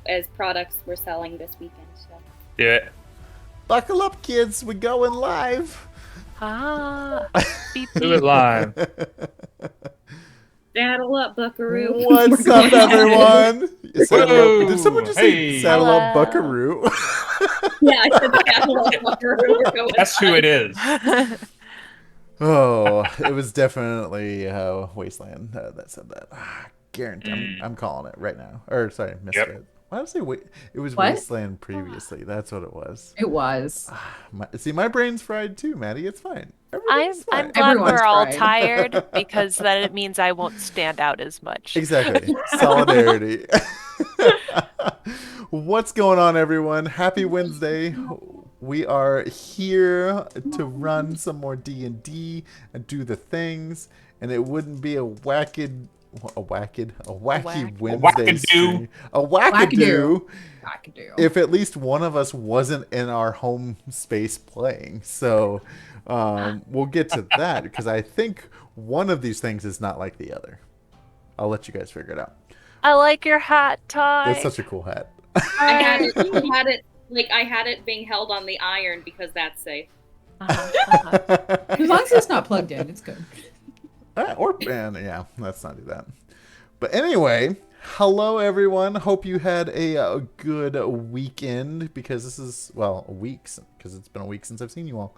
as products were selling this weekend. So. Yeah. Buckle up, kids. We're going live. Beep, Do it beep. live. Saddle up, Buckaroo. What's up, everyone? Saddle up. Did someone just say Hey. saddle up, Hello. Buckaroo? Yeah, I said saddle up, Buckaroo. We're going That's who it is. Oh, it was definitely Wasteland that said that. Guarantee. I'm calling it right now. Or sorry, Misfit. Yep. Why did I say it was What? Wasteland previously? That's what it was. It was. My brain's fried too, Maddie. It's fine. I'm Everything's fine. glad Everyone's we're all fried. tired because then it means I won't stand out as much. Exactly. Solidarity. What's going on, everyone? Happy Wednesday. We are here to run some more D&D and do the things, and it wouldn't be a wacky Wednesday stream. A wackadoo. If at least one of us wasn't in our home space playing. So we'll get to that because I think one of these things is not like the other. I'll let you guys figure it out. I like your hat, Ty. It's such a cool hat. I had it being held on the iron because that's safe. As long as it's not plugged in, it's good. Yeah, let's not do that. But anyway, hello everyone. Hope you had a good weekend because this is, well, a week, because it's been a week since I've seen you all.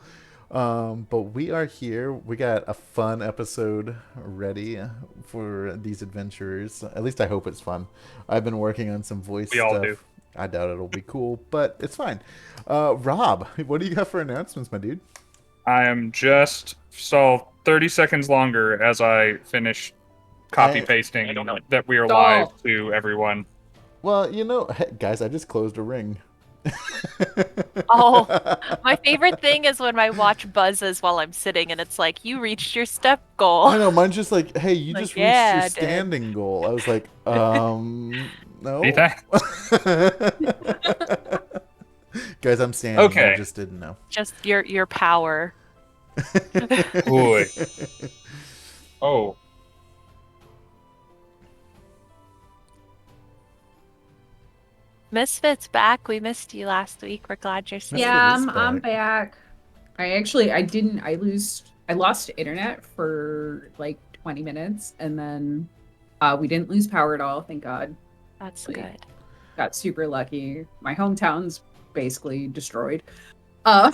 But we are here. We got a fun episode ready for these adventurers. At least I hope it's fun. I've been working on some voice We stuff. all do. I doubt it'll be cool, but it's fine. Rob, what do you got for announcements, my dude? I am just 30 seconds longer as I finish copy pasting that we are live to everyone. Well, hey, guys, I just closed a ring. Oh, my favorite thing is when my watch buzzes while I'm sitting and it's like, you reached your step goal. I know, mine's just like, hey, you Like, just yeah, reached I your did. standing goal. I was like, no. Hey, thanks. Guys, I'm standing. Okay. I just didn't know. Just your power. Boy. Oh. Misfit's back. We missed you last week. We're glad you're safe. Yeah, is I'm back. I lost internet for like 20 minutes and then we didn't lose power at all, thank God. That's Like, good. Got super lucky. My hometown's basically destroyed. Oh.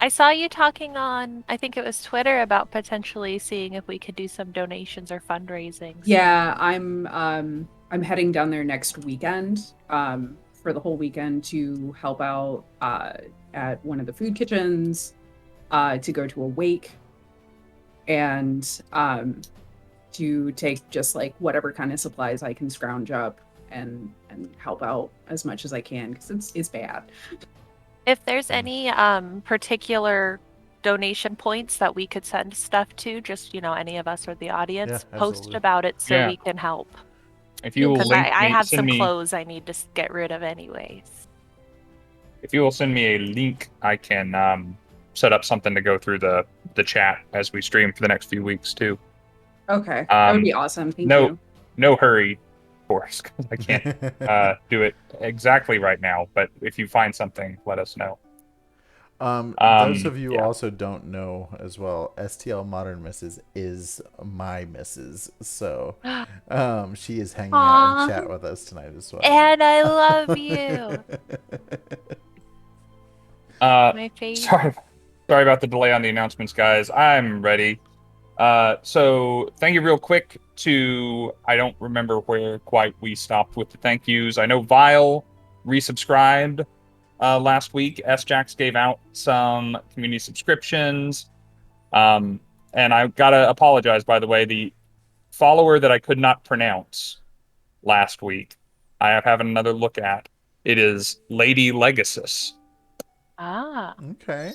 I saw you talking on, I think it was Twitter, about potentially seeing if we could do some donations or fundraising. Yeah, I'm heading down there next weekend for the whole weekend to help out at one of the food kitchens, to go to a wake, and to take just like whatever kind of supplies I can scrounge up and help out as much as I can because it's bad. If there's any particular donation points that we could send stuff to, just, any of us or the audience, Yeah, post absolutely. about it so Yeah. we can help. If you will Because link I me, have send some me, clothes I need to get rid of anyways. if you will send me a link, I can set up something to go through the chat as we stream for the next few weeks too. Okay, that would be awesome. Thank you. No hurry, of course, because I can't do it exactly right now. But if you find something, let us know. Those of you yeah. also don't know as well, STL Modern Mrs. is my missus, so she is hanging out and chat with us tonight as well. And I love you. My favorite. Sorry about the delay on the announcements, guys. I'm ready. So thank you real quick to, I don't remember where quite we stopped with the thank yous. I know Vile resubscribed last week. S-Jax gave out some community subscriptions. And I gotta apologize, by the way, the follower that I could not pronounce last week, I have having another look at. It is Lady Legasus. Ah. Okay.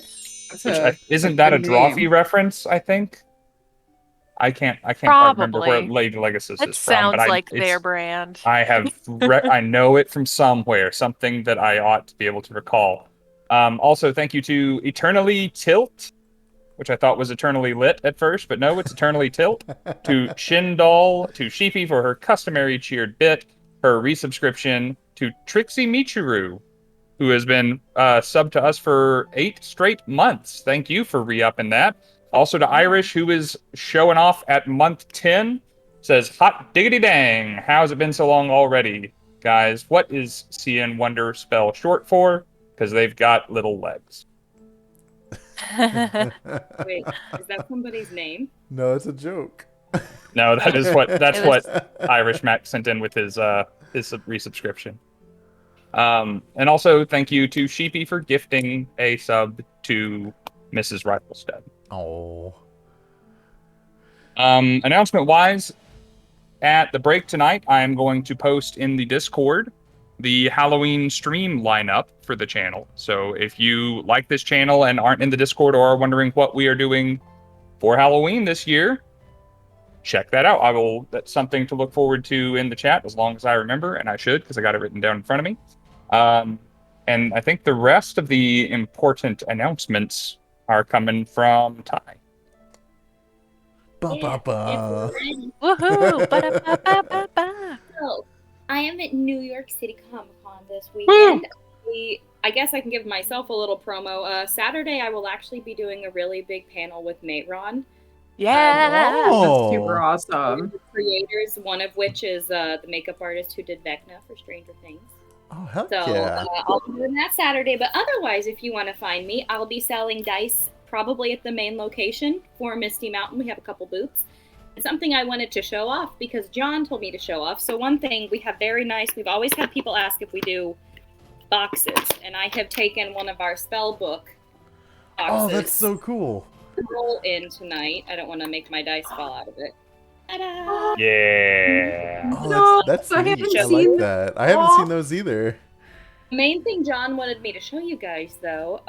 Isn't that a good Drawfee name. reference, I think? I can't quite remember where Probably. Lady Legacy That is from. sounds But like their brand. I have I know it from somewhere, something that I ought to be able to recall. Also, thank you to Eternally Tilt, which I thought was Eternally Lit at first, but no, it's Eternally Tilt. To Shindal, to Sheepy for her customary cheered bit, her resubscription to Trixie Michiru, who has been subbed to us for 8 straight months. Thank you for re-upping that. Also to Irish, who is showing off at month 10, says, hot diggity dang, how's it been so long already? Guys, what is CN Wonder spell short for? Because they've got little legs. Wait, is that somebody's name? No, it's a joke. No, that's It what Irish Mac sent in with his resubscription. And also thank you to Sheepy for gifting a sub to Mrs. Riflestead. Oh. Announcement wise, at the break tonight, I am going to post in the Discord the Halloween stream lineup for the channel. So if you like this channel and aren't in the Discord or are wondering what we are doing for Halloween this year, check that out. That's something to look forward to in the chat as long as I remember, and I should because I got it written down in front of me. And I think the rest of the important announcements are coming from Ty. Ba-ba-ba. Woohoo! Ba-da-ba-ba-ba-ba. So, I am at New York City Comic Con this weekend. I guess I can give myself a little promo. Saturday, I will actually be doing a really big panel with Matron. Yeah. Oh. That's super awesome. The creators, one of which is the makeup artist who did Vecna for Stranger Things. Oh, heck So yeah. I'll be doing that Saturday. But otherwise, if you want to find me, I'll be selling dice probably at the main location for Misty Mountain. We have a couple booths. It's something I wanted to show off because John told me to show off. So one thing we have we've always had people ask if we do boxes. And I have taken one of our spell book boxes. Oh, that's so cool. Roll in tonight. I don't want to make my dice fall out of it. Ta-da! Yeah. Oh, No, that's I neat. haven't I like seen that. I haven't seen those either. The main thing John wanted me to show you guys, though,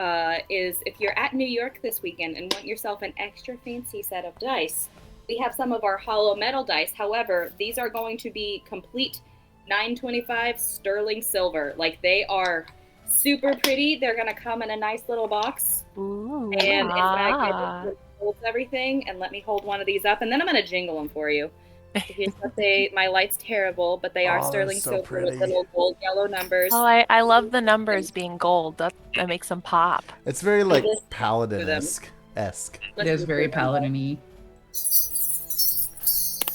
is if you're at New York this weekend and want yourself an extra fancy set of dice, we have some of our hollow metal dice. However, these are going to be complete 925 sterling silver. Like, they are super pretty. They're going to come in a nice little box. Ooh, And in fact, ah. it holds everything. And let me hold one of these up, and then I'm going to jingle them for you. Here's what my light's terrible, but they are Oh, sterling that's so silver pretty. with little gold yellow numbers. Oh, I love the numbers being gold. That makes them pop. It's very like Let's do paladin-esque. It is very paladin-y.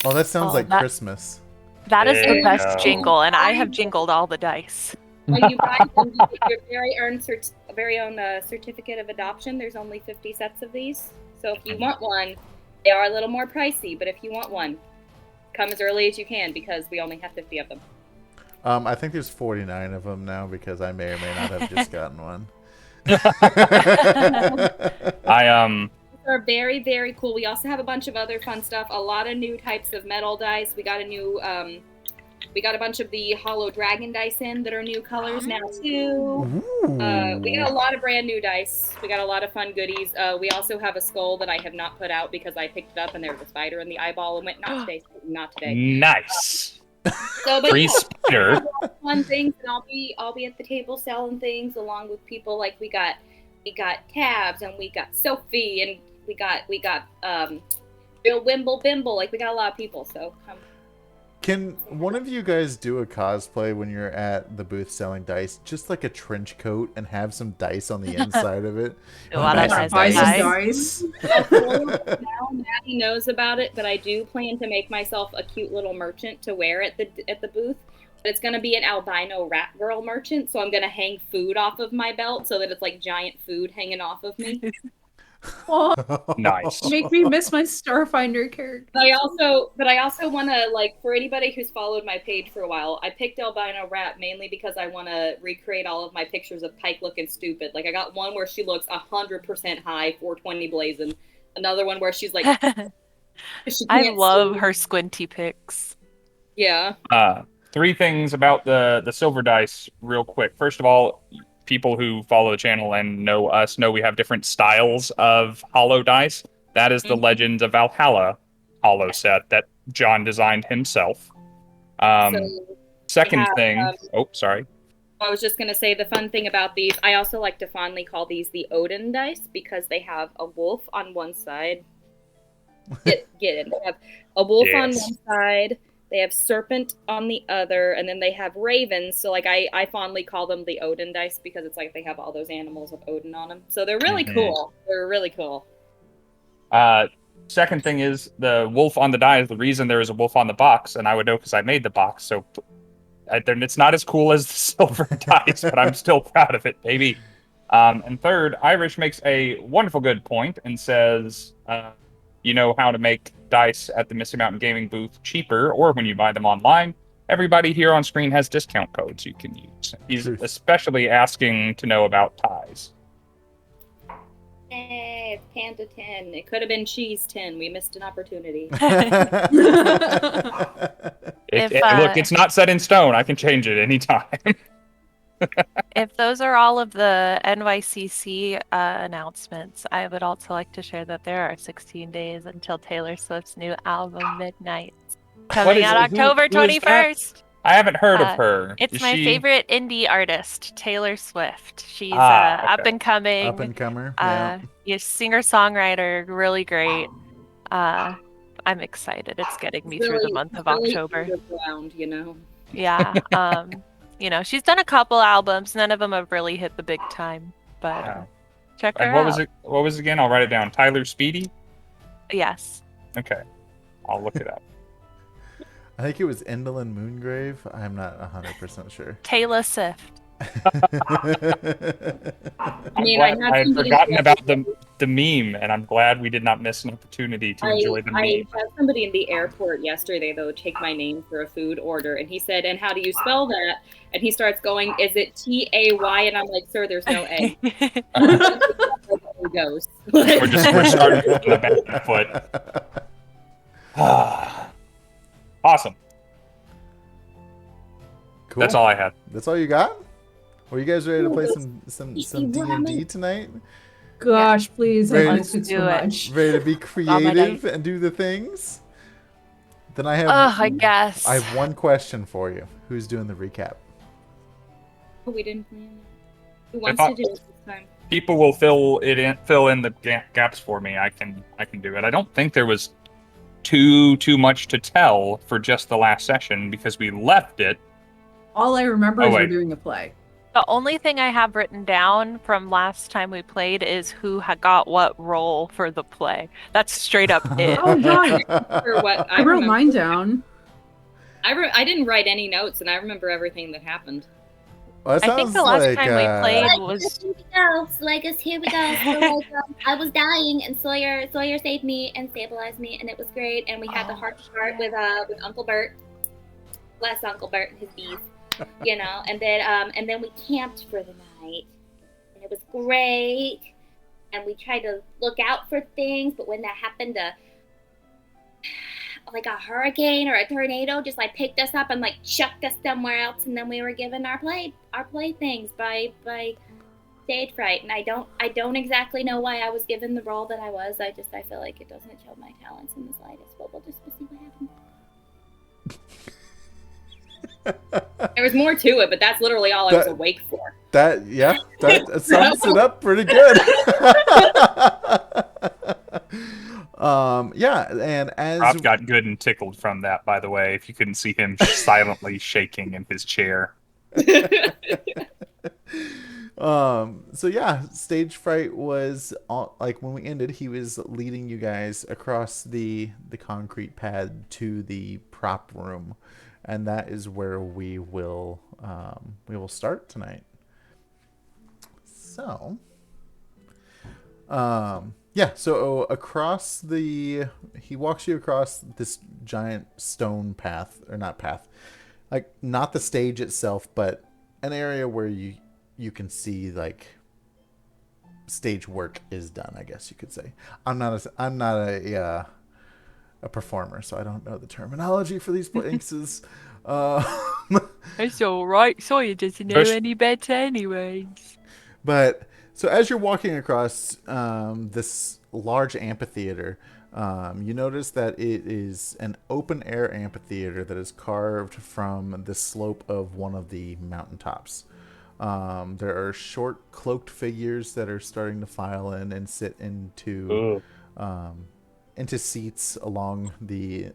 Oh, that sounds Oh, like that- Christmas. That is There the you best go. jingle, and I have jingled all the dice. When you buy them, you get your very own certificate of adoption. There's only 50 sets of these. So if you want one, they are a little more pricey, but if you want one, come as early as you can because we only have 50 of them. I think there's 49 of them now because I may or may not have just gotten one. They're very, very cool. We also have a bunch of other fun stuff. A lot of new types of metal dice. We got we got a bunch of the hollow dragon dice in that are new colors now too. We got a lot of brand new dice. We got a lot of fun goodies. We also have a skull that I have not put out because I picked it up and there was a spider in the eyeball and went, not today, not today. Nice. So, but Free spider. fun things, and I'll be at the table selling things along with people. Like we got Tabs and we got Sophie and we got Bill Wimble Bimble. Like we got a lot of people. So come. Can one of you guys do a cosplay when you're at the booth selling dice? Just like a trench coat and have some dice on the inside of it. A lot of Buy dice. some Dice. Now Maddie knows about it, but I do plan to make myself a cute little merchant to wear at the booth. But it's gonna be an albino rat girl merchant, so I'm gonna hang food off of my belt so that it's like giant food hanging off of me. Oh, Nice. make me miss my Starfinder character. But I also want to, like, for anybody who's followed my page for a while, I picked albino rat mainly because I want to recreate all of my pictures of Pike looking stupid. Like, I got one where she looks 100% high, 420 blazing. Another one where she's like, she I can't love see. her squinty pics. Yeah. 3 things about the silver dice real quick. First of all, people who follow the channel and know us know we have different styles of hollow dice. That is the Legends of Valhalla hollow set that John designed himself. Second have, thing, sorry. I was just going to say the fun thing about these, I also like to fondly call these the Odin dice because they have a wolf on one side. Get in. They have a wolf on Yes. one side. They have serpent on the other, and then they have ravens. So like I fondly call them the Odin dice because it's like they have all those animals of Odin on them. So they're really cool. They're really cool. Second thing is the wolf on the die is the reason there is a wolf on the box, and I would know because I made the box. So it's not as cool as the silver dice, but I'm still proud of it, baby. And third, Irish makes a wonderful good point and says, you know how to make dice at the Misty Mountain Gaming booth cheaper, or when you buy them online. Everybody here on screen has discount codes you can use. He's especially asking to know about ties. Hey, it's Panda 10. It could have been Cheese 10. We missed an opportunity. Look, it's not set in stone. I can change it anytime. If those are all of the NYCC announcements, I would also like to share that there are 16 days until Taylor Swift's new album, Midnight, coming out October 21st. I haven't heard of her. It's my favorite indie artist, Taylor Swift. She's okay. up and coming. Up and comer. Yeah. Singer-songwriter, really great. I'm excited. It's getting me through the month of October. Ground, you know? Yeah. You know, she's done a couple albums. None of them have really hit the big time, but check her out. What was it again? I'll write it down. Tyler Speedy? Yes. Okay. I'll look it up. I think it was Endolyn Moongrave. I'm not 100% sure. Taylor Swift. I had forgotten about the meme, and I'm glad we did not miss an opportunity to enjoy the meme. I had somebody in the airport yesterday, though, take my name for a food order, and he said, "And how do you spell that?" And he starts going, "Is it T-A-Y?" And I'm like, "Sir, there's no A." Goes. We're starting from the back foot. Awesome. Cool. That's all I had. That's all you got? Were you guys ready to play some D&D tonight? Gosh, please. I Ready missed it so much. Ready to be creative and do the things? Then I have. I guess. I have one question for you. Who's doing the recap? We didn't plan that. Who wants to do it this time? People will fill in the gaps for me. I can do it. I don't think there was too much to tell for just the last session because we left it. All I remember is we're doing a play. The only thing I have written down from last time we played is who got what role for the play. That's straight up it. Oh, nice. I wrote mine down. I didn't write any notes, and I remember everything that happened. Well, I think the last time we played was. Here we go. Here we go. So, I was dying, and Sawyer saved me and stabilized me, and it was great. And we had the heart-to-heart with Uncle Bert. Bless Uncle Bert and his bees. You know, and then we camped for the night, and it was great. And we tried to look out for things, but when that happened, like a hurricane or a tornado just like picked us up and like chucked us somewhere else, and then we were given our playthings by stage fright. And I don't exactly know why I was given the role that I was. I feel like it doesn't show my talents in the slightest, but we'll see what happens. There was more to it, but that's literally all I was awake for. That sums it up pretty good. And as Rob got good and tickled from that, by the way, if you couldn't see him silently shaking in his chair. Stage fright was like when we ended, he was leading you guys across the concrete pad to the prop room. And that is where we will start tonight. So, so he walks you across this giant stone path, or not path, like not the stage itself, but an area where you can see like stage work is done, I guess you could say. I'm not a performer, so I don't know the terminology for these places. It's all right. Sawyer doesn't know any better anyways. But so as you're walking across this large amphitheater, you notice that it is an open air amphitheater that is carved from the slope of one of the mountaintops. There are short cloaked figures that are starting to file in and sit into seats along the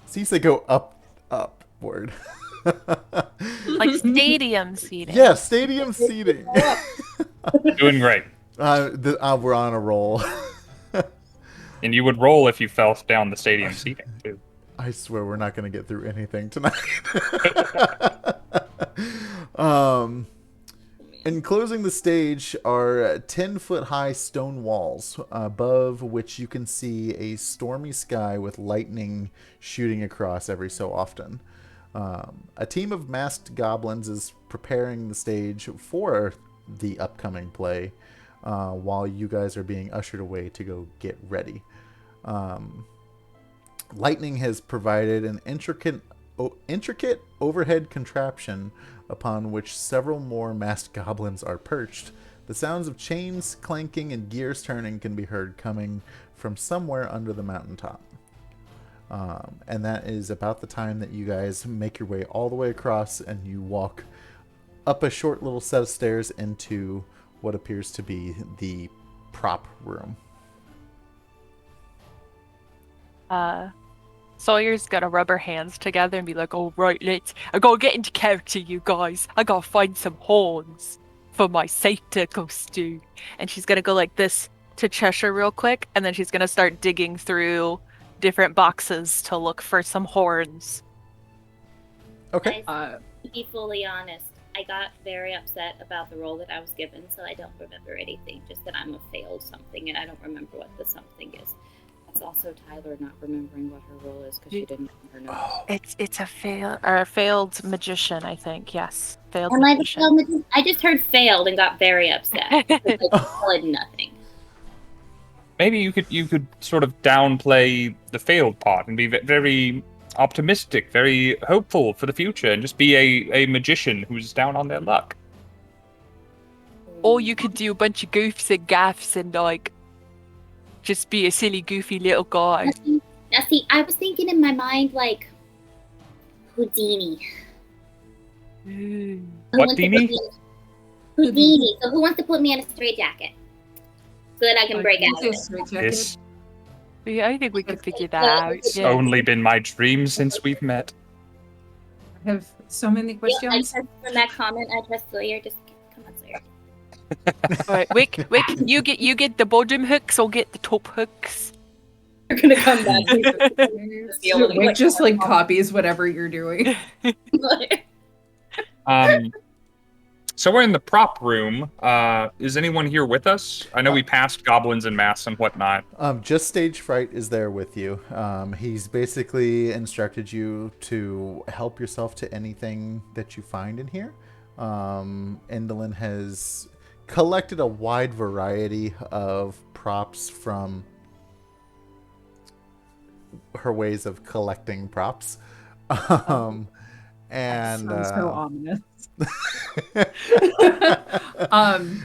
seats that go upward. Like stadium seating. Yeah, stadium seating. Doing great. We're on a roll. And you would roll if you fell down the stadium seating, too. I swear we're not going to get through anything tonight. Enclosing the stage are 10-foot-high stone walls, above which you can see a stormy sky with lightning shooting across every so often. A team of masked goblins is preparing the stage for the upcoming play, while you guys are being ushered away to go get ready. Lightning has provided an intricate overhead contraption upon which several more masked goblins are perched. The sounds of chains clanking and gears turning can be heard coming from somewhere under the mountaintop. And that is about the time that you guys make your way all the way across and you walk up a short little set of stairs into what appears to be the prop room. Sawyer's gonna rub her hands together and be like, "All right, I gotta get into character, you guys. I gotta find some horns for my satyr costume." And she's gonna go like this to Cheshire real quick, and then she's gonna start digging through different boxes to look for some horns. Okay. To be fully honest, I got very upset about the role that I was given, so I don't remember anything. Just that I'm a failed something, and I don't remember what the something is. It's also Tyler not remembering what her role is because she didn't her notes. It's a failed magician, I think. Yes, failed Am I the magician. failed magician? I just heard failed and got very upset. Like, solid nothing. Maybe you could sort of downplay the failed part and be very optimistic, very hopeful for the future, and just be a magician who's down on their luck. Or you could do a bunch of goofs and gaffs and like just be a silly, goofy little guy. Now see, I was thinking in my mind like Houdini. What, Dini? Houdini. So who wants to put me in a straitjacket so that I can break out? Yes. Yeah, I think we could figure that out. It's Yeah. only been my dream since we've met. I have so many Yeah, I questions. trust from that comment. I trust Sawyer. Just come on, Sawyer. Alright, Wick, you get the bottom hooks, I'll get the top hooks. You're gonna come back. Wick just like copies whatever you're doing. So we're in the prop room. Is anyone here with us? I know we passed goblins and masks and whatnot. Just Stage Fright is there with you. He's basically instructed you to help yourself to anything that you find in here. Endolyn has collected a wide variety of props from her ways of collecting props. And Sounds so ominous.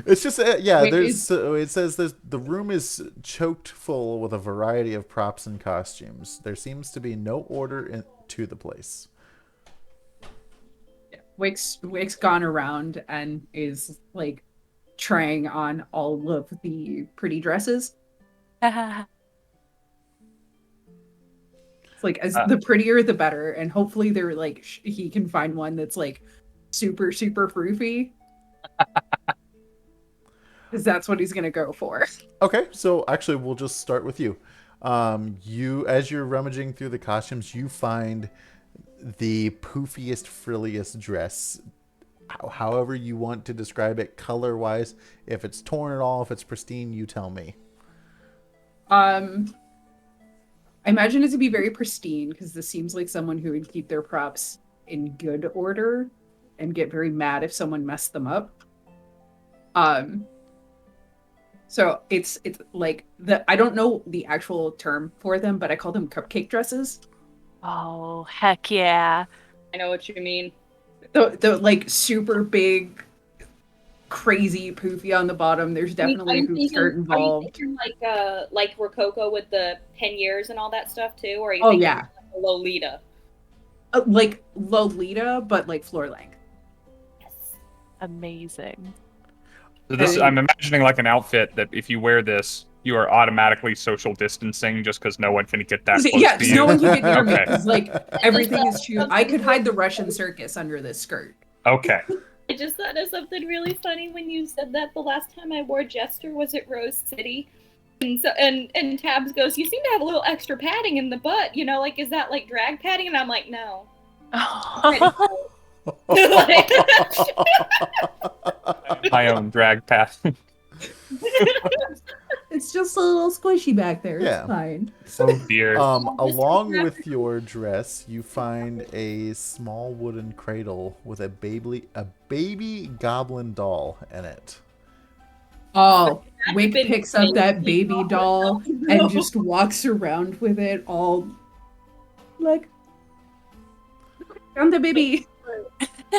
It's just yeah. Wait, it says the room is choked full with a variety of props and costumes. There seems to be no order to the place. Wick's gone around and is like trying on all of the pretty dresses. It's like as the prettier the better, and hopefully they're like he can find one that's like super froofy. Because that's what he's gonna go for. Okay, so actually we'll just start with you. As you're rummaging through the costumes, you find the poofiest, frilliest dress. However you want to describe it color-wise. If it's torn at all, if it's pristine, you tell me. I imagine it to be very pristine because this seems like someone who would keep their props in good order and get very mad if someone messed them up. So it's like I don't know the actual term for them, but I call them cupcake dresses. Oh, heck yeah. I know what you mean. The like super big, crazy poofy on the bottom. There's definitely a hoop skirt involved. Are you thinking like Rococo with the panniers and all that stuff too? Or are you Oh thinking yeah, like Lolita? Like Lolita, but like floor length. Yes. Amazing. So I'm imagining like an outfit that if you wear this, you are automatically social distancing just because no one can get that close Yeah, to 'cause you? no one can get near me Okay. because like everything is true. I could hide the Russian circus under this skirt. Okay. I just thought of something really funny when you said that the last time I wore Jester was at Rose City. And Tabs goes, you seem to have a little extra padding in the butt, you know, like, is that like drag padding? And I'm like, no. My own drag path. It's just a little squishy back there. Yeah. It's fine. Oh dear. Along with your dress, you find a small wooden cradle with a baby goblin doll in it. Oh, Wick been picks up that crazy. baby doll and just walks around with it all like, found the baby.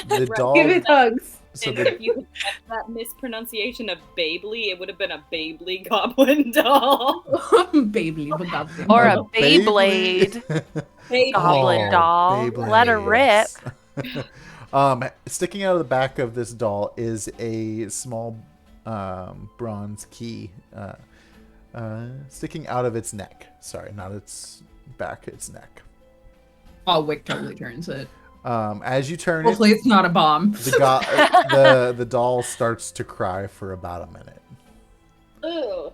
The doll. Give it hugs. So And the, if you had that mispronunciation of Babely, it would have been a Babely goblin doll. Baby goblin. Or a Beyblade. Beyblade goblin doll. Let her rip. Sticking out of the back of this doll is a small bronze key sticking out of its neck. Sorry, not its back, its neck. Oh, Wick totally turns it. As you turn Hopefully it's not a bomb. the doll starts to cry for about a minute. Ugh,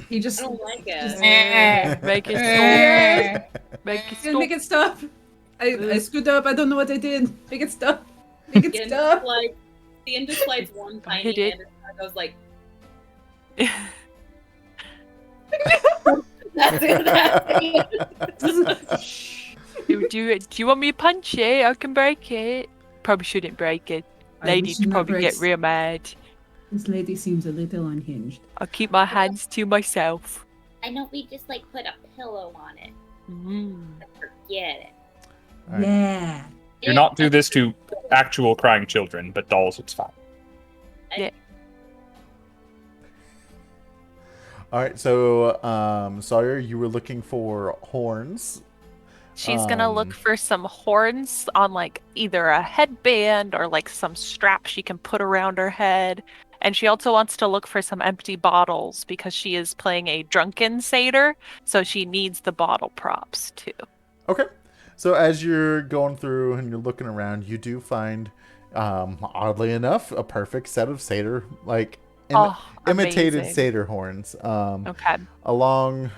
He just I don't like just- it. Make it Eh. stop. Make it Just stop. make it stop. I screwed up. I don't know what I did. Make it stop. Make it stop. Like, the end just slides one tiny hit it. hand and goes like, that's it, that's it. Do you want me to punch it? I can break it. Probably shouldn't break it. Ladies wish not probably get breaks- real mad. This lady seems a little unhinged. I'll keep my hands to myself. I know we just like put a pillow on it. Mm. Forget it. All right. Yeah. Do not do this to actual crying children, but dolls, it's fine. All right, so Sawyer, you were looking for horns. She's gonna look for some horns on like either a headband or like some strap she can put around her head. And she also wants to look for some empty bottles because she is playing a drunken satyr, so she needs the bottle props too. Okay. So as you're going through and you're looking around, you do find, oddly enough, a perfect set of satyr, like imitated amazing. satyr horns. Okay. Along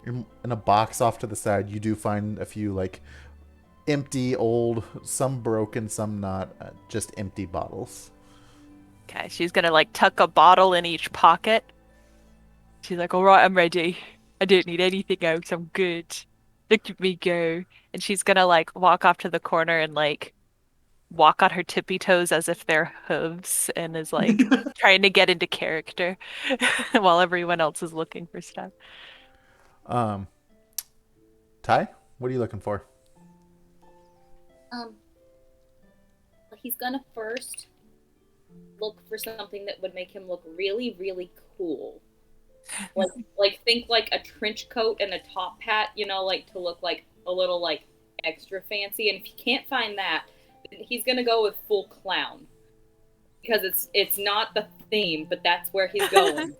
in a box off to the side, you do find a few like empty, old, some broken, some not, just empty bottles. Okay, she's gonna like tuck a bottle in each pocket. She's like, all right, I'm ready. I don't need anything else. I'm good. Look at me go. And she's gonna like walk off to the corner and like walk on her tippy toes as if they're hooves and is like trying to get into character while everyone else is looking for stuff. Ty, what are you looking for? He's gonna first look for something that would make him look really, really cool. Like think like a trench coat and a top hat, you know, like to look like a little like extra fancy. And if he can't find that, then he's gonna go with full clown because it's not the theme, but that's where he's going.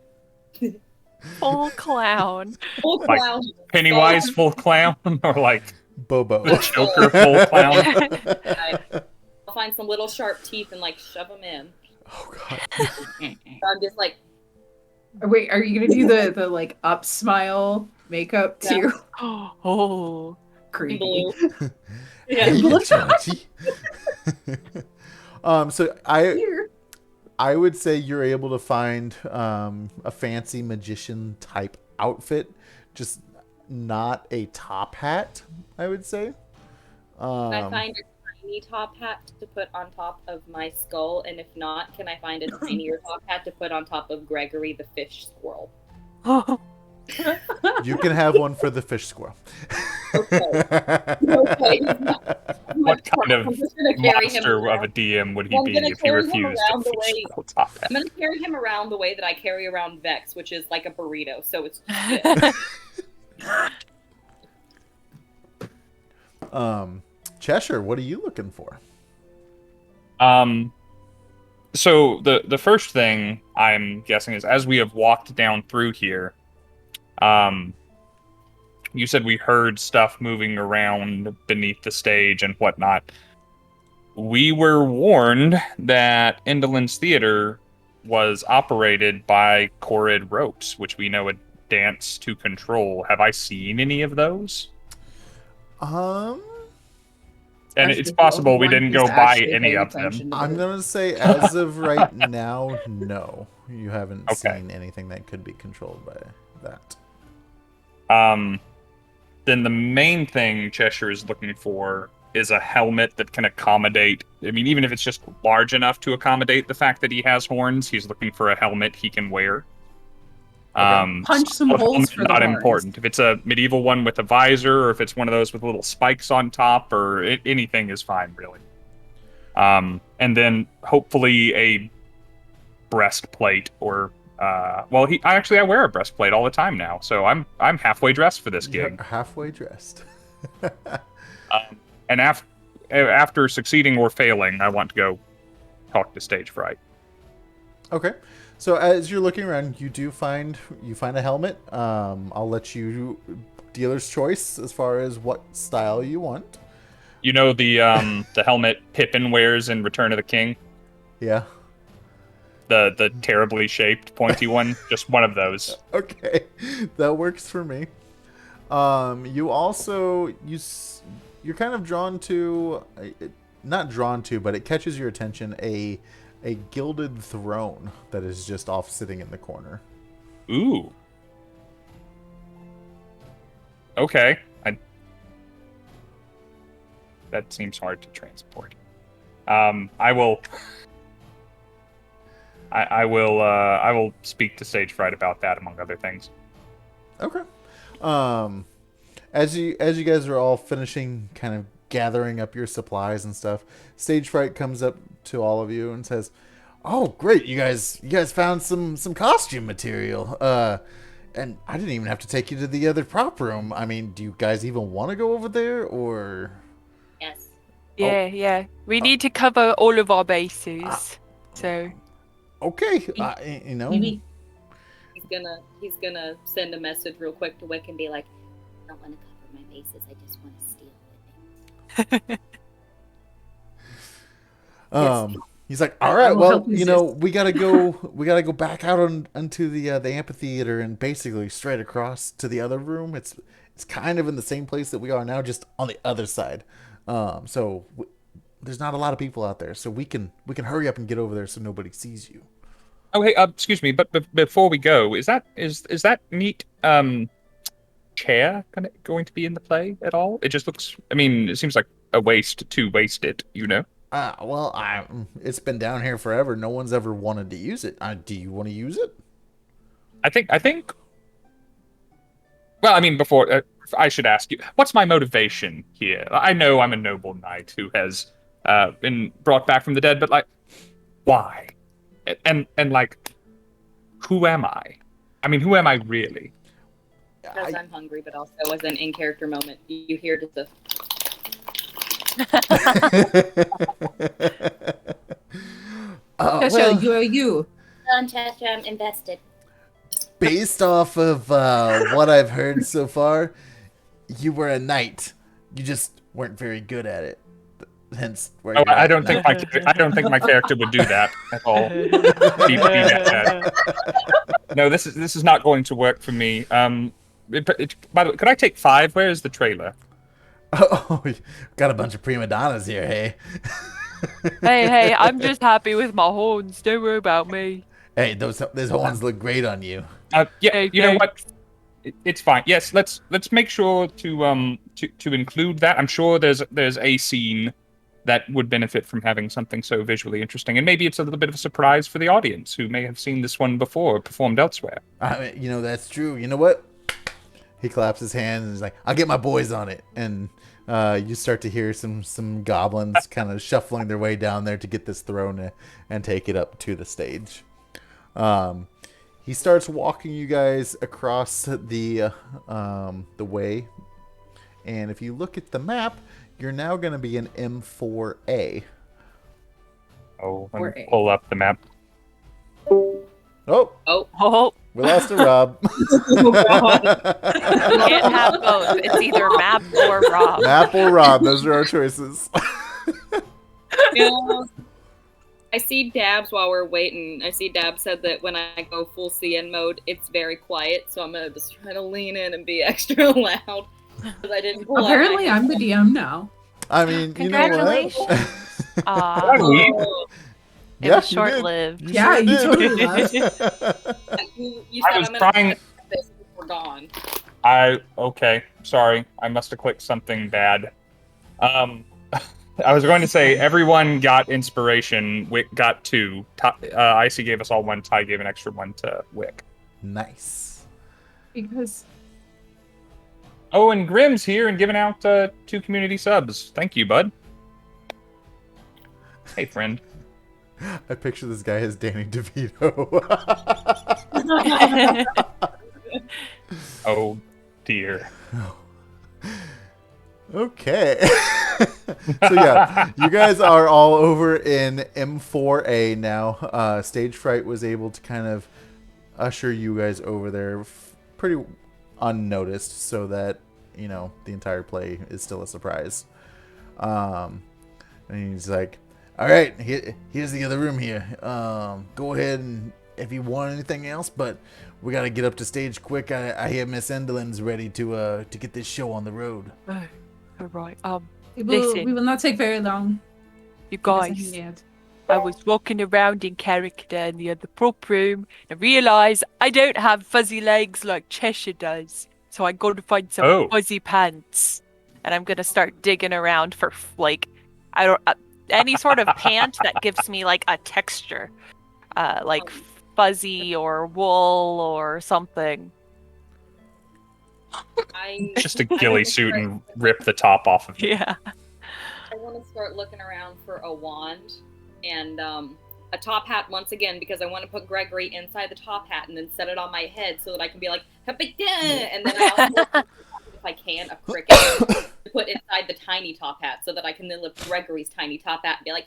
Full clown. Full Like clown. Pennywise full clown, or like Bobo. the Joker full clown. I'll find some little sharp teeth and like shove them in. Oh god. I'm just like, Wait, are you gonna do the like up smile makeup too? Oh. Creepy. blue. Hey, Yeah. Chachi. So Here. I would say you're able to find a fancy magician type outfit, just not a top hat, I would say. Can I find a tiny top hat to put on top of my skull? And if not, can I find a tinier top hat to put on top of Gregory the fish squirrel? You can have one for the fish squirrel. Okay. Okay. What kind of I'm just gonna carry him monster of around. a DM would he I'm be gonna if he carry him refused around to the way- fish top hat? I'm gonna carry him around the way that I carry around Vex, which is like a burrito. So it's just Cheshire, what are you looking for? So the first thing I'm guessing is, as we have walked down through here, you said we heard stuff moving around beneath the stage and whatnot. We were warned that Endolyn's theater was operated by Chorid ropes, which we know a dance to control. Have I seen any of those? Um, And it's possible we didn't go buy any of them. I'm gonna say, as of right now, no. You haven't seen anything that could be controlled by that. Then the main thing Cheshire is looking for is a helmet that can accommodate. I mean, even if it's just large enough to accommodate the fact that he has horns, he's looking for a helmet he can wear. Punch some holes for the not horns. important. If it's a medieval one with a visor, or if it's one of those with little spikes on top, or anything is fine, really. And then hopefully a breastplate, or I wear a breastplate all the time now, so I'm halfway dressed for this gig. You're halfway dressed. And after succeeding or failing, I want to go talk to Stage Fright. Okay. So as you're looking around, you find a helmet. I'll let you dealer's choice as far as what style you want. You know the helmet Pippin wears in Return of the King? Yeah. The terribly shaped pointy one, just one of those. Okay, that works for me. You're kind of drawn to, not drawn to, but it catches your attention, a gilded throne that is just off sitting in the corner. Ooh. Okay. That seems hard to transport. I will speak to Stage Fright about that, among other things. Okay. As you guys are all finishing kind of gathering up your supplies and stuff, Stage Fright comes up to all of you and says, "Oh, great, you guys found some costume material. And I didn't even have to take you to the other prop room. I mean, do you guys even want to go over there, or?" Yes. Yeah. We need to cover all of our bases. So. Okay, you know. He's gonna send a message real quick to Wick and be like, "I don't want to cover my bases. I just want to steal with me." He's like, "All right, well, you know, we gotta go back out onto the amphitheater and basically straight across to the other room. It's kind of in the same place that we are now, just on the other side. So there's not a lot of people out there, so we can hurry up and get over there so nobody sees you." Oh, hey, excuse me, but before we go, is that neat chair going to be in the play at all? It just looks. I mean, it seems like a waste to waste it. You know. Well, it's been down here forever. No one's ever wanted to use it. Do you want to use it? I think. Well, I mean, before I should ask you, what's my motivation here? I know I'm a noble knight who has been brought back from the dead, but like, why? And like, who am I? I mean, who am I really? Because I'm hungry, but also as an in-character moment, you hear just a... Cheshire, you are you. Cheshire, I'm invested. Based off of what I've heard so far, you were a knight. You just weren't very good at it. Hence, I don't think my character would do that at all. No, this is not going to work for me. By the way, could I take 5? Where is the trailer? Oh, got a bunch of prima donnas here, hey. Hey, I'm just happy with my horns. Don't worry about me. Hey, those horns look great on you. You know what? It's fine. Yes, let's make sure to include that. I'm sure there's a scene that would benefit from having something so visually interesting, and maybe it's a little bit of a surprise for the audience who may have seen this one before performed elsewhere. You know, that's true. You know what? He claps his hands and is like, "I'll get my boys on it." And you start to hear some goblins kind of shuffling their way down there to get this throne and take it up to the stage. He starts walking you guys across the way, and if you look at the map, you're now going to be in M4A. Oh, let Or me A. pull up the map. Oh, Oh, we lost a Rob. you can't have both. It's either Map or Rob. Map or Rob. Those are our choices. Yeah. I see Dabs while we're waiting. I see Dabs said that when I go full CN mode, it's very quiet, so I'm gonna just try to lean in and be extra loud. I didn't pull out my Apparently, I'm the DM now. I mean, you know what? Congratulations. Aw, Oh, it Yeah, was you did. short-lived. You Yeah, sure you did. totally left. you I said was I'm gonna trying- this before dawn. Okay, sorry. I must have clicked something bad. I was going to say everyone got inspiration. Wick got 2. Icy gave us all 1. Ty gave an extra 1 to Wick. Nice. Because Oh, and Grimm's here and giving out 2 community subs. Thank you, bud. Hey, friend. I picture this guy as Danny DeVito. Oh, dear. Okay. So yeah, you guys are all over in M4A now. Stage Fright was able to kind of usher you guys over there pretty unnoticed so that, you know, the entire play is still a surprise. And he's like, all right, here's the other room here. Go ahead and if you want anything else, but we got to get up to stage quick. I hear Miss Endolyn's ready to get this show on the road. Oh, all right. we Listen. will not take very long. You Yes, guys, indeed. I was walking around in character in the other prop room and I realised I don't have fuzzy legs like Cheshire does. So I got to find some fuzzy pants. And I'm going to start digging around for, like, I don't... any sort of pant that gives me, like, a texture. Like fuzzy or wool or something. Just a ghillie suit and rip the top off of it. Yeah. I want to start looking around for a wand and a top hat once again because I want to put Gregory inside the top hat and then set it on my head so that I can be like, and then I also, if I can, a cricket to put inside the tiny top hat so that I can then lift Gregory's tiny top hat and be like,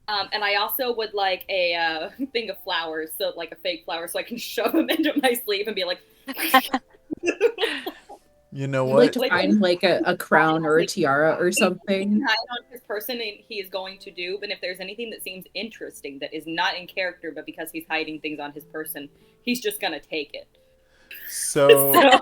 and I also would like a thing of flowers, so like a fake flower, so I can shove them into my sleeve and be like. You know I'd what? like to find like a crown or a tiara or something. Hide on his person and he is going to do, but if there's anything that seems interesting that is not in character, but because he's hiding things on his person, he's just gonna take it. So,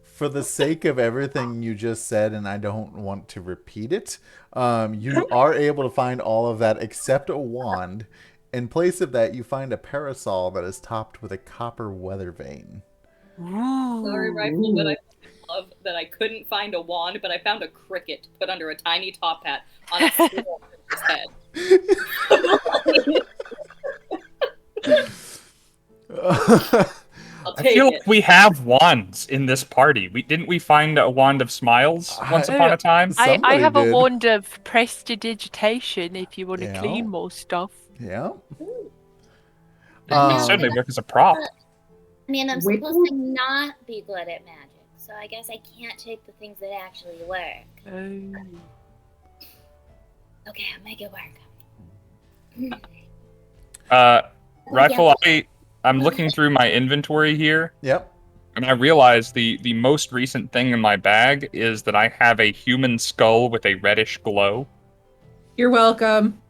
for the sake of everything you just said, and I don't want to repeat it, you are able to find all of that except a wand. In place of that, you find a parasol that is topped with a copper weather vane. Sorry, rifle, but I love that I couldn't find a wand, but I found a cricket put under a tiny top hat on a skull his head. I'll I take feel it. like we have wands in this party. Didn't we find a wand of smiles once upon a time? I Somebody have did. a wand of prestidigitation if you want to Yeah. clean more stuff. Yeah. It can certainly work as a prop. I mean, I'm Wait. supposed to not be good at magic, so I guess I can't take the things that actually work. Okay, I'll make it work. Rifle, I'm looking through my inventory here, Yep. and I realize the most recent thing in my bag is that I have a human skull with a reddish glow. You're welcome.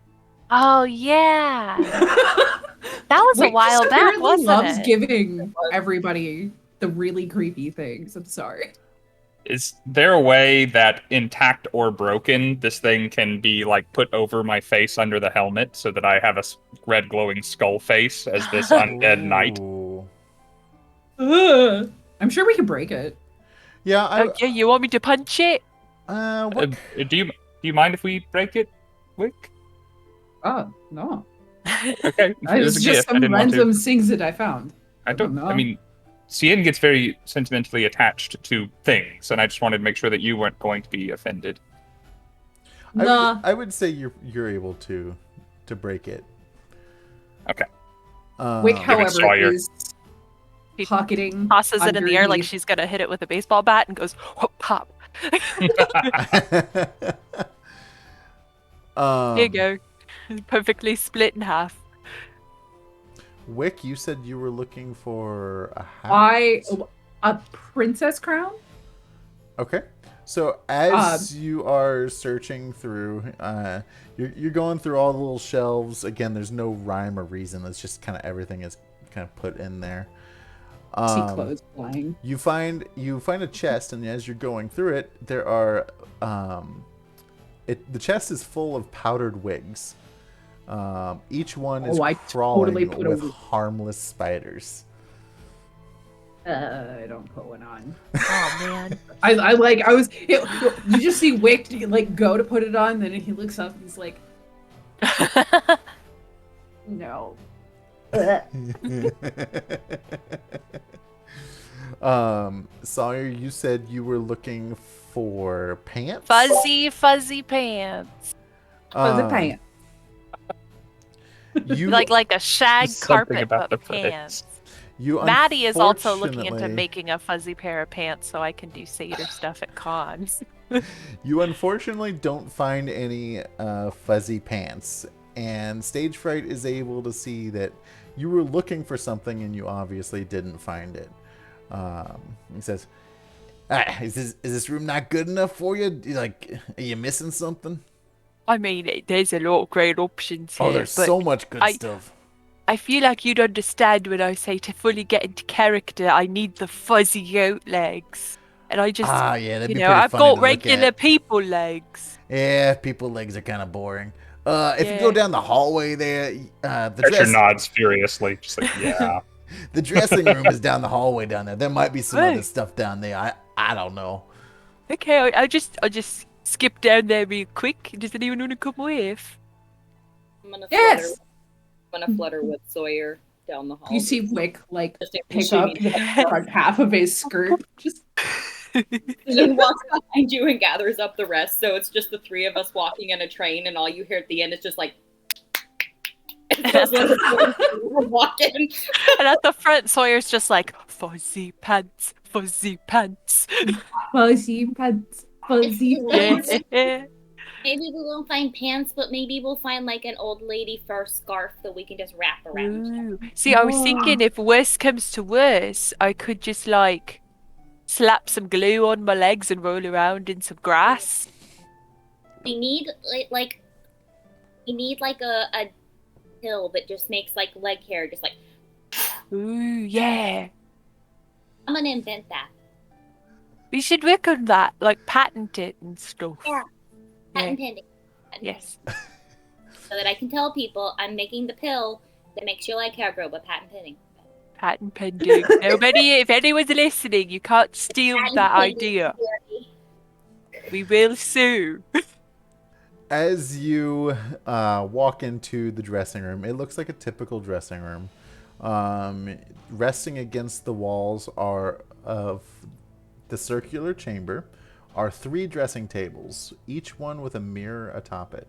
Oh, yeah. That was a Wick while just back, apparently wasn't loves it? giving everybody the really creepy things. I'm sorry. Is there a way that, intact or broken, this thing can be like put over my face under the helmet so that I have a red glowing skull face as this undead knight? Ooh. Ugh. I'm sure we can break it. Yeah. Oh, yeah, you want me to punch it? What? Do you mind if we break it, Wick? Oh, no. Okay, It's was a just gift. I some didn't want to. random things that I found. I don't. know. I mean, Scinn gets very sentimentally attached to things, and I just wanted to make sure that you weren't going to be offended. Nah. I would say you're able to break it. Okay. Wick, Give it however, Sawyer. is pocketing. Tosses it in the air like underneath. she's going to hit it with a baseball bat and goes, whoop, pop. Here you go. Perfectly split in half. Wick, you said you were looking for a hat. A princess crown? Okay. So as you are searching through, you're going through all the little shelves. Again, there's no rhyme or reason. It's just kind of everything is kind of put in there. See clothes flying. You find a chest, and as you're going through it, there are the chest is full of powdered wigs. Each one is crawling with harmless spiders. I don't put one on. Oh man. You just see Wick like go to put it on, then he looks up and he's like, no. Sawyer, you said you were looking for pants? Fuzzy pants. Fuzzy pants. You like a shag Something carpet about but the pants. You Maddy is also looking into unfortunately- making a fuzzy pair of pants so I can do satyr stuff at cons. You unfortunately don't find any fuzzy pants, and Stage Fright is able to see that you were looking for something and you obviously didn't find it. He says, is this room not good enough for you? Like, are you missing something? I mean, there's a lot of great options here. Oh, there's but so much good stuff. I feel like you'd understand when I say to fully get into character, I need the fuzzy out legs. And I just, yeah, that'd be pretty I've funny to got look regular at. people legs. Yeah, people legs are kind of boring. If you go down the hallway there, Cheshire nods furiously, just like, yeah. the dressing room is down the hallway down there. There might be some other stuff down there. I don't know. Okay, I just skip down there real quick. Does anyone want to come with? I'm gonna Yes. flutter with Sawyer down the hall. You see Wick like Just pick up the front half of his skirt. Just and then walks behind you and gathers up the rest. So it's just the three of us walking in a train, and all you hear at the end is just like. Walking. And at the front, Sawyer's just like, fuzzy pants, fuzzy pants. fuzzy pants, fuzzy pants. Yeah. Maybe we won't find pants, but maybe we'll find like an old lady fur scarf that we can just wrap around. Ooh. See, I was thinking if worse comes to worse, I could just like slap some glue on my legs and roll around in some grass. We need like a pill that just makes like leg hair just like. Ooh, yeah. I'm gonna invent that. We should work on that, like patent it and stuff. Yeah. Patent pending. Yes. So that I can tell people I'm making the pill that makes your leg hair grow, but patent pending. Patent pending. Nobody, if anyone's listening, you can't steal that idea. We will sue. As you walk into the dressing room, it looks like a typical dressing room. Resting against the walls of the circular chamber are 3 dressing tables, each one with a mirror atop it.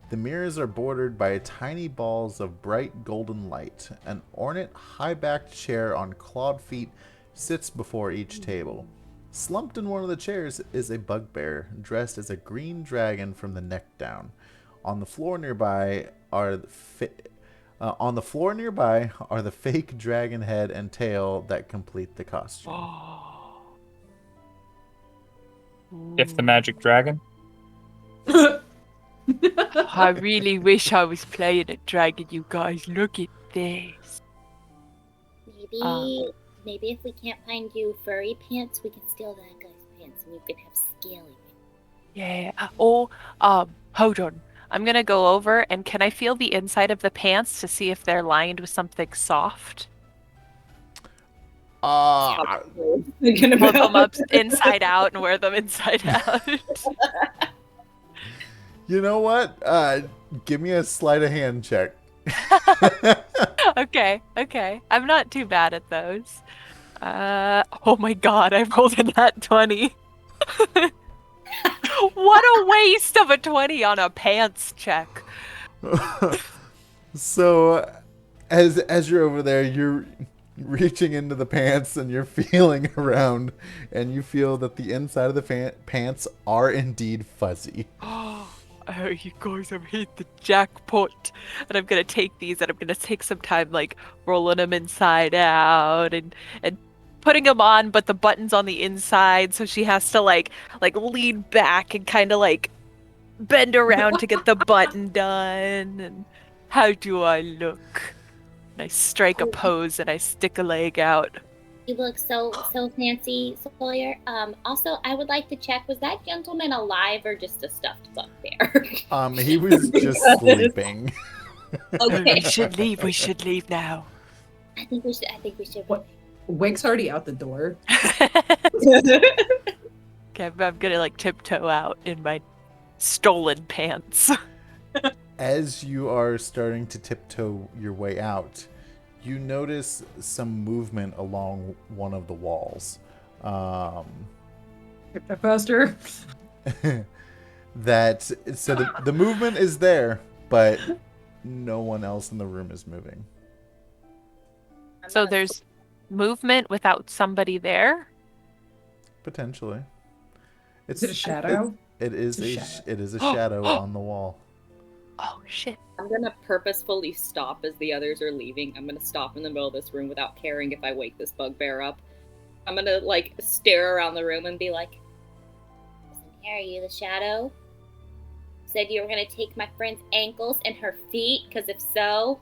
The mirrors are bordered by tiny balls of bright golden light. An ornate, high-backed chair on clawed feet sits before each table. Slumped in one of the chairs is a bugbear, dressed as a green dragon from the neck down. On the floor nearby are the fake dragon head and tail that complete the costume. If the magic dragon. I really wish I was playing a dragon, you guys. Look at this. Maybe if we can't find you furry pants, we can steal that guy's pants and you can have scaly. Yeah. Or, hold on. I'm gonna go over and can I feel the inside of the pants to see if they're lined with something soft? Pull them up inside out and wear them inside out. You know what? Give me a sleight of hand check. Okay. I'm not too bad at those. Oh my god, I rolled a nat 20. What a waste of a 20 on a pants check. So, as you're over there, you're reaching into the pants and you're feeling around, and you feel that the inside of the pants are indeed fuzzy. oh, you guys have hit the jackpot. And I'm gonna take these and I'm gonna take some time like rolling them inside out and putting them on, but the button's on the inside, so she has to like lean back and kind of like bend around to get the button done. And how do I look? And I strike a pose and I stick a leg out. You look so fancy, Sawyer. Also, I would like to check, was that gentleman alive or just a stuffed bugbear? He was just sleeping. Okay. We should leave now. I think we should. What? Wick's already out the door. Okay, I'm gonna like tiptoe out in my stolen pants. As you are starting to tiptoe your way out, you notice some movement along one of the walls. Faster. The movement is there, but no one else in the room is moving. So there's movement without somebody there? Potentially. Is it a shadow? It is a shadow on the wall. Oh shit. I'm gonna purposefully stop as the others are leaving. I'm gonna stop in the middle of this room without caring if I wake this bugbear up. I'm gonna like stare around the room and be like, Listen here, are you the shadow? Said you were gonna take my friend's ankles and her feet, because if so,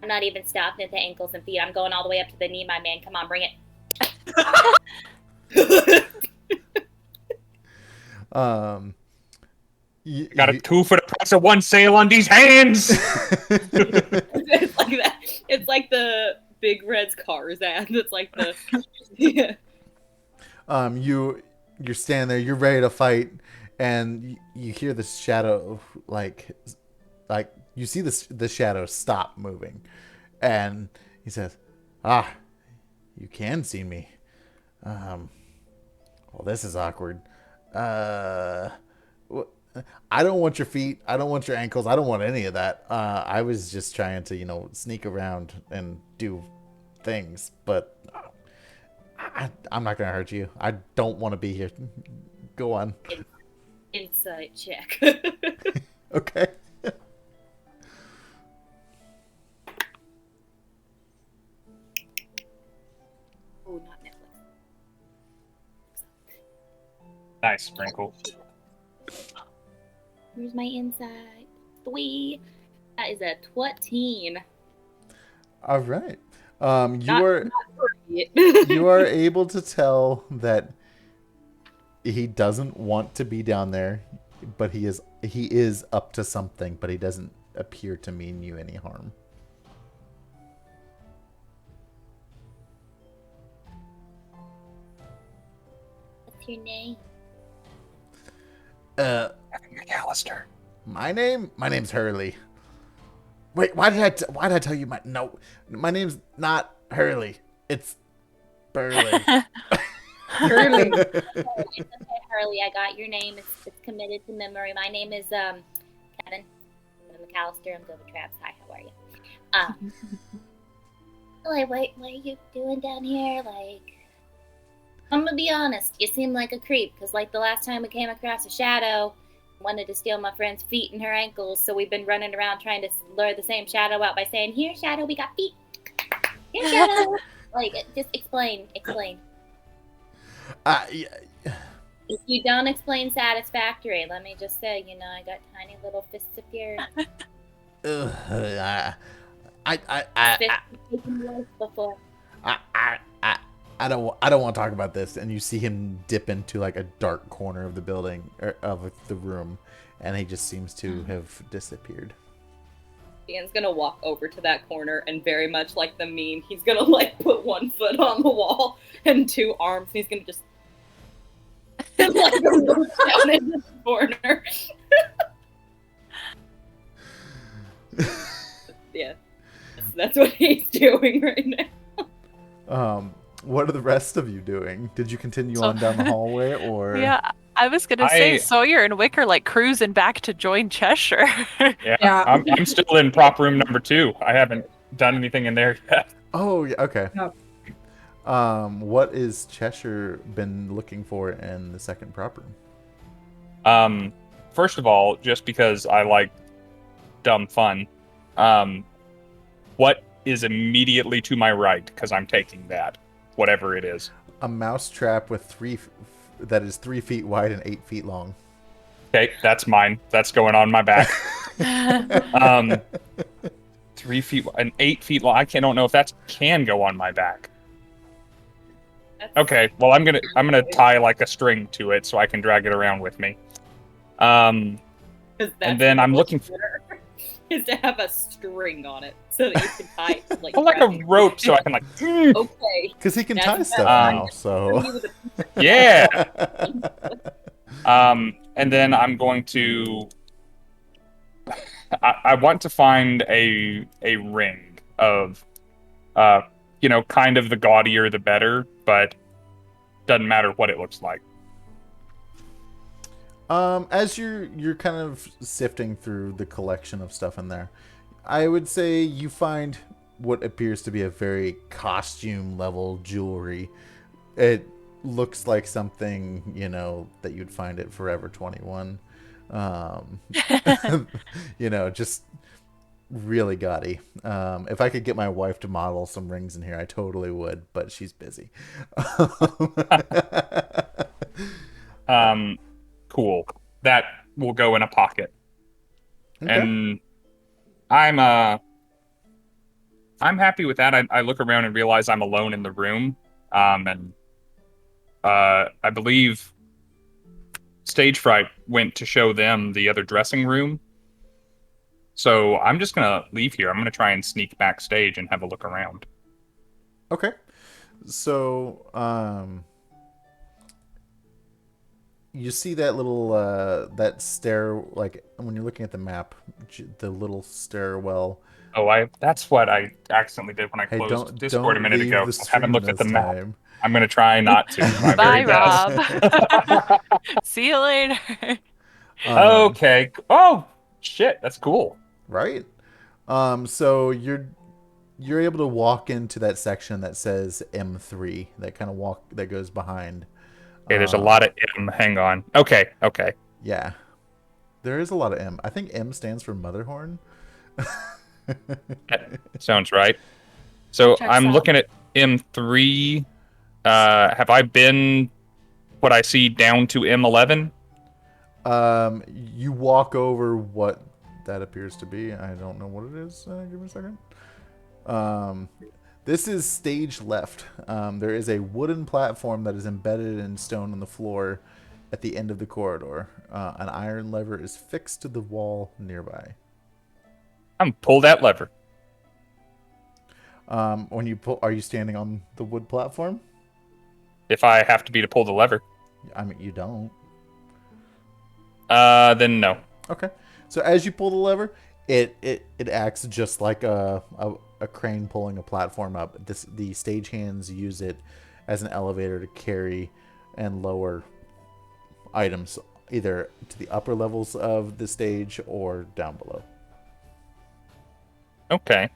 I'm not even stopping at the ankles and feet. I'm going all the way up to the knee, my man. Come on, bring it. Got a 2 for the price of 1 sale on these hands. it's like that. It's like the Big Red's Cars ad. It's like the yeah. You're standing there, you're ready to fight, and you hear the shadow like you see the shadow stop moving, and he says, you can see me. Well, this is awkward. I don't want your feet. I don't want your ankles. I don't want any of that. I was just trying to, sneak around and do things, but I'm not going to hurt you. I don't want to be here. Go on. Insight check. Okay. Oh, not Netflix. Nice sprinkle. Where's my inside? 3. That is a 12. All right. Not great. You are able to tell that he doesn't want to be down there, but he is up to something, but he doesn't appear to mean you any harm. What's your name? McAllister. My name's Hurley. Wait, why did I tell you my name's not Hurley. It's Burley. Hurley. It's okay, Hurley. I got your name. It's committed to memory. My name is Kevin. I'm McAllister. I'm Double Traps. Hi, how are you? What are you doing down here? I'm gonna be honest. You seem like a creep, because the last time we came across a shadow, wanted to steal my friend's feet and her ankles, so we've been running around trying to lure the same shadow out by saying, "Here, shadow, we got feet. Here, shadow." Just explain. Yeah. If you don't explain satisfactory, let me just say, I got tiny little fists of fury. Before. I don't want to talk about this. And you see him dip into a dark corner of the building or of the room, and he just seems to have disappeared. Ian's gonna walk over to that corner and very much like the meme, he's gonna put 1 foot on the wall and 2 arms, and he's gonna just move down in the corner. Yeah, that's what he's doing right now. What are the rest of you doing? Did you continue on down the hallway, or? Yeah, I was gonna say Sawyer and Wick are cruising back to join Cheshire. Yeah. I'm still in prop room number 2. I haven't done anything in there yet. Oh, yeah, okay. Yep. What is Cheshire been looking for in the second prop room? first of all, just because I like dumb fun, what is immediately to my right? Because I'm taking that, whatever it is. A mouse trap with that is 3 feet wide and 8 feet long. Okay, that's mine. That's going on my back. 3 feet and 8 feet long. I don't know if that can go on my back. Okay, well I'm gonna tie like a string to it so I can drag it around with me. And then I'm looking for is to have a string on it so that you can tie like a rope so I can like. Okay. Because he can That's tie stuff now, so. Yeah. And then I'm going to. I want to find a ring of, kind of the gaudier the better, but doesn't matter what it looks like. As you're kind of sifting through the collection of stuff in there, I would say you find what appears to be a very costume level jewelry. It looks like something, that you'd find at Forever 21. Just really gaudy. If I could get my wife to model some rings in here, I totally would, but she's busy. Cool. That will go in a pocket. Okay. And I'm happy with that. I look around and realize I'm alone in the room. And I believe Stage Fright went to show them the other dressing room. So I'm just going to leave here. I'm going to try and sneak backstage and have a look around. Okay. So, you see that little, that stair, like, when you're looking at the map, the little stairwell. Oh, that's what I accidentally did when I closed Discord a minute ago. I haven't looked at the map. I'm going to try not to. Bye, Rob. See you later. Okay. Oh, shit. That's cool. Right? So you're able to walk into that section that says M3, that goes behind. Okay, there's a lot of M. Hang on. Okay. Yeah. There is a lot of M. I think M stands for Motherhorn. That sounds right. So I'm looking at M3. Have I been what I see down to M11? You walk over what that appears to be. I don't know what it is. Give me a second. This is stage left. There is a wooden platform that is embedded in stone on the floor at the end of the corridor. An iron lever is fixed to the wall nearby. I'm pull that lever. When you pull, are you standing on the wood platform? If I have to be to pull the lever. I mean, you don't. Then no. Okay. So as you pull the lever, it acts just like a crane pulling a platform up. The stagehands use it as an elevator to carry and lower items either to the upper levels of the stage or down below. Okay.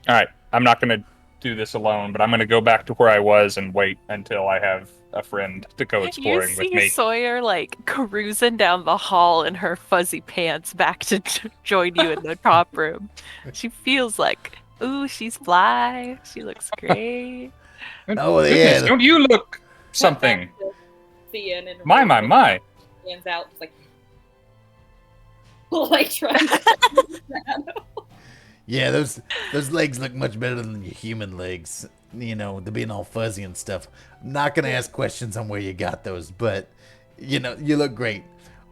All right. I'm not going to do this alone, but I'm going to go back to where I was and wait until I have a friend to go exploring with me. You see Sawyer cruising down the hall in her fuzzy pants back to join you in the top room. She feels like, ooh, she's fly. She looks great. Oh, yeah. Don't you look something? My. Hands out, just like trying to Yeah, those legs look much better than your human legs. They're being all fuzzy and stuff. I'm not gonna ask questions on where you got those, but you look great.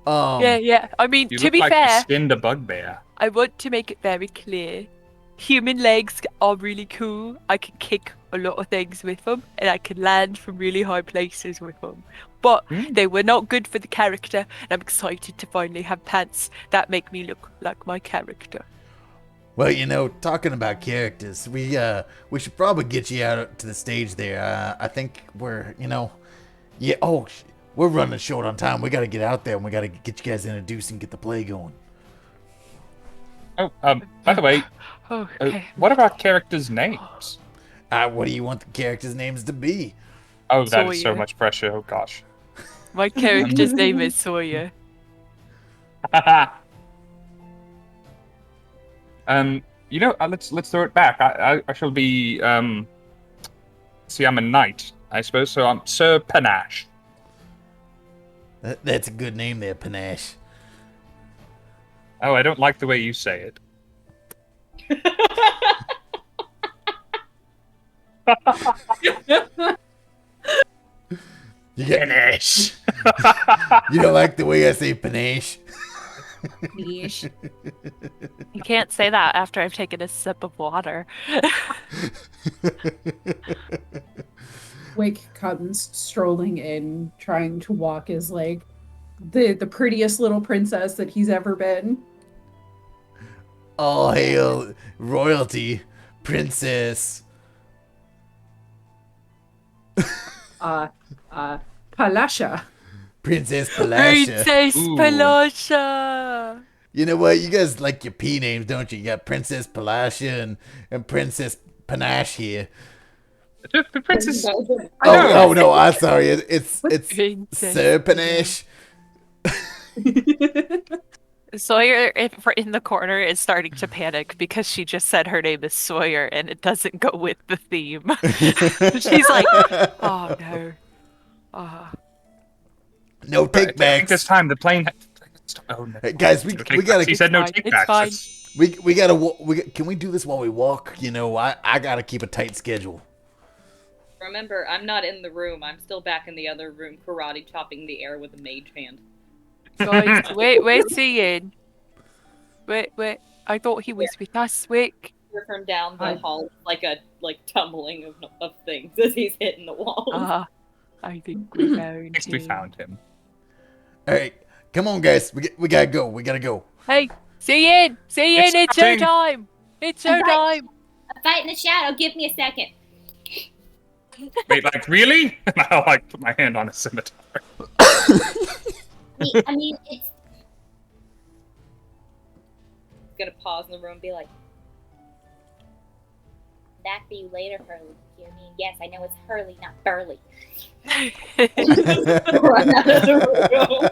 Yeah. I mean, you to look be like fair, you skinned a bugbear. I want to make it very clear. Human legs are really cool. I can kick a lot of things with them, and I can land from really high places with them. But they were not good for the character, and I'm excited to finally have pants that make me look like my character. Well, talking about characters, we should probably get you out to the stage there. I think we're running short on time. We got to get out there and we got to get you guys introduced and get the play going. Oh, by the way, Okay. what about characters' names? What do you want the characters' names to be? Oh, that is so Sawyer. much pressure. Oh, gosh. My character's name is Sawyer. Let's throw it back. I shall be see, I'm a knight, I suppose, so I'm Sir Panache. That's a good name there, Panache. Oh, I don't like the way you say it. You get Panache. You don't like the way I say Panache? Niche. You can't say that after I've taken a sip of water. Wick comes strolling in, trying to walk as like the prettiest little princess that he's ever been. All hail royalty, princess. Palasha. Princess Palasha. Princess Ooh. Palasha! You know what? You guys like your P names, don't you? You got Princess Palasha and Princess Panache here. The princess. Oh no, I'm sorry. It's Princess Sir Panache. Sawyer in the corner is starting to panic because she just said her name is Sawyer and it doesn't go with the theme. She's like, oh no. No I think takebacks. this time the plane. Oh no, Hey, guys, we gotta. He said no fine, it's takebacks. fine. We gotta. Can we do this while we walk? You know, I gotta keep a tight schedule. Remember, I'm not in the room. I'm still back in the other room, karate chopping the air with a mage hand. Guys, where's Ian? Wait, I thought he was with us, Wick. Hear from down the hall, like tumbling of things as he's hitting the wall. I think we found Next we him. found him. All right, come on, guys. We gotta go. We gotta go. Hey, Ian! Ian, it's starting. showtime! It's showtime! A fight in the shadow. Give me a second. Wait, like really? I'll like put my hand on a scimitar. I mean, it's Gonna pause in the room and be like, that for you later, Hurley. You mean, yes, I know it's Hurley, not Burley. run out of the room.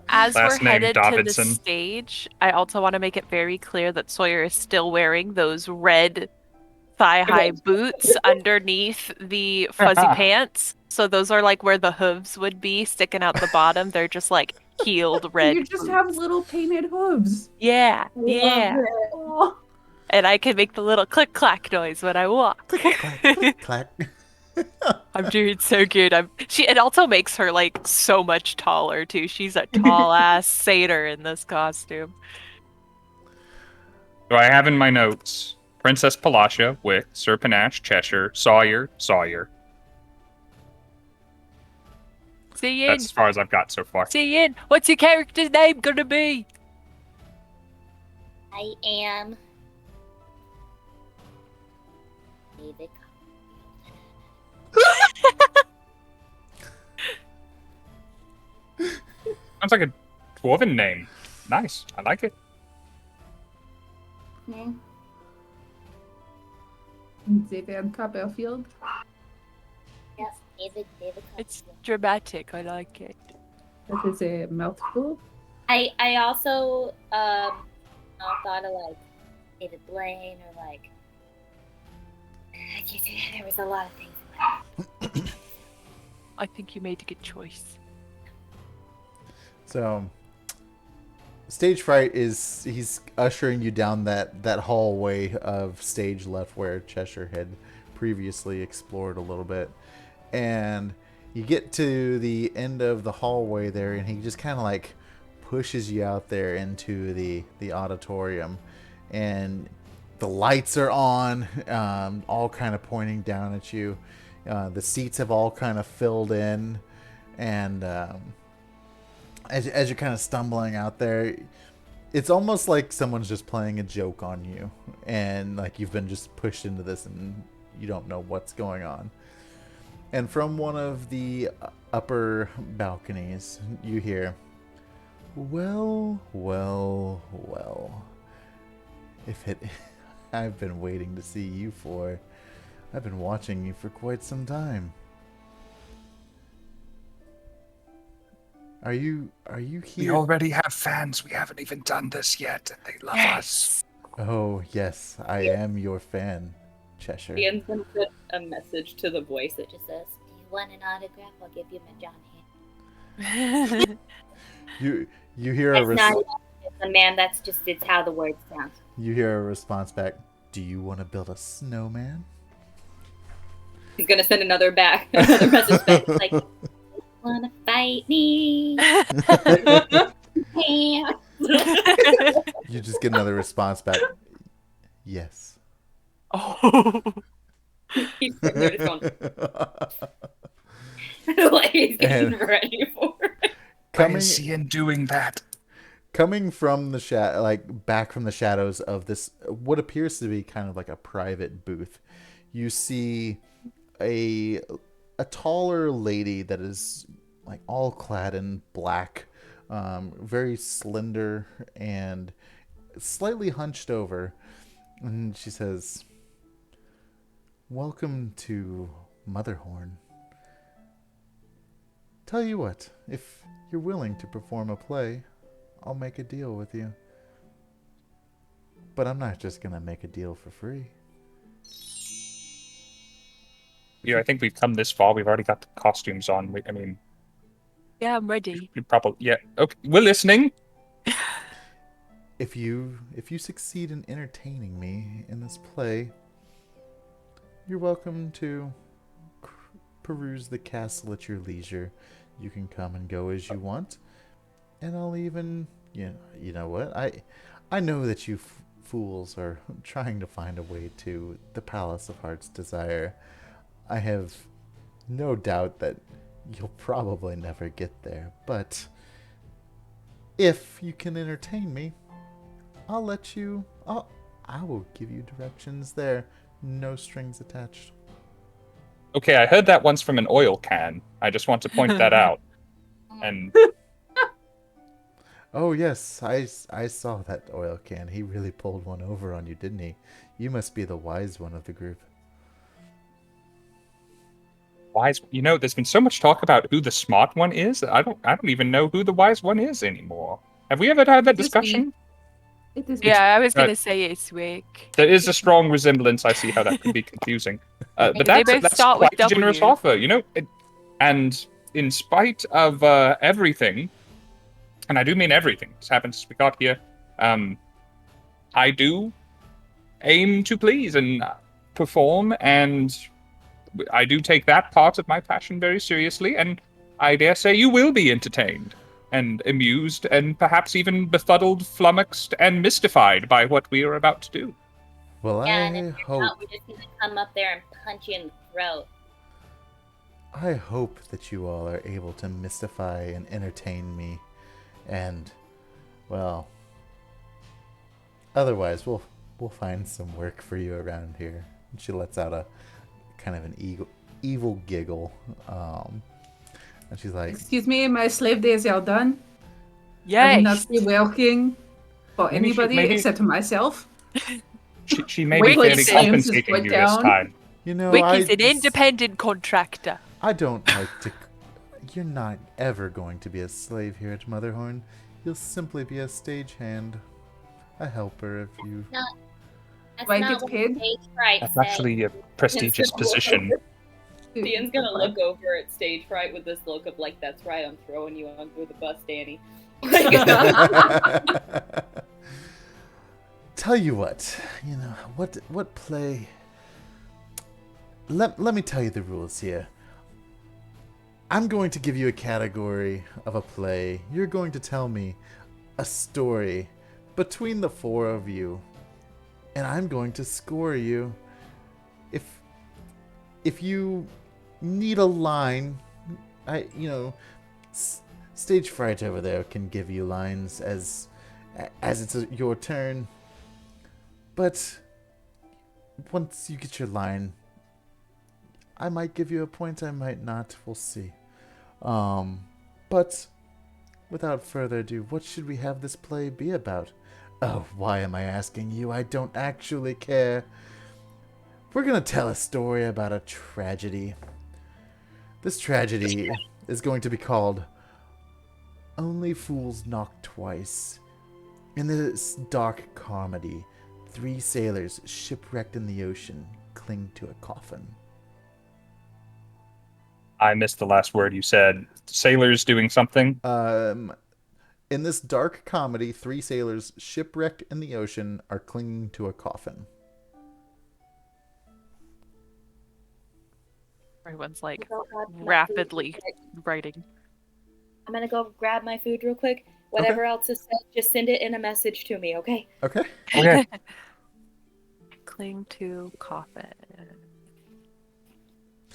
As Last we're name headed to the Davidson. stage, I also want to make it very clear that Sawyer is still wearing those red thigh-high boots underneath the fuzzy pants. So those are like where the hooves would be sticking out the bottom. They're just like heeled red. You just have little painted hooves. Yeah. Oh. And I can make the little click-clack noise when I walk. Click, clack. I'm doing so good. It also makes her like so much taller too. She's a tall ass satyr in this costume. So I have in my notes Princess Palasha, Wick, Sir Panache, Cheshire, Sawyer. See Ian. That's as far as I've got so far. See Ian. What's your character's name gonna be? I am David. Sounds like a dwarven name. Nice. I like it. Xavier Copperfield. Yes, David. It's dramatic. I like it. That is a mouthful. I also thought of like David Blaine or like there was a lot of things in my head. I think you made a good choice. So, stage fright is he's ushering you down that hallway of stage left where Cheshire had previously explored a little bit, and you get to the end of the hallway there, and he just kind of like pushes you out there into the auditorium, and the lights are on, all kind of pointing down at you. The seats have all kind of filled in, and as you're kind of stumbling out there, it's almost like someone's just playing a joke on you, and like you've been just pushed into this and you don't know what's going on. And from one of the upper balconies, you hear, well, I've been waiting to see you for, I've been watching you for quite some time. Are you We here? already have fans. We haven't even done this yet, and they love us. Oh, yes, I am your fan, Cheshire. Ian's gonna put a message to the voice that It just says, "Do you want an autograph? I'll give you my John hand." You hear a That's not a man. That's just it's how the words sound. you hear a response back. Do you want to build a snowman? he's gonna send another message back. Like, wanna fight me? Yeah. You just get another response back. Yes. Oh. He's sitting there just going, like he's getting ready for it. Why is Ian doing that? Coming from the back from the shadows of this, what appears to be kind of like a private booth, you see a taller lady that is like all clad in black, very slender and slightly hunched over, and she says, "Welcome to Motherhorn. Tell you what, if you're willing to perform a play, I'll make a deal with you. But I'm not just gonna make a deal for free." I think we've come this far. We've already got the costumes on. Yeah, I'm ready. We probably Okay, we're listening. If you succeed in entertaining me in this play, you're welcome to peruse the castle at your leisure. You can come and go as you want, and I'll even, you know what? I know that you fools are trying to find a way to the Palace of Heart's Desire. I have no doubt that you'll probably never get there, but if you can entertain me, I will give you directions there. No strings attached. Okay, I heard that once from an oil can. I just want to point that out. And Oh yes, I saw that oil can. He really pulled one over on you, didn't he? You must be the wise one of the group. wise, there's been so much talk about who the smart one is. I don't even know who the wise one is anymore. Have we ever had that discussion? It is. Yeah, I was gonna say it's Wick. There is a strong resemblance. I see how that could be confusing. But They both that's start with quite a generous W. offer, and in spite of everything, and I do mean everything that's happened since we got here, I do aim to please and perform, and I do take that part of my passion very seriously, and I dare say you will be entertained and amused and perhaps even befuddled, flummoxed, and mystified by what we are about to do. Well, Yeah, and I if you're hope not, we're just gonna come up there and punch you in the throat. I hope that you all are able to mystify and entertain me, and well, otherwise we'll find some work for you around here. And she lets out a kind of an evil giggle, and she's like, Excuse me, my slave days are done. I Yes. will not be working for Maybe she- anybody maybe- except myself. She may Wait be till fairly James is compensating put you this down. time. Wick is an independent contractor. I don't like to. You're not ever going to be a slave here at Motherhorn. You'll simply be a stagehand, a helper if you. That's Do I not get what paid? stage fright That's said. actually a prestigious position. Ian's gonna look over at stage fright with this look of like, that's right, I'm throwing you under the bus, Danny. Tell you what, what play. Let me tell you the rules here. I'm going to give you a category of a play. You're going to tell me a story between the four of you, and I'm going to score you. If you need a line, Stage Fright over there can give you lines as it's your turn. But once you get your line, I might give you a point, I might not. We'll see. But without further ado, what should we have this play be about? Oh, why am I asking you? I don't actually care. We're gonna tell a story about a tragedy. This tragedy is going to be called Only fools knock twice. In this dark comedy, 3 sailors shipwrecked in the ocean cling to a coffin. I missed the last word you said. Sailors doing something? In this dark comedy, 3 sailors shipwrecked in the ocean are clinging to a coffin. Everyone's like Go grab my rapidly food real quick. writing. I'm gonna go grab my food real quick. Whatever else is said, just send it in a message to me, okay? Okay. Okay. Cling to coffin.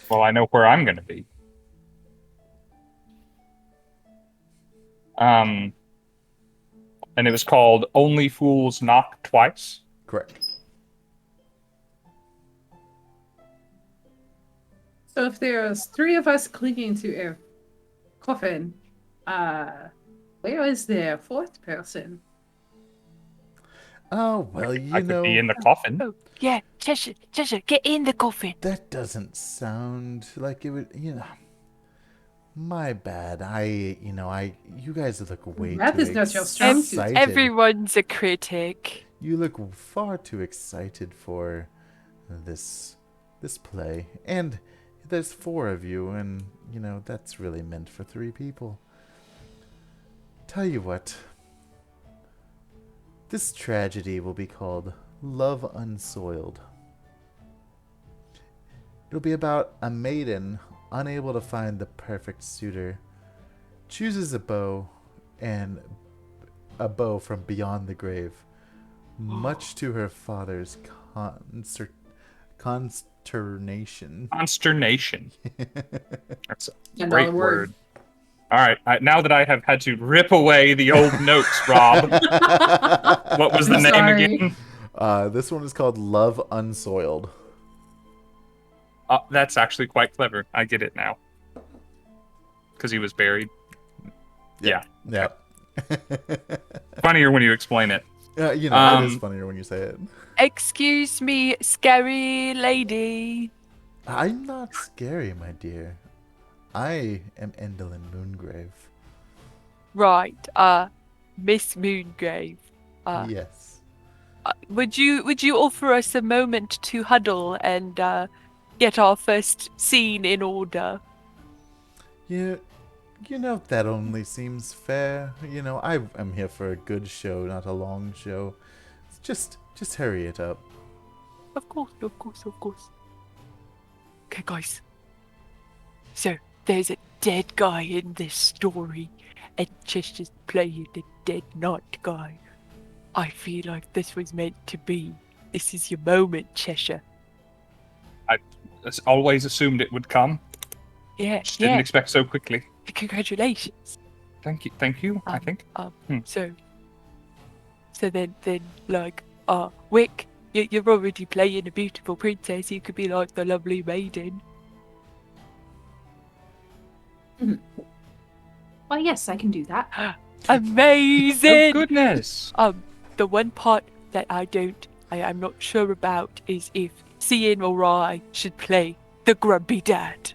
Well, I know where I'm going to be. And it was called Only Fools Knock Twice. Correct. So if there's 3 of us clinging to a coffin, where is the 4th person? Oh, well, I could be in the coffin. Oh, yeah, Cheshire, get in the coffin. That doesn't sound like it would, my bad. You guys look way Math too is not your strong suit. excited. Everyone's a critic. You look far too excited for this play. And there's 4 of you, and, that's really meant for 3 people. Tell you what. This tragedy will be called Love Unsoiled. It'll be about a maiden unable to find the perfect suitor, chooses a bow from beyond the grave, much to her father's consternation. Consternation. That's a Another great word. word. All right. Now that I have had to rip away the old notes, Rob, what was the I'm name sorry. again? This one is called Love Unsoiled. That's actually quite clever. I get it now. Because he was buried. Yeah. Yeah. Funnier when you explain it. It is funnier when you say it. Excuse me, scary lady. I'm not scary, my dear. I am Endolyn Moongrave. Right, Miss Moongrave. Yes. Would you offer us a moment to huddle and get our first scene in order? You know that only seems fair. I'm here for a good show, not a long show. Just hurry it up. Of course. Okay, guys. So, there's a dead guy in this story, and Cheshire's playing the dead not guy. I feel like this was meant to be. This is your moment, Cheshire. I always assumed it would come. Yeah, Just didn't expect so quickly. Congratulations. Thank you, I think. So then, Wick, you're already playing a beautiful princess. You could be like the lovely maiden. Well, yes, I can do that. Amazing! Oh, goodness. The one part that I'm not sure about is if Scinn or I should play the grumpy dad.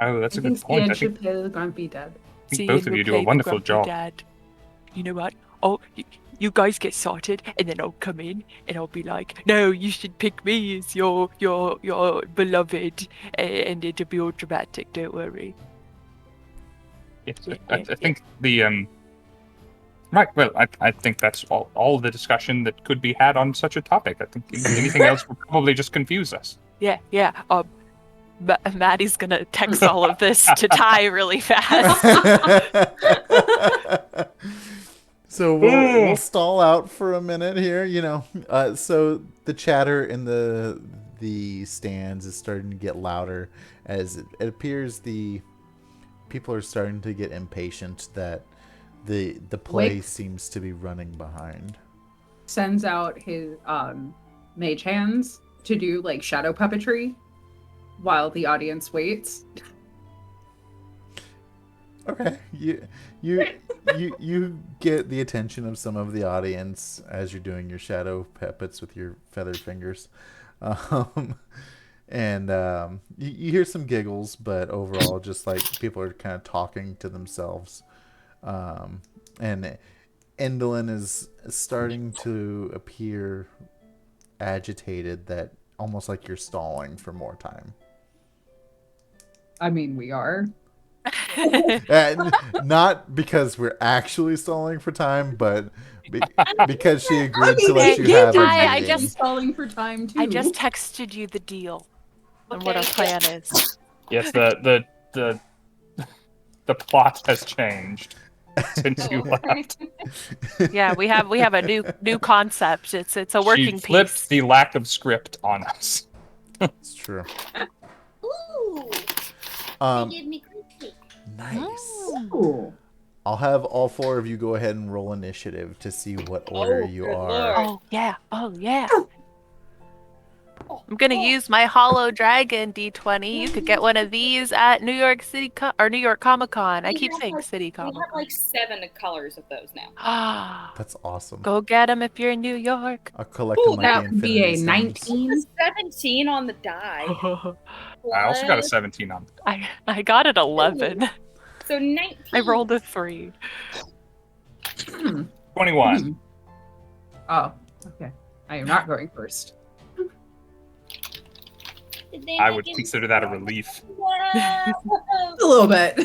Oh, that's I a think good point. Scinn I should think play the grumpy dad. think both of you do a wonderful job. Dad. You know what? You guys get started, and then I'll come in and I'll be like, "No, you should pick me as your beloved," and it'll be all dramatic. Don't worry. Yes, Yeah, I yeah, think the right. Well, I think that's all the discussion that could be had on such a topic. I think anything else would probably just confuse us. Yeah. Maddie's gonna text all of this to Ty really fast. So we'll stall out for a minute here, So the chatter in the stands is starting to get louder as it appears the people are starting to get impatient that the play Wick seems to be running behind. sends out his mage hands to do like shadow puppetry while the audience waits. Okay, you get the attention of some of the audience as you're doing your shadow puppets with your feathered fingers, and you hear some giggles, but overall, just like people are kind of talking to themselves. And Endolyn is starting to appear agitated, that almost like you're stalling for more time. I mean, we are. And not because we're actually stalling for time, but because she agreed to let you have a I meeting. just- stalling for time too. I just texted you the deal and what our plan is. Yes, the plot has changed since you left. Yeah, we have a new concept. It's a working She flipped piece. the lack of script on us. It's true. Ooh, Um, they give me cookie. nice. Ooh. I'll have all four of you go ahead and roll initiative to see what order Oh, you good are. lord. Oh yeah. Oh yeah. I'm gonna use my Hollow Dragon D20. You could get one of these at New York City or New York Comic Con. I We keep have, saying like- City We Comic have Con. like 7 colors of those now. Ah, That's awesome. go get them if you're in New York. I'll collect Ooh, them like That the would be a Infinity Stones. 19. 17 on the die. I also got a Plus- 17 on. I got an 11. So 19. I rolled a 3. 21. Oh, okay. I am not going first. Did they I not would give consider that a relief. Wow. A little bit.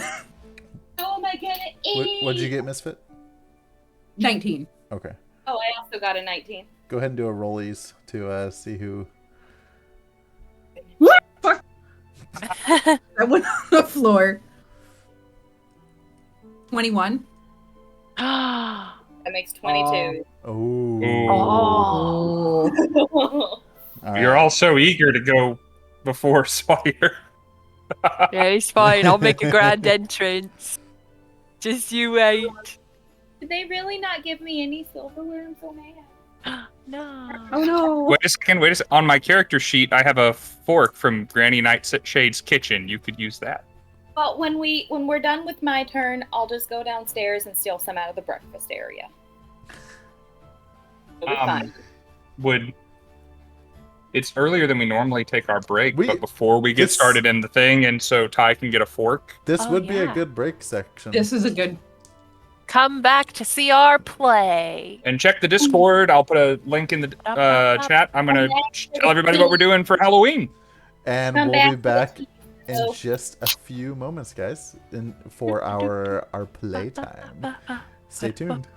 How am I gonna eat? What'd you get, Misfit? 19. Okay. Oh, I also got a 19. Go ahead and do a rollies to see who. Fuck. I went on the floor. 21. Ah. That makes 22. Oh. Oh. Oh. You're all so eager to go before Sawyer. Yeah, it's fine. I'll make a grand entrance. Just you wait. Did they really not give me any silverware? I'm so mad. No. Oh no. Wait a second. On my character sheet, I have a fork from Granny Nightshade's kitchen. You could use that. Well, when we're done with my turn, I'll just go downstairs and steal some out of the breakfast area. It'll be fine. It's earlier than we normally take our break, We- but before we get this- started in the thing, and so Ty can get a fork. This Oh, would be a yeah. good break section. This is a good. Come back to see our play. And check the Discord. I'll put a link in the chat. I'm gonna tell everybody what we're doing for Halloween. And Come we'll be back. back in just a few moments, guys, for our playtime. Stay tuned.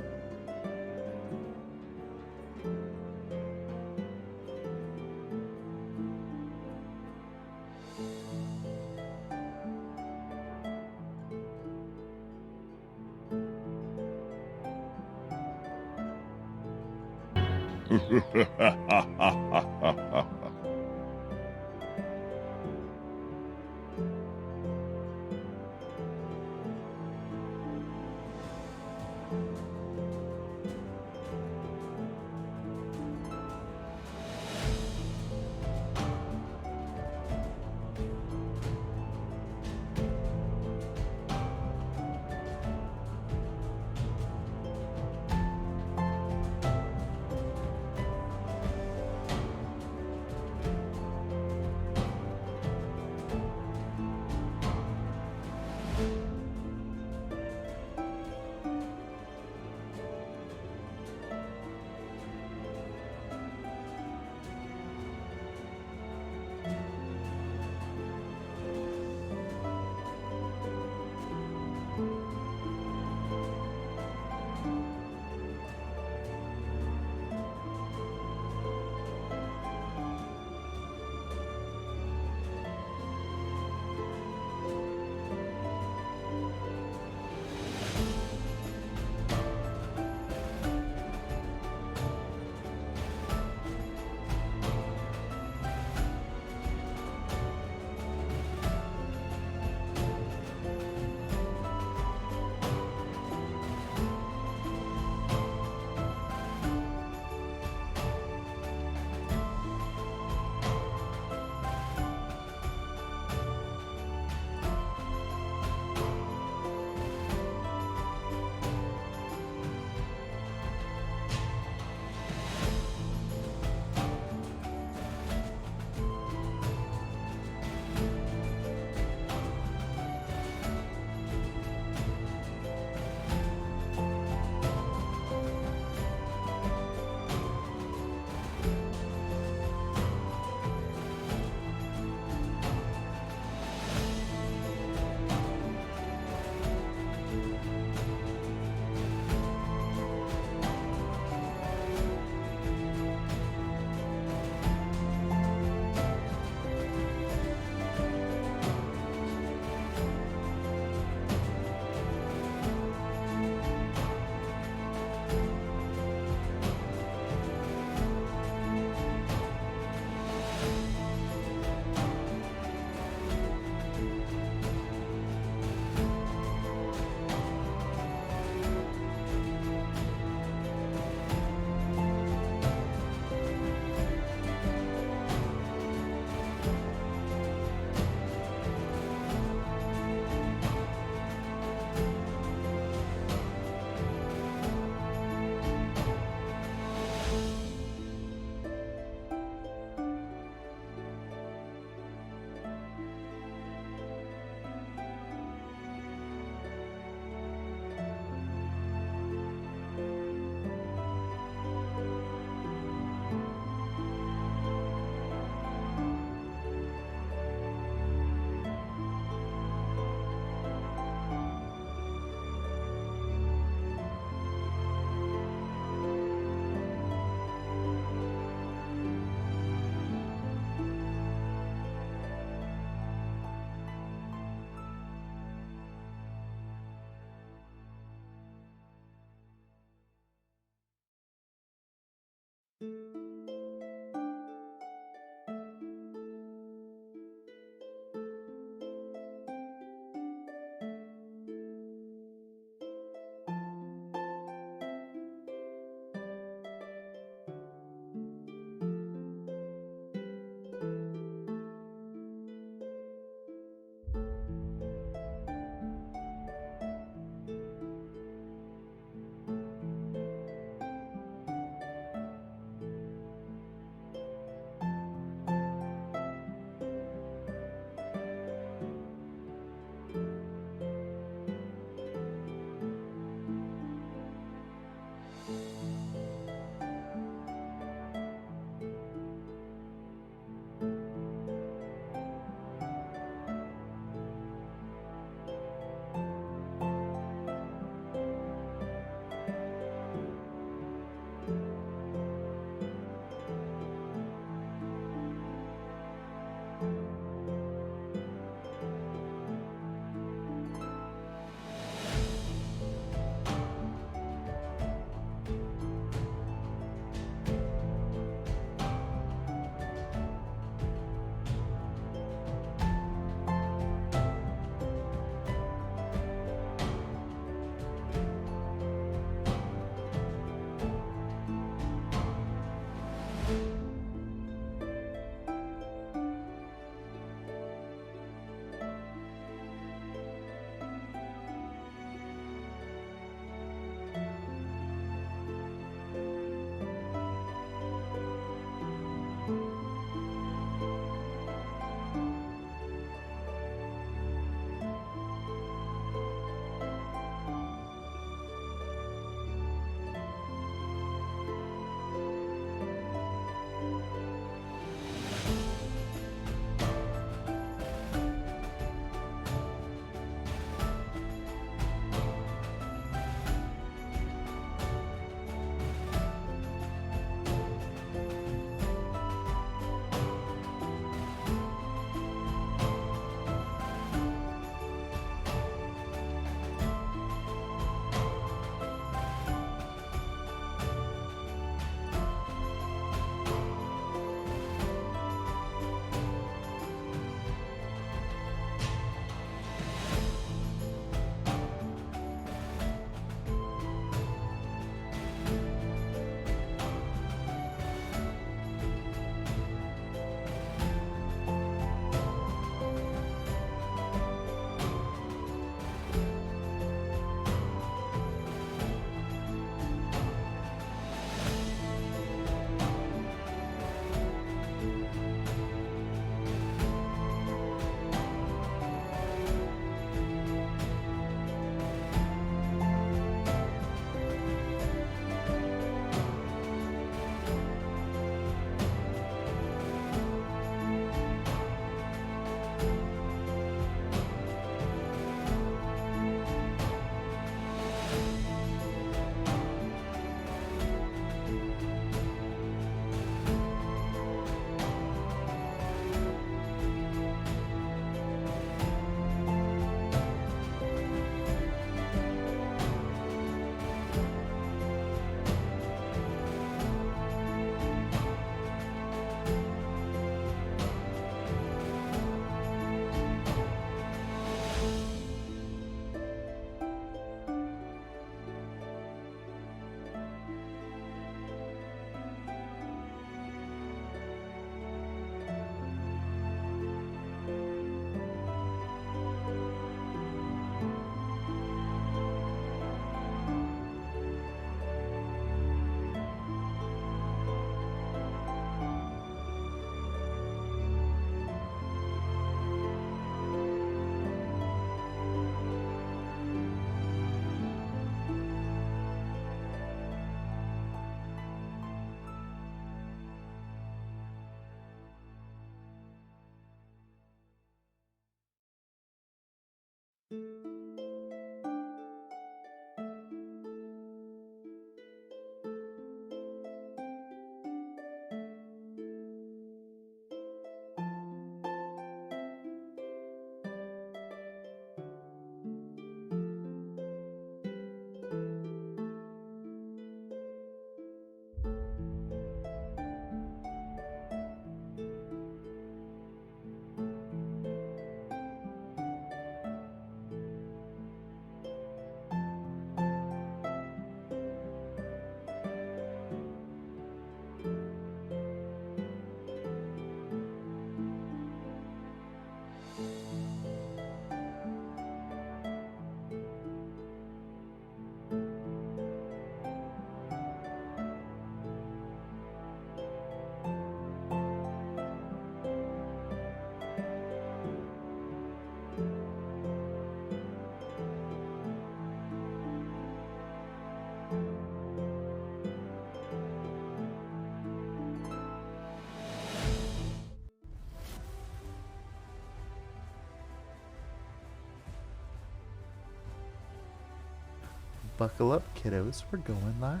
Buckle up, kiddos. We're going live.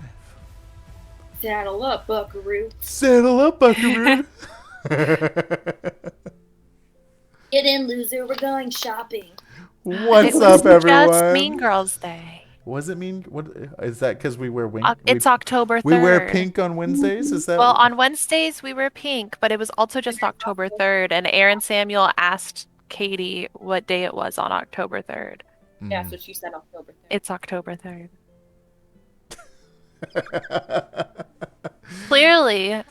Saddle up, buckaroo. Saddle up, buckaroo. Get in, loser. We're going shopping. What's it up, was everyone? Just Mean Girls Day. Was it mean? What is that? Because we wear It's October 3rd. We wear pink on Wednesdays. Is that? Well, on Wednesdays we wear pink, but it was also just October 3rd, and Aaron Samuel asked Katie what day it was on October 3rd. Yeah, so she said October 3rd. It's October 3rd. Clearly,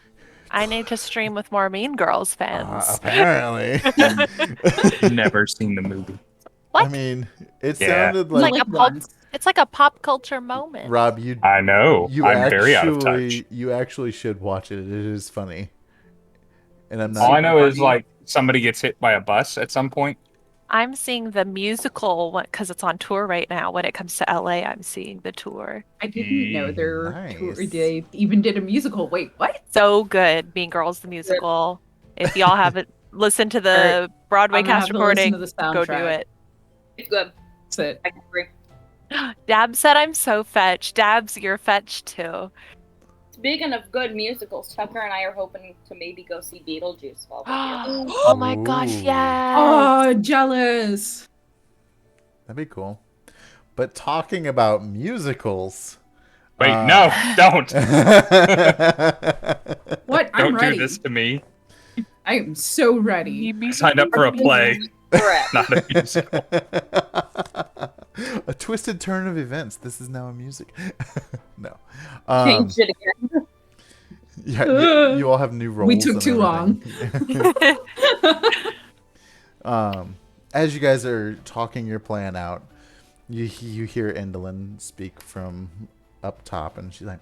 I need to stream with more Mean Girls fans. Apparently. Never seen the movie. What? I mean, it Yeah. sounded It's like, like a pop, it's like a pop culture moment. Rob. You I know. You I'm actually, very out of touch. You actually should watch it. It is funny. And I'm not. All I know is like somebody gets hit by a bus at some point. I'm seeing the musical because it's on tour right now. When it comes to LA, I'm seeing the tour. I didn't know Nice. they even did a musical. Wait, what? So good, Mean Girls the musical. If y'all haven't listened to the Broadway I'm gonna cast have to listen recording, to the go do soundtrack. it. It's good. That's it. I can agree. Dab said I'm so fetch. Dabs, you're fetch too. Speaking of good musicals, Tucker and I are hoping to maybe go see Beetlejuice while we're here. Oh my gosh, Ooh. yes. Oh, jealous. That'd be cool. But talking about musicals. Wait, no, don't. What? I'm Don't ready. do this to me. I am so ready. I signed up for a play, Correct. not a musical. A twisted turn of events. This is now a music. No. Change it again. Yeah, you all have new roles. We took and too long. everything. As you guys are talking your plan out, you hear Endolyn speak from up top, and she's like,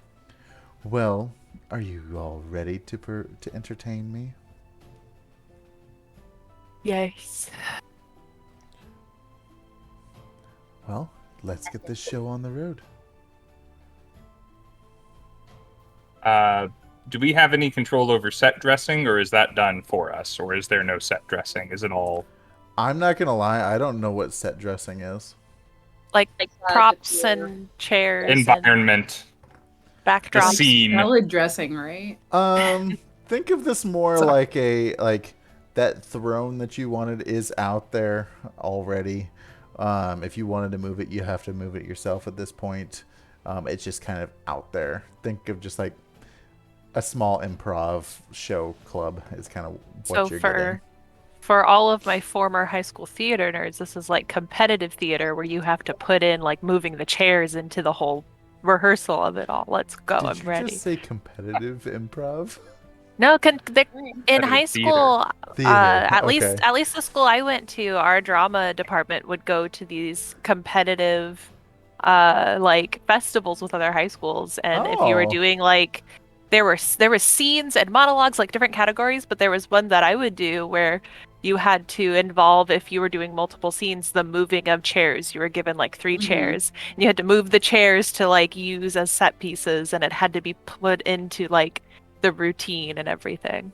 "Well, are you all ready to entertain me?" Yes. Well, let's get this show on the road. Do we have any control over set dressing, or is that done for us, or is there no set dressing? Is it all? I'm not gonna lie, I don't know what set dressing is. Like Like, props the and chairs and Environment, the backdrops. scene. Salad dressing, right? Think of this more like that throne that you wanted is out there already. If you wanted to move it, you have to move it yourself at this point. It's just kind of out there. Think of just like a small improv show club is kind of what So you're getting. for all of my former high school theater nerds, this is like competitive theater where you have to put in like moving the chairs into the whole rehearsal of it all. Let's go. Did I'm you ready. just say competitive improv? No, in Competitive high theater. school, Theater, at okay. least the school I went to, our drama department would go to these competitive, like festivals with other high schools, and if you were Oh. doing like, there were scenes and monologues, like different categories, but there was one that I would do where you had to involve, if you were doing multiple scenes, the moving of chairs. You were given like 3 chairs, and you had to move the chairs to like use as set pieces, and it had to be put into like the routine and everything.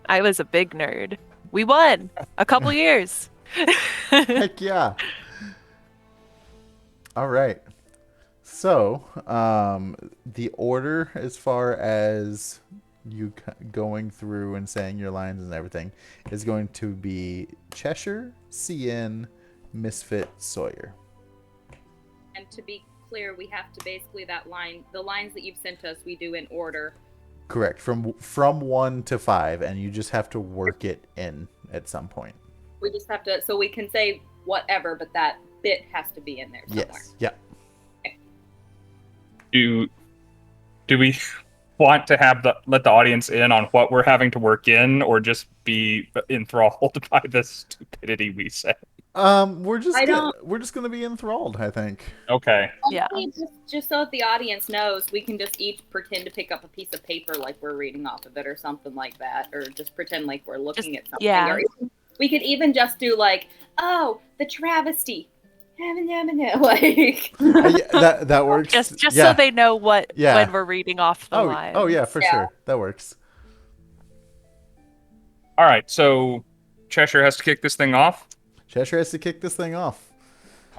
I was a big nerd. We won a couple years. Heck yeah. All right. So, the order as far as you going through and saying your lines and everything is going to be Cheshire, Scinn, Misfit, Sawyer. And to be clear, we have to basically the lines that you've sent us, we do in order. Correct. From 1 to 5, and you just have to work it in at some point. We just have to, so we can say whatever, but that bit has to be in there somewhere. Yes. Yeah. Do we want to let the audience in on what we're having to work in, or just be enthralled by the stupidity we say? We're just I we're just gonna be enthralled, I think. Okay. Yeah. Honestly, just so that the audience knows, we can just each pretend to pick up a piece of paper like we're reading off of it or something like that, or just pretend like we're looking at something. yeah. Or we could even just do like, oh, the travesty. Like, Yeah, that works. Just yeah. so they know what Yeah. when we're reading off the line. Oh yeah, for Yeah. sure. That works. All right. So Cheshire has to kick this thing off. Cheshire has to kick this thing off.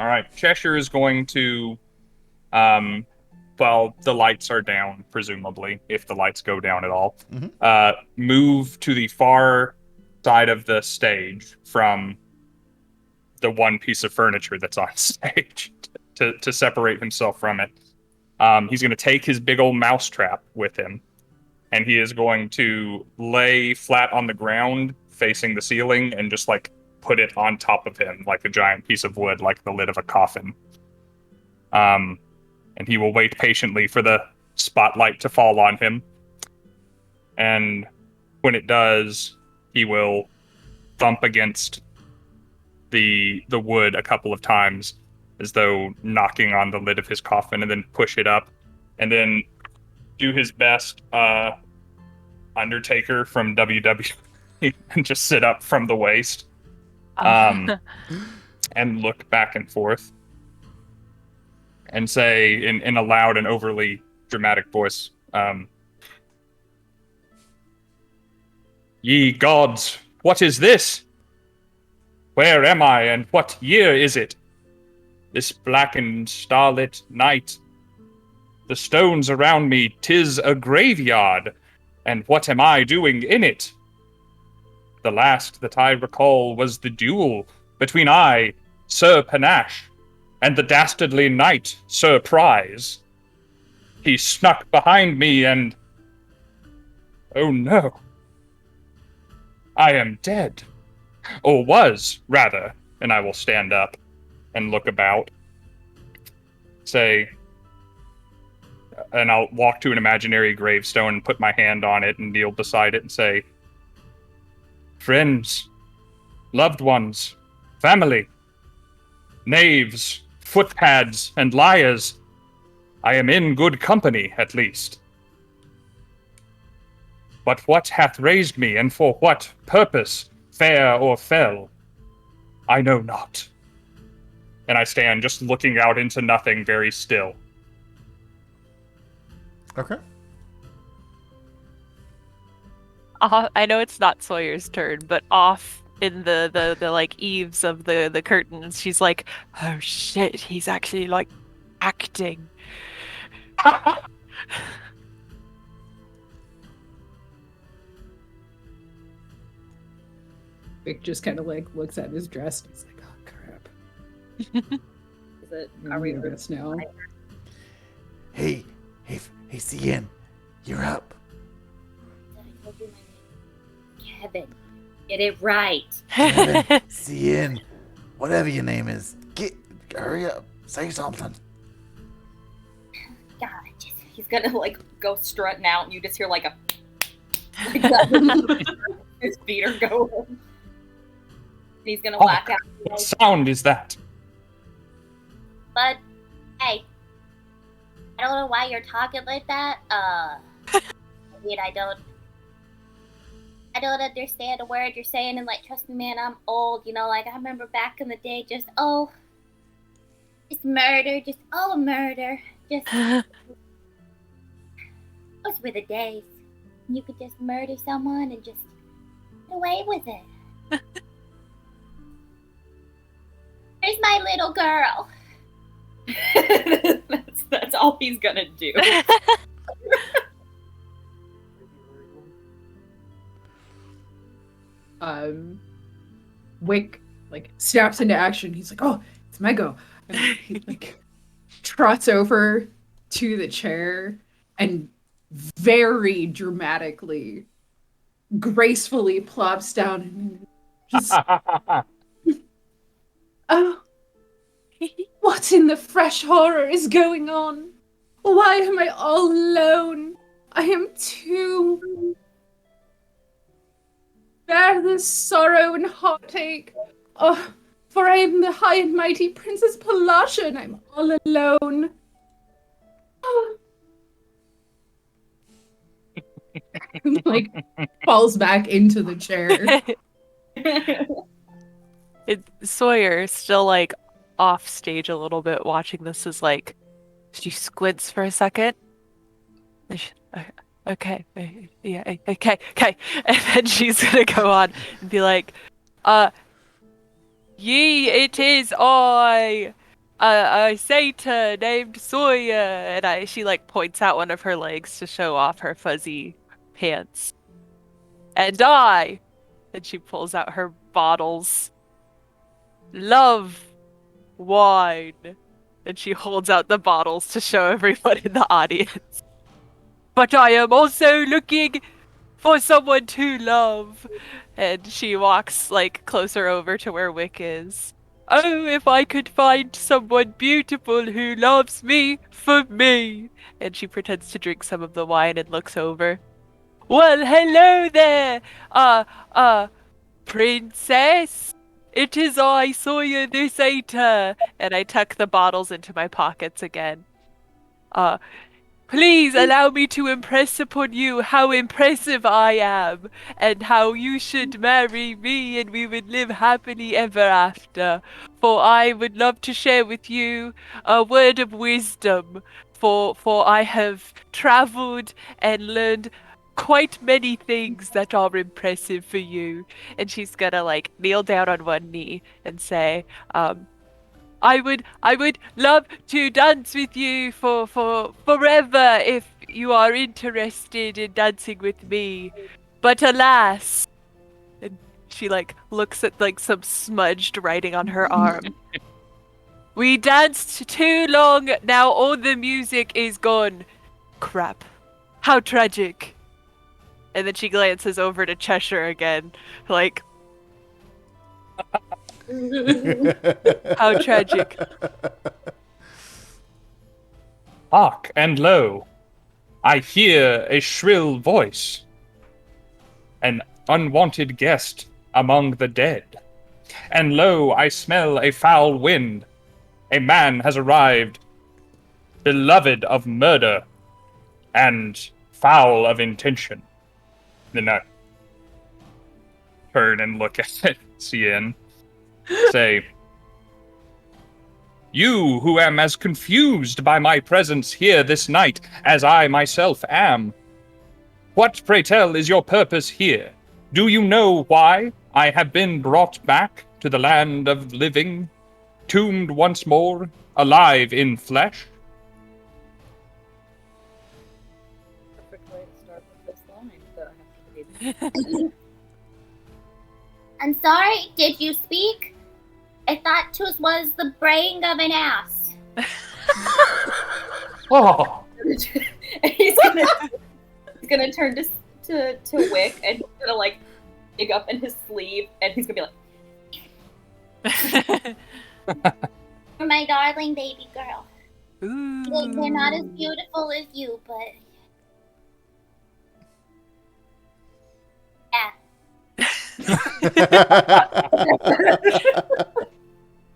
All right. Cheshire is going to, well, the lights are down, presumably, if the lights go down at all. Move to the far side of the stage from the one piece of furniture that's on stage to separate himself from it. He's going to take his big old mousetrap with him, and he is going to lay flat on the ground facing the ceiling and just, like, put it on top of him like a giant piece of wood, like the lid of a coffin. And he will wait patiently for the spotlight to fall on him. And when it does, he will thump against the wood a couple of times, as though knocking on the lid of his coffin, and then push it up, and then do his best Undertaker from WWE and just sit up from the waist. And look back and forth and say in a loud and overly dramatic voice, "Ye gods, what is this? Where am I, and what year is it? This blackened starlit night. The stones around me, 'tis a graveyard, and what am I doing in it? The last that I recall was the duel between I, Sir Panache, and the dastardly knight, Sir Prize. He snuck behind me and... oh no. I am dead. Or was, rather." And I will stand up and look about. Say... and I'll walk to an imaginary gravestone and put my hand on it and kneel beside it and say, "Friends, loved ones, family, knaves, footpads, and liars, I am in good company, at least. But what hath raised me, and for what purpose, fair or fell, I know not." And I stand just looking out into nothing, very still. Okay. I know it's not Sawyer's turn, but off in the like eaves of the curtains, she's like, "Oh shit, he's actually like acting." Vic just kind of like looks at his dress and he's like, "Oh crap." Is it? Are we nervous now? Hey, Scinn, you're up. Kevin, get it right. Kevin, Scinn, whatever your name is, hurry up, say something. God, He's gonna like go strutting out, and you just hear like a his feet are going. And he's gonna whack out. What sound is that? But hey, I don't know why you're talking like that. I mean, I don't understand a word you're saying, and like, trust me, man, I'm old. You know, like I remember back in the day, just murder, murder, those were the days. You could just murder someone and just get away with it. Where's my little girl? That's all he's gonna do. Wick like snaps into action. He's like, "Oh, it's my go." And he like trots over to the chair and very dramatically, gracefully plops down and just "Oh, what in the fresh horror is going on? Why am I all alone? I am too... bear the sorrow and heartache. Oh, for I am the high and mighty Princess Palasha, and I'm all alone." Oh. Like, falls back into the chair. Sawyer, still like off stage a little bit, watching this, is like, she squints for a second. Okay, yeah, okay, and then she's gonna go on and be like, "Ye, it is I, a satyr named Sawyer, and she like points out one of her legs to show off her fuzzy pants. And she pulls out her bottles. Love wine. And she holds out the bottles to show everyone in the audience. But I am also looking for someone to love. And she walks like closer over to where Wick is. Oh, if I could find someone beautiful who loves me for me. And she pretends to drink some of the wine and looks over. Well, hello there, princess. It is I, Sawyer the Satyr. And I tuck the bottles into my pockets again. Please allow me to impress upon you how impressive I am, and how you should marry me and we would live happily ever after. For I would love to share with you a word of wisdom, for I have traveled and learned quite many things that are impressive for you. And she's gonna like kneel down on one knee and say, I would love to dance with you for forever if you are interested in dancing with me. But alas, and she like looks at like some smudged writing on her arm. We danced too long, now all the music is gone. Crap. How tragic. And then she glances over to Cheshire again, like, how tragic. Hark and lo, I hear a shrill voice. An unwanted guest among the dead. And lo, I smell a foul wind. A man has arrived, beloved of murder and foul of intention. Then I turn and look at Scinn. Say, you who am as confused by my presence here this night as I myself am. What, pray tell, is your purpose here? Do you know why I have been brought back to the land of living, tombed once more, alive in flesh? Perfect way to start with this line, but I have to read. I'm sorry, did you speak? I thought 'twas was the braying of an ass. Oh, he's gonna turn to Wick, and he's gonna like dig up in his sleeve, and he's gonna be like, You're my darling baby girl. Ooh. They're not as beautiful as you, but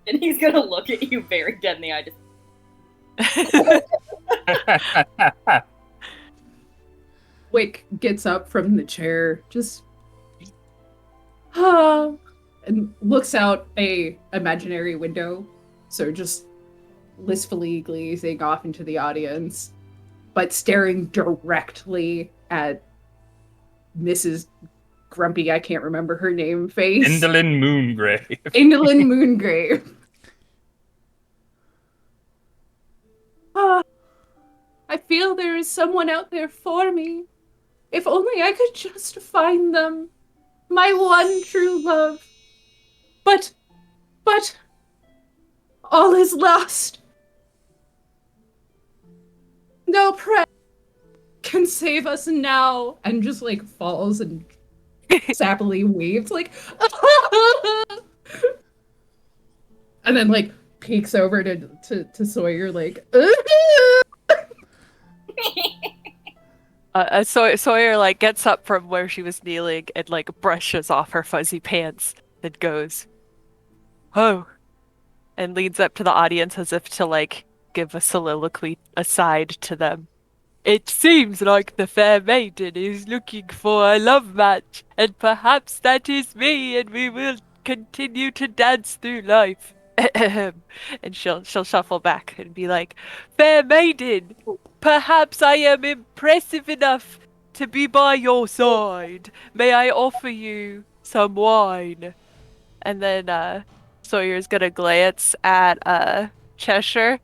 and he's gonna look at you very dead in the eye. Wick gets up from the chair, just and looks out a imaginary window. So just blissfully glazing off into the audience, but staring directly at Mrs. Grumpy, I can't remember her name, face. Endolyn Moongrave. Endolyn Moongrave. I feel there is someone out there for me. If only I could just find them. My one true love. But all is lost. No prayer can save us now. And just like falls and sappily waves like and then like peeks over to Sawyer like Sawyer like gets up from where she was kneeling and like brushes off her fuzzy pants and goes, oh, and leads up to the audience as if to like give a soliloquy aside to them. It seems like the fair maiden is looking for a love match, and perhaps that is me, and we will continue to dance through life. And she'll shuffle back and be like, fair maiden, perhaps I am impressive enough to be by your side. May I offer you some wine? And then Sawyer's gonna glance at Cheshire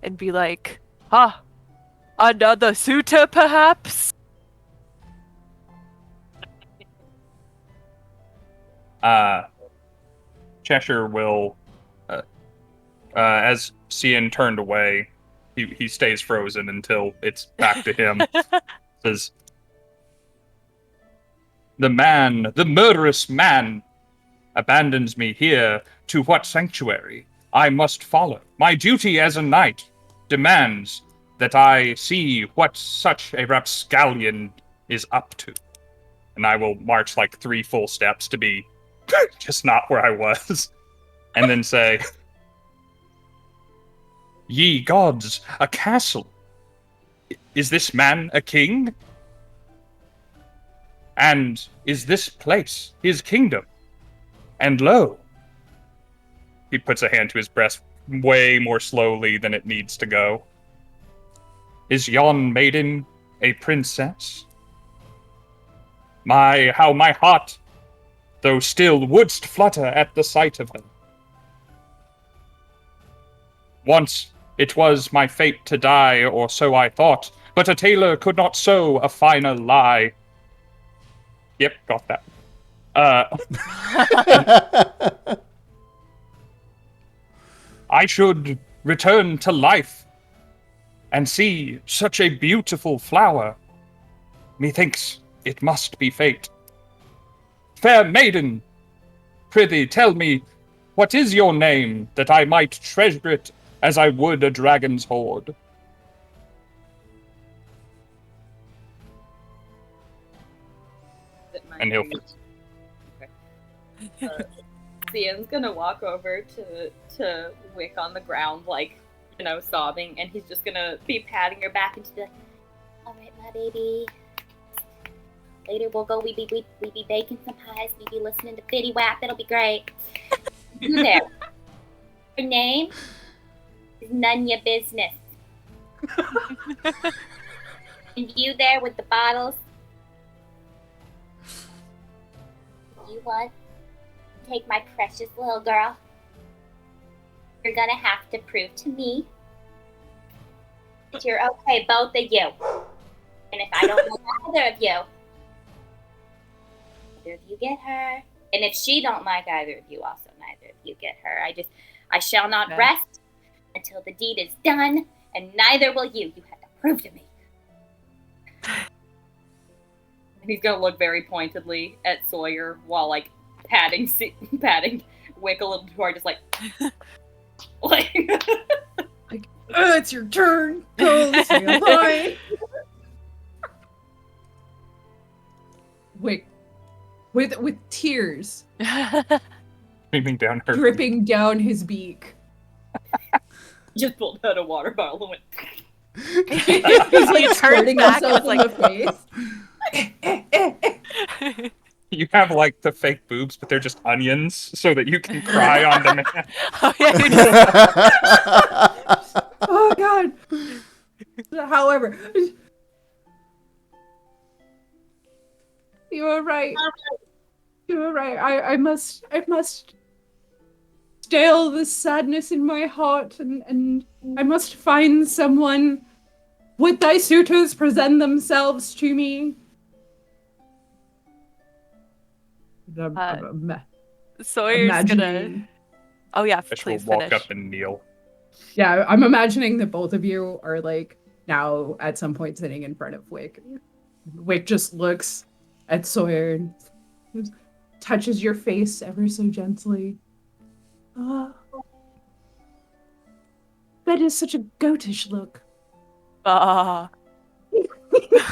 and be like, another suitor perhaps? Cheshire will, as Scinn turned away, he stays frozen until it's back to him. Says, the murderous man, abandons me here to what sanctuary I must follow. My duty as a knight demands that I see what such a rapscallion is up to. And I will march like 3 full steps to be just not where I was. And then say, ye gods, a castle. Is this man a king? And is this place his kingdom? And lo, he puts a hand to his breast way more slowly than it needs to go. Is yon maiden a princess? How my heart, though still, wouldst flutter at the sight of her. Once it was my fate to die, or so I thought, but a tailor could not sew a finer lie. Yep, got that. I should return to life and see such a beautiful flower. Methinks it must be fate. Fair maiden, prithee tell me, what is your name, that I might treasure it as I would a dragon's hoard? And he'll... Scinn's gonna walk over to Wick on the ground, like, sobbing, and he's just gonna be patting her back and just be like, alright, my baby. Later we'll go, we be baking some pies, we be listening to Fitty Wap, it'll be great. You there. Her name is none your business. And you there with the bottles. You want to take my precious little girl? You're gonna have to prove to me that you're okay, both of you. And if I don't like either of you get her. And if she don't like either of you, also neither of you get her. I shall not rest until the deed is done, and neither will you. You have to prove to me. And he's gonna look very pointedly at Sawyer while, like, patting Wick a little too hard, just like, it's your turn. Go say hi. Wick, with tears streaming down her, dripping down his beak. Just pulled out a water bottle and went. He's like squirting himself in the face. You have like the fake boobs, but they're just onions, so that you can cry on demand. Oh God. However, you are right. You are right. I must still the sadness in my heart, and I must find someone. Would thy suitors present themselves to me? Sawyer's gonna... Oh yeah, please walk finish. up and kneel. Yeah, I'm imagining that both of you are like now at some point sitting in front of Wick. Wick just looks at Sawyer and touches your face ever so gently. That is such a goatish look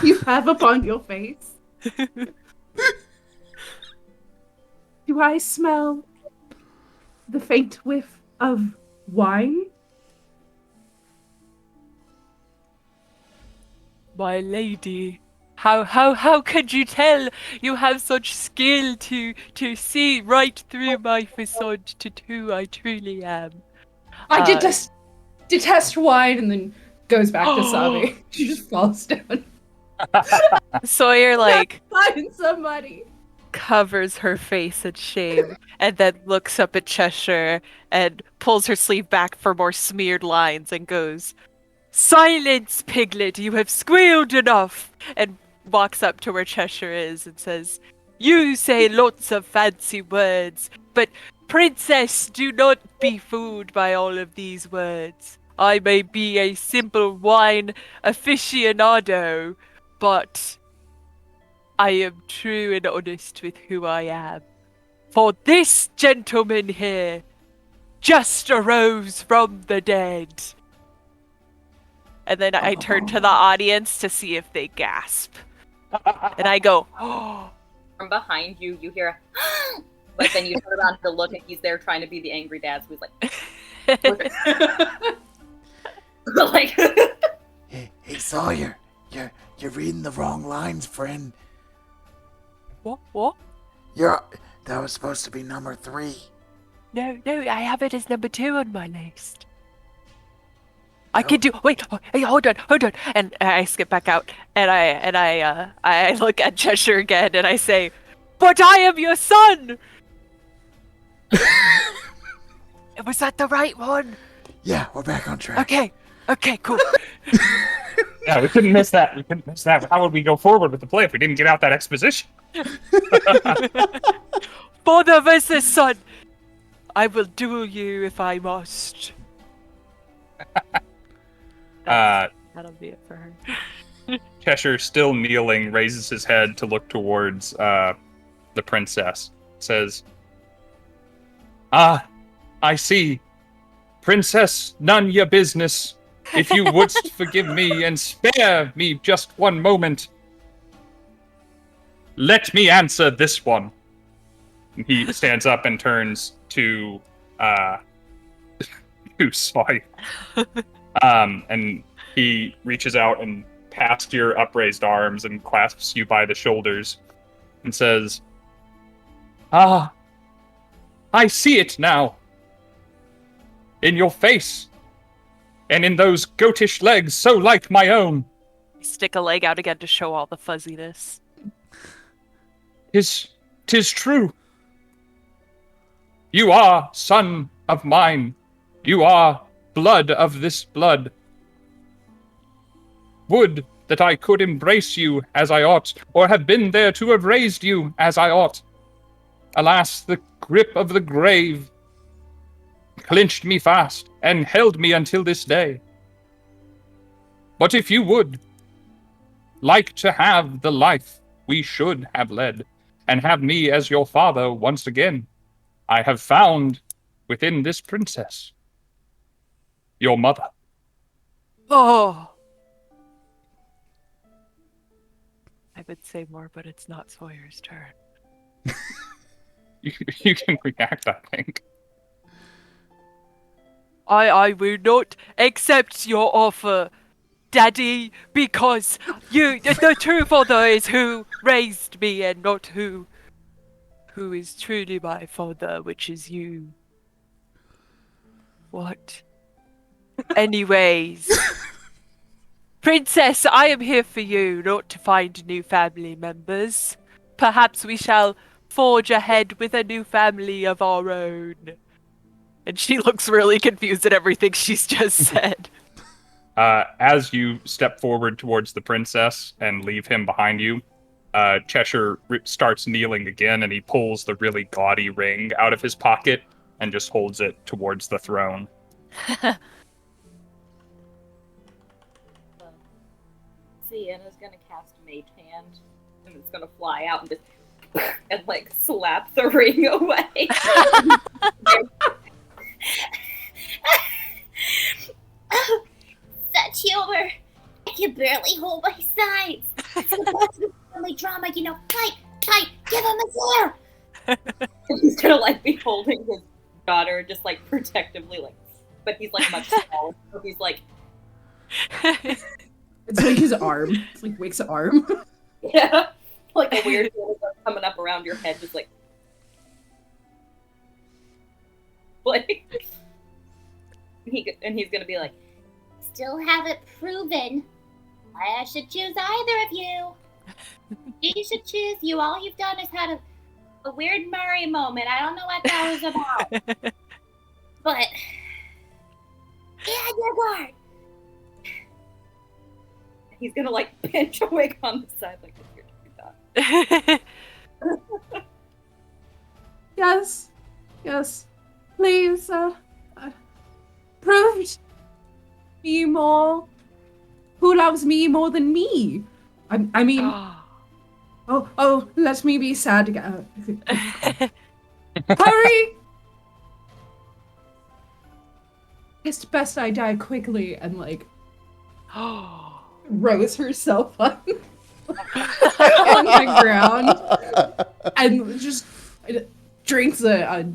you have upon your face. Do I smell the faint whiff of wine? My lady, how could you tell? You have such skill to see right through my facade to who I truly am. I detest wine, and then goes back to sobbing. She just falls down. Sawyer, like, Find somebody. covers her face in shame and then looks up at Cheshire and pulls her sleeve back for more smeared lines and goes, "Silence, Piglet, you have squealed enough!" And walks up to where Cheshire is and says, "You say lots of fancy words, but Princess, do not be fooled by all of these words. I may be a simple wine aficionado, but I am true and honest with who I am. For this gentleman here just arose from the dead." And then I turn to the audience to see if they gasp. And I go, "Oh." From behind you, you hear a but then you turn around to look and he's there trying to be the angry dad, so he's like like Hey Sawyer, you're reading the wrong lines, friend. What? That was supposed to be number 3. No, I have it as number 2 on my list. I can do. Wait, hey, hold on. And I skip back out, and I look at Cheshire again, and I say, "But I am your son." Was that the right one? Yeah, we're back on track. Okay, cool. Yeah, we couldn't miss that. How would we go forward with the play if we didn't get out that exposition? Father versus son. I will duel you if I must. That'll be it for her. Cheshire, still kneeling, raises his head to look towards the princess. Says, "Ah, I see. Princess, none your business. If you wouldst forgive me and spare me just one moment, let me answer this one." He stands up and turns to Sawyer. And he reaches out and past your upraised arms and clasps you by the shoulders and says, "Ah, I see it now. In your face. And in those goatish legs so like my own." I stick a leg out again to show all the fuzziness. "'Tis true. You are son of mine. You are blood of this blood. Would that I could embrace you as I ought, or have been there to have raised you as I ought. Alas, the grip of the grave clinched me fast and held me until this day. But if you would like to have the life we should have led, and have me as your father once again, I have found within this princess your mother." Oh. I would say more, but it's not Sawyer's turn. You can react, I think. I will not accept your offer, Daddy, because the true father is who raised me and not who is truly my father, which is you. What? Anyways. Princess, I am here for you, not to find new family members. Perhaps we shall forge ahead with a new family of our own. And she looks really confused at everything she's just said. As you step forward towards the princess and leave him behind you, Cheshire starts kneeling again, and he pulls the really gaudy ring out of his pocket and just holds it towards the throne. Sienna's gonna cast Mage Hand, and it's gonna fly out and just and like slap the ring away. Such humor. I can barely hold my sides. It's a family drama, you know. Fight, give him his hair. He's gonna like be holding his daughter, just like protectively, like, but he's like much smaller, so he's like. It's like his arm. It's like Wick's arm. Yeah, like a weird thing coming up around your head, just like he's gonna be like, Still haven't proven why I should choose either of you. You should choose you. All you've done is had a weird Murray moment. I don't know what that was about. But yeah, dear guard. He's gonna like pinch a wig on the side, like if you're doing that. Yes. Please, prove me more. Who loves me more than me? I mean, oh, let me be sad again. Hurry! It's best I die quickly and like rose herself up on the ground and just drinks a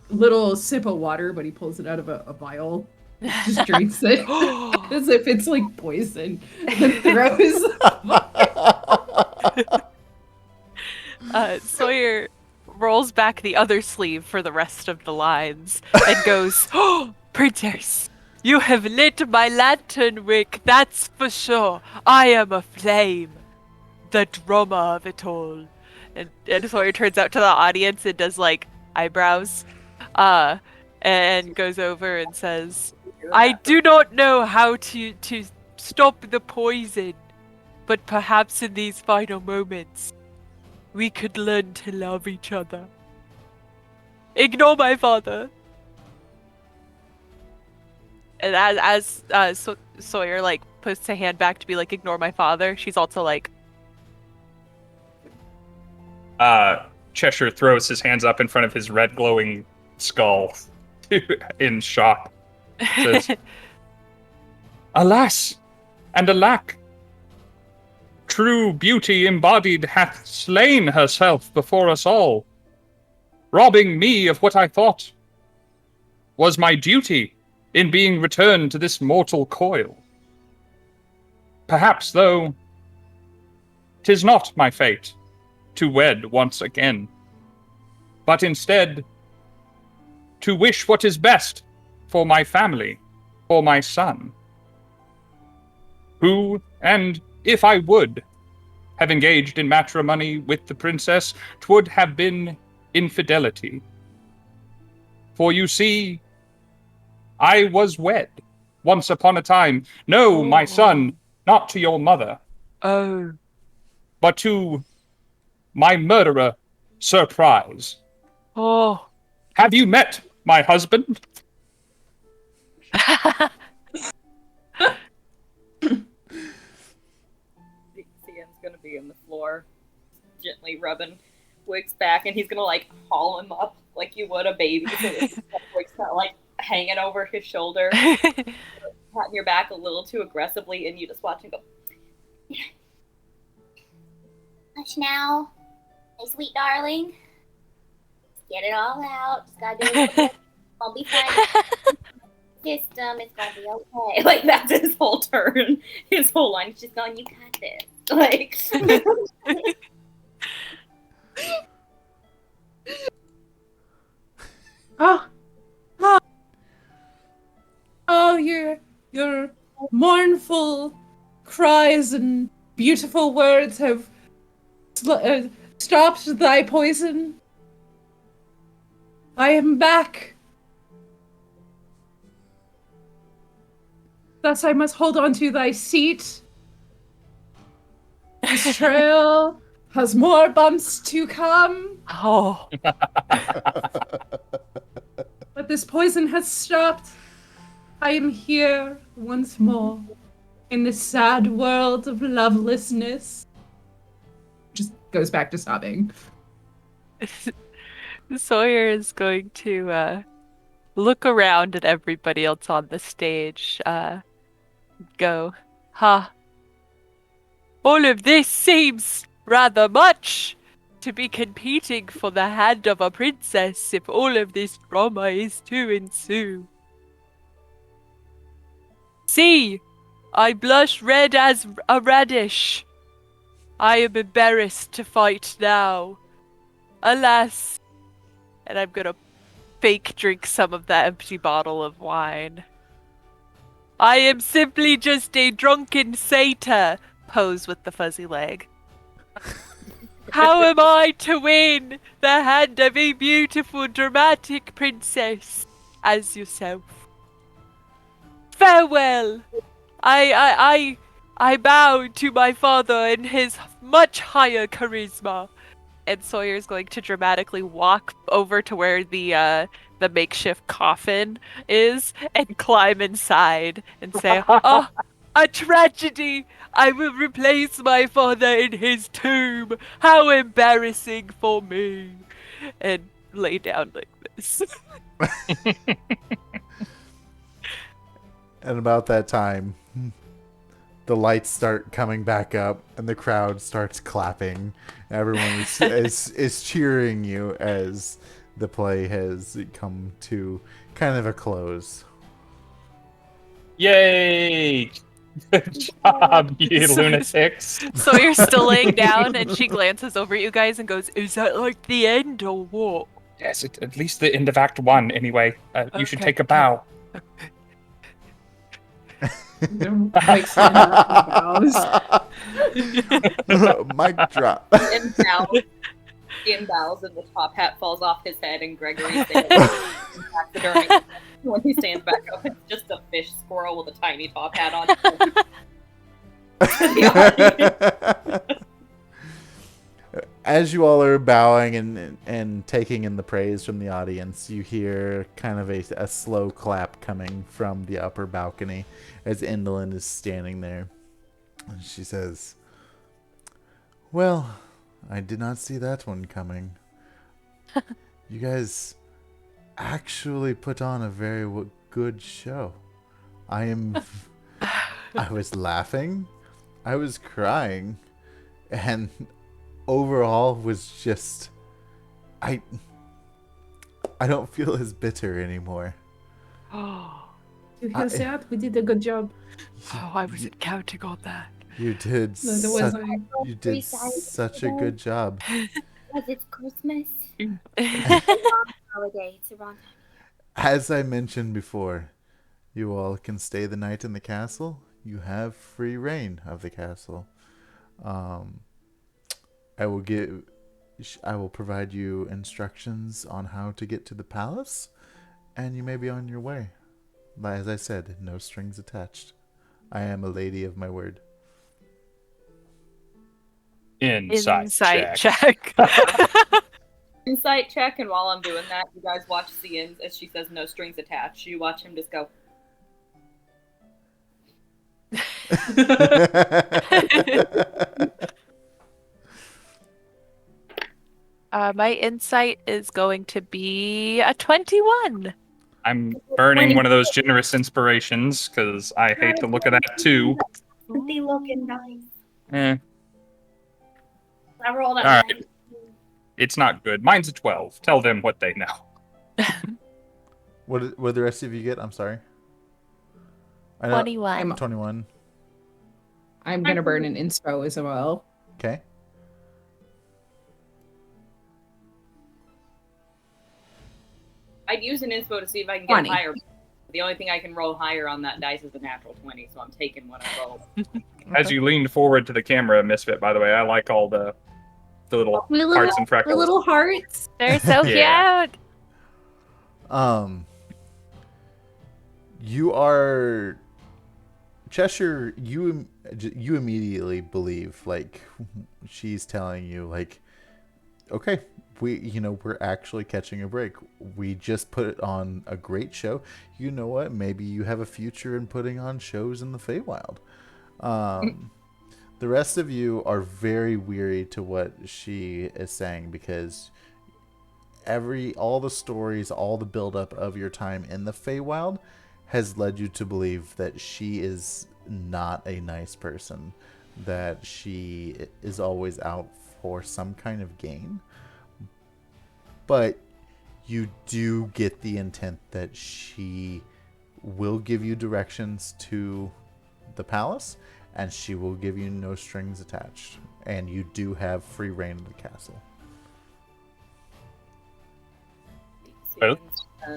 little sip of water, but he pulls it out of a vial. Just drinks it as if it's like poison and throws. Sawyer rolls back the other sleeve for the rest of the lines and goes, "Oh, Princess, you have lit my lantern wick, that's for sure. I am a flame, the drama of it all." And Sawyer turns out to the audience and does like eyebrows, and goes over and says, "I do not know how to stop the poison, but perhaps in these final moments, we could learn to love each other. Ignore my father." And as Sawyer like puts a hand back to be like, "Ignore my father," she's also like, Cheshire throws his hands up in front of his red glowing skull in shock. Says, "Alas, and alack! True beauty embodied hath slain herself before us all, robbing me of what I thought was my duty in being returned to this mortal coil. Perhaps, though, 'tis not my fate to wed once again, but instead to wish what is best for my family, for my son, who, and if I would have engaged in matrimony with the princess, 'twould have been infidelity. For you see, I was wed once upon a time. No, my son, not to your mother, but to my murderer, Surprise. Have you met my husband?" CM's gonna be on the floor, gently rubbing Wick's back, and he's gonna like haul him up like you would a baby, so Wick's not like hanging over his shoulder, patting your back a little too aggressively, and you just watch him go. Hush now, my sweet darling. Get it all out. Just gotta do it. It's gonna be fine. System, it's gonna be okay. Like that's his whole turn. His whole line is just going, "You got this." Like. Your mournful cries and beautiful words have stopped thy poison. I am back. Thus I must hold on to thy seat. This trail has more bumps to come. But this poison has stopped. I am here once more in this sad world of lovelessness. Just goes back to sobbing. Sawyer is going to look around at everybody else on the stage. Go, "Ha. All of this seems rather much to be competing for the hand of a princess if all of this drama is to ensue. See, I blush red as a radish. I am embarrassed to fight now. Alas." And I'm gonna fake drink some of that empty bottle of wine. "I am simply just a drunken satyr," pose with the fuzzy leg. How am I to win the hand of a beautiful, dramatic princess as yourself? Farewell. I bow to my father and his much higher charisma. And Sawyer's going to dramatically walk over to where the makeshift coffin is and climb inside and say, "Oh, a tragedy! I will replace my father in his tomb. How embarrassing for me!" And lay down like this. And about that time, the lights start coming back up, and the crowd starts clapping. Everyone is cheering you as the play has come to kind of a close. Yay! Good job, you lunatics. Sawyer's still laying down, and she glances over at you guys and goes, "Is that like the end or what?" Yes, at least the end of Act 1, anyway. You should Okay. take a bow. Like stand up and bows. Mic drop. In bows and the top hat falls off his head and Gregory stands taxidermy. When he stands back up, it's just a fish squirrel with a tiny top hat on. As you all are bowing and taking in the praise from the audience, you hear kind of a slow clap coming from the upper balcony as Endolyn is standing there. And she says, "Well, I did not see that one coming. You guys actually put on a very good show. I was laughing, I was crying, and overall was just, I don't feel as bitter anymore." You hear that? We did a good job. Oh, I wasn't counting on that. You did No, there was you did such a good job. Because it's Christmas. It's a wrong holiday. It's a wrong time. As I mentioned before, you all can stay the night in the castle. You have free reign of the castle. I will provide you instructions on how to get to the palace, and you may be on your way. As I said, no strings attached. I am a lady of my word. Insight check. Insight check, and while I'm doing that, you guys watch scenes as she says no strings attached. You watch him just go. My insight is going to be a 21. I'm burning one of those generous inspirations, because I hate the look of that, too. Pretty looking nice. Eh, I rolled up. All right. It's not good. Mine's a 12. Tell them what they know. What did the rest of you get? I'm sorry. 21. 21. I'm gonna burn an inspo as well. Okay. I'd use an inspo to see if I can get 20. higher. The only thing I can roll higher on that dice is a natural 20, so I'm taking what I rolled. As you leaned forward to the camera, Misfit, by the way, I like all the little hearts and freckles. The little hearts. They're so Yeah. cute. You are Cheshire. You immediately believe, like, she's telling you, like, okay, we're actually catching a break. We just put on a great show. You know what? Maybe you have a future in putting on shows in the Feywild. The rest of you are very weary to what she is saying, because all the stories, all the buildup of your time in the Feywild has led you to believe that she is not a nice person, that she is always out for some kind of gain. But you do get the intent that she will give you directions to the palace, and she will give you no strings attached. And you do have free reign of the castle. Well,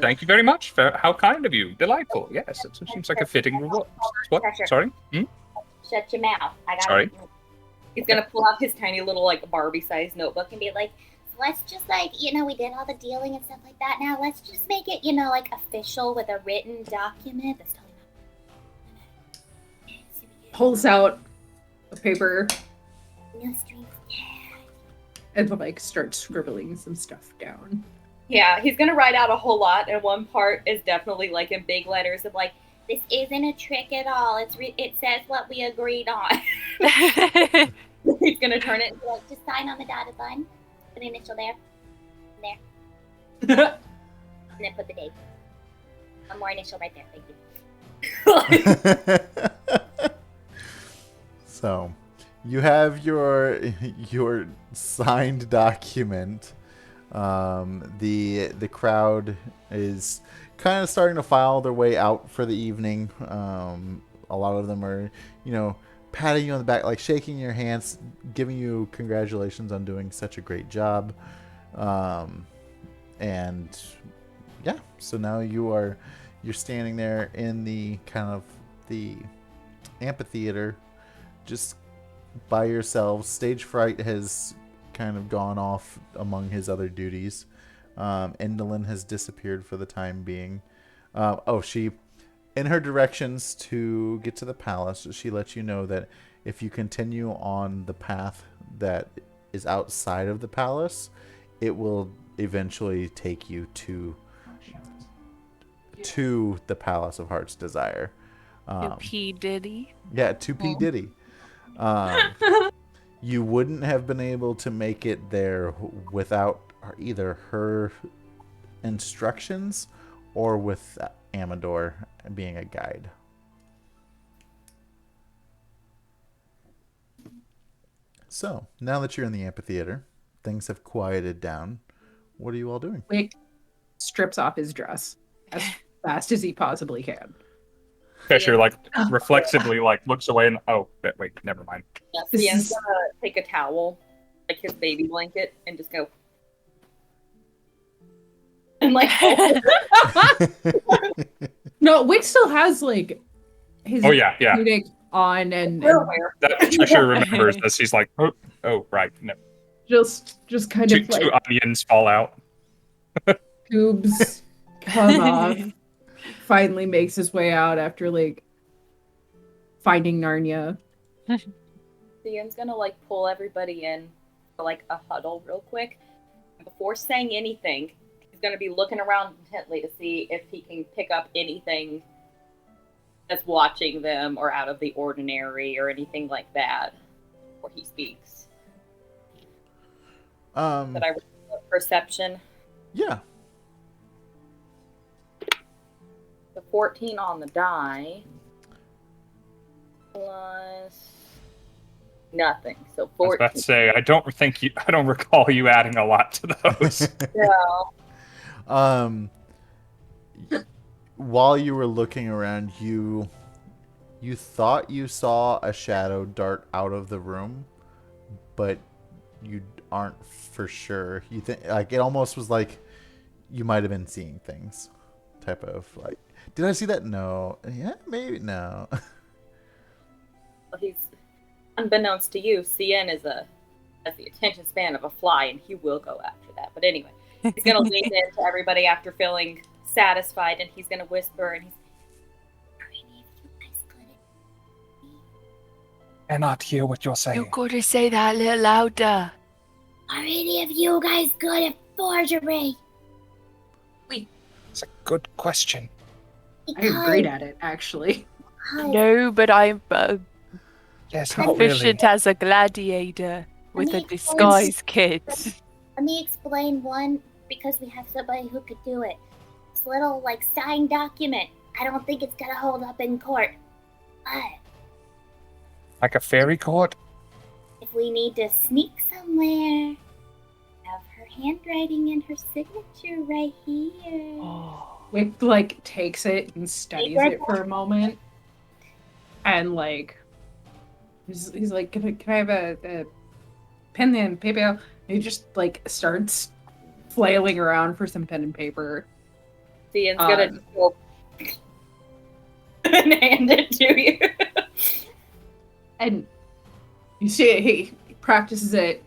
thank you very much. How kind of you. Delightful. Yes, it seems like a fitting reward. What? Pressure. Sorry? Hmm? Shut your mouth. I got Sorry? He's gonna pull out his tiny little like Barbie-sized notebook and be like, Let's just we did all the dealing and stuff like that. Now let's just make it, like official with a written document. That's totally not. Pulls out a paper No strings. and like starts scribbling some stuff down. yeah, he's gonna write out a whole lot, and one part is definitely like in big letters of like, This isn't a trick at all. It says what we agreed on. he's gonna turn it. Like, just sign on the dotted line. Put the initial there. And then put the date. One more initial right there. Thank you. So, you have your signed document. The crowd is kind of starting to file their way out for the evening. A lot of them are, patting you on the back, like shaking your hands, giving you congratulations on doing such a great job. And yeah, so now you're standing there in the kind of the amphitheater, just by yourselves. Stage fright has kind of gone off among his other duties. Endolyn has disappeared for the time being. She, in her directions to get to the palace, she lets you know that if you continue on the path that is outside of the palace, it will eventually take you to the Palace of Heart's Desire. To P. Diddy. Yeah, to P. Diddy. You wouldn't have been able to make it there without either her instructions or with Amador being a guide. So, now that you're in the amphitheater, things have quieted down. What are you all doing? Wick strips off his dress as fast as he possibly can. Cheshire reflexively looks away and wait, never mind. yeah, Scien's gonna take a towel, like his baby blanket, and just go. And No, Wick still has his yeah. tunic on and That Cheshire remembers as he's like, oh, right, no. just kind Two of onions fall out. tubes come off. Finally makes his way out after finding Narnia. Scien's gonna pull everybody in for a huddle real quick. And before saying anything, he's gonna be looking around intently to see if he can pick up anything that's watching them or out of the ordinary or anything like that before he speaks. That I roll perception. Yeah. The 14 on the die plus nothing, so 14. I was about to say, I don't recall you adding a lot to those. Yeah. While you were looking around, you thought you saw a shadow dart out of the room, but you aren't for sure. You think it almost was like you might have been seeing things, type of Did I see that? No. Yeah, maybe no. He's unbeknownst to you. Scinn has the attention span of a fly, and he will go after that. But anyway, he's gonna lean into everybody after feeling satisfied, and he's gonna whisper, and he's. Cannot hear what you're saying. You gotta say that a little louder. Are any of you guys good at forgery? It's a good question. I'm great at it, actually. No, but I'm Yes, not really. proficient as a gladiator with a disguise kit. Let me explain one, because we have somebody who could do it. This little, signed document. I don't think it's gonna hold up in court. But Like a fairy court? if we need to sneak somewhere, have her handwriting and her signature right here. Wick takes it and studies it for a moment, and he's like, can I have a pen and paper? And he just starts flailing around for some pen and paper. Scien's gonna just go and hand it to you. And You see, he practices it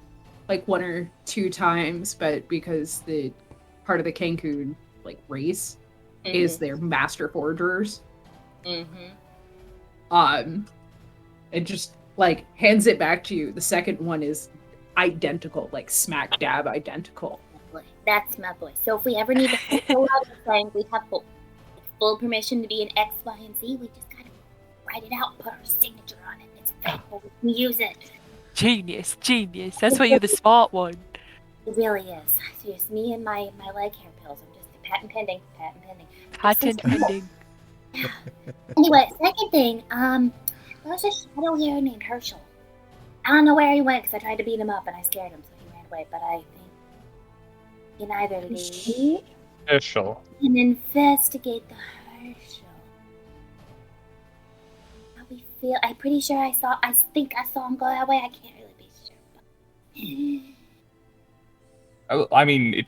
like 1 or 2 times, but because the part of the Cancun like race is their master forgers, it just like hands it back to you. The second one is identical, like smack dab identical. That's my boy. So if we ever need to pull out a thing, we have full permission to be an X, Y, and Z. We just gotta write it out and put our signature on it. It's faithful. We can use it. Genius. That's why you're the smart one. It really is. It's just me and my leg hair pills. I'm just patent pending. Patent pending. Anyway, second thing, there was a shadow here named Herschel. I don't know where he went because I tried to beat him up and I scared him, so he ran away. But I think you can either leave Herschel. and investigate the Herschel. How we feel? I'm pretty sure I think I saw him go that way. I can't really be sure. I mean,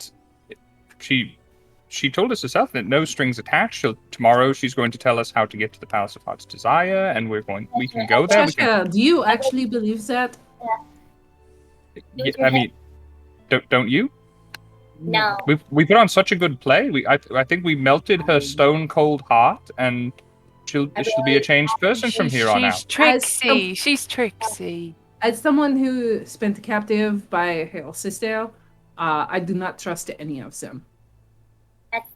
she told us herself that no strings attached. Tomorrow she's going to tell us how to get to the Palace of Heart's Desire, and we can go there. Cheshire, do you actually believe that? Yeah, I mean, don't you? No. We put on such a good play. I think we melted her stone cold heart, and she'll be a changed person from here on out. She's Trixie. As someone who spent captive by her sister, I do not trust any of them.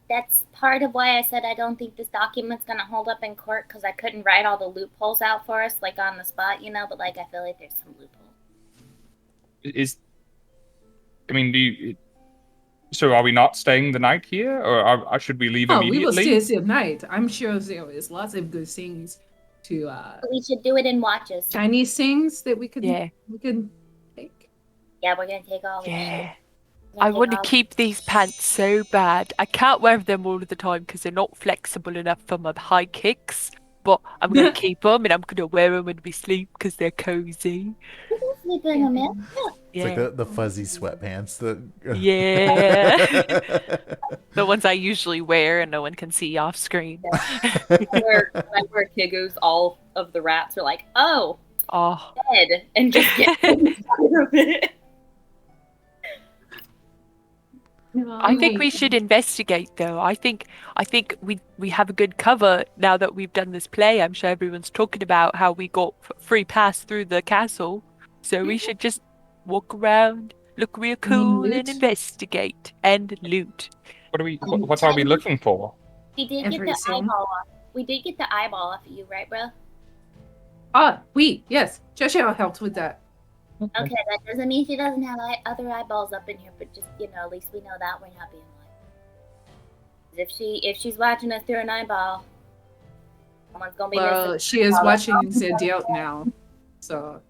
That's part of why I said I don't think this document's gonna hold up in court, because I couldn't write all the loopholes out for us, like on the spot, but like I feel like there's some loopholes. So are we not staying the night here, or should we leave immediately? We will stay the night. I'm sure there is lots of good things to. We should do it in watches. Chinese things that we can take. Yeah, we're gonna take all. Yeah. I want to keep these pants so bad. I can't wear them all the time because they're not flexible enough for my high kicks. But I'm going to keep them, and I'm going to wear them when we sleep because they're cozy. You can sleep in them, man. It's like the fuzzy sweatpants. Yeah. The ones I usually wear and no one can see off screen. When I wear Kigus, all of the rats are like, oh. Dead. And just get out of it. I think we should investigate, though. I think we have a good cover now that we've done this play. I'm sure everyone's talking about how we got free pass through the castle, so we should just walk around, look real cool, and investigate and loot. What are we looking for? We did get the eyeball off. We did get the eyeball off of you, right, bro? Yes. Cheshire helped with that. Okay, that doesn't mean she doesn't have other eyeballs up in here, but just, at least we know that we're not being lied. If she's watching us through an eyeball, someone's gonna be missing. Well, she is watching Zeddy out now, so.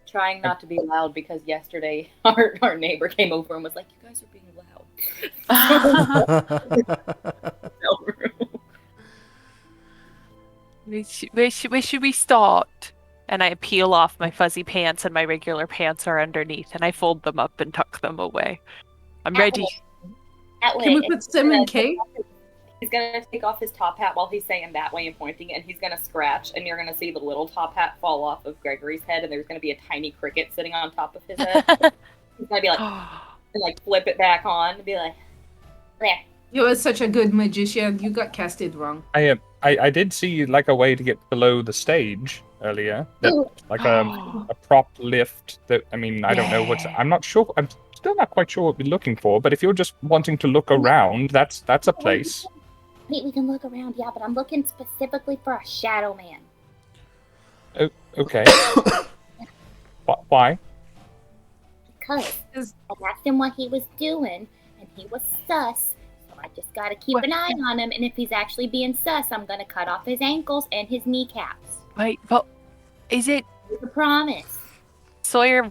Trying not to be loud because yesterday our neighbor came over and was like, "You guys are being loud." Where should we start? And I peel off my fuzzy pants, and my regular pants are underneath, and I fold them up and tuck them away. I'm ready. Can we put them in cake? He's gonna take off his top hat while he's saying that way and pointing, and he's gonna scratch, and you're gonna see the little top hat fall off of Gregory's head, and there's gonna be a tiny cricket sitting on top of his head. He's gonna be like, and like flip it back on, and be like, there. You are such a good magician. You got casted wrong. I did see like a way to get below the stage earlier, like a prop lift. That I don't know what's. I'm not sure. I'm still not quite sure what we're looking for. But if you're just wanting to look around, that's a place. We can look around, yeah. But I'm looking specifically for a shadow man. Oh, okay. Why? Because I asked him what he was doing, and he was sus. I just gotta keep an eye on him, and if he's actually being sus, I'm gonna cut off his ankles and his kneecaps. Wait, but is it... It's a promise. Sawyer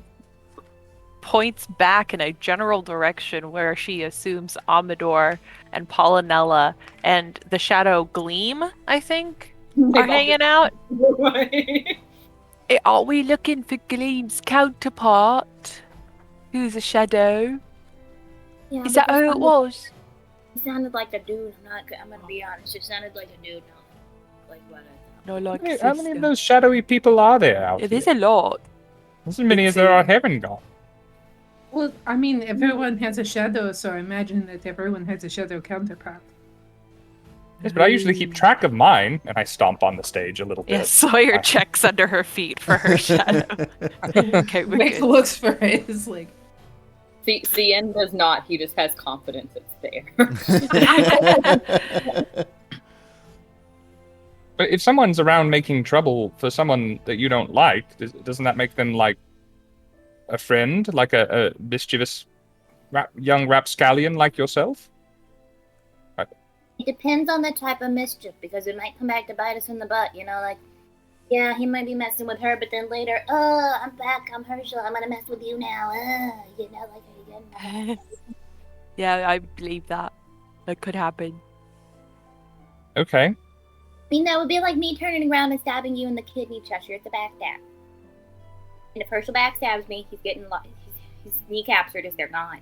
points back in a general direction where she assumes Amador and Pollinella and the Shadow Gleam, I think, are hanging out. Are we looking for Gleam's counterpart? Who's a shadow? Yeah, is that who it was? He sounded like a dude. I'm gonna be honest. It sounded like a dude. like what I thought. No, like Hey, how many of sister. those shadowy people are there out It here? is a lot. As many as there are heaven gone. Well, I mean, everyone has a shadow, so I imagine that everyone has a shadow counterpart. Yes, but I usually keep track of mine, and I stomp on the stage a little bit. Yeah, Sawyer I- checks under her feet for her shadow. Okay, we're Wick good. looks for it. It's like, Scinn does not. He just has confidence it's there. But if someone's around making trouble for someone that you don't like, doesn't that make them like a friend, like a mischievous young rapscallion like yourself? It depends on the type of mischief, because it might come back to bite us in the butt, you know, like, yeah, he might be messing with her, but then later, I'm back, I'm Herschel, I'm gonna mess with you now, you know, like, again. Yeah, I believe that. That could happen. Okay. I mean, that would be like me turning around and stabbing you in the kidney, Cheshire. It's a backstab. And if Herschel backstabs me, he's getting his kneecaps are just they're gone.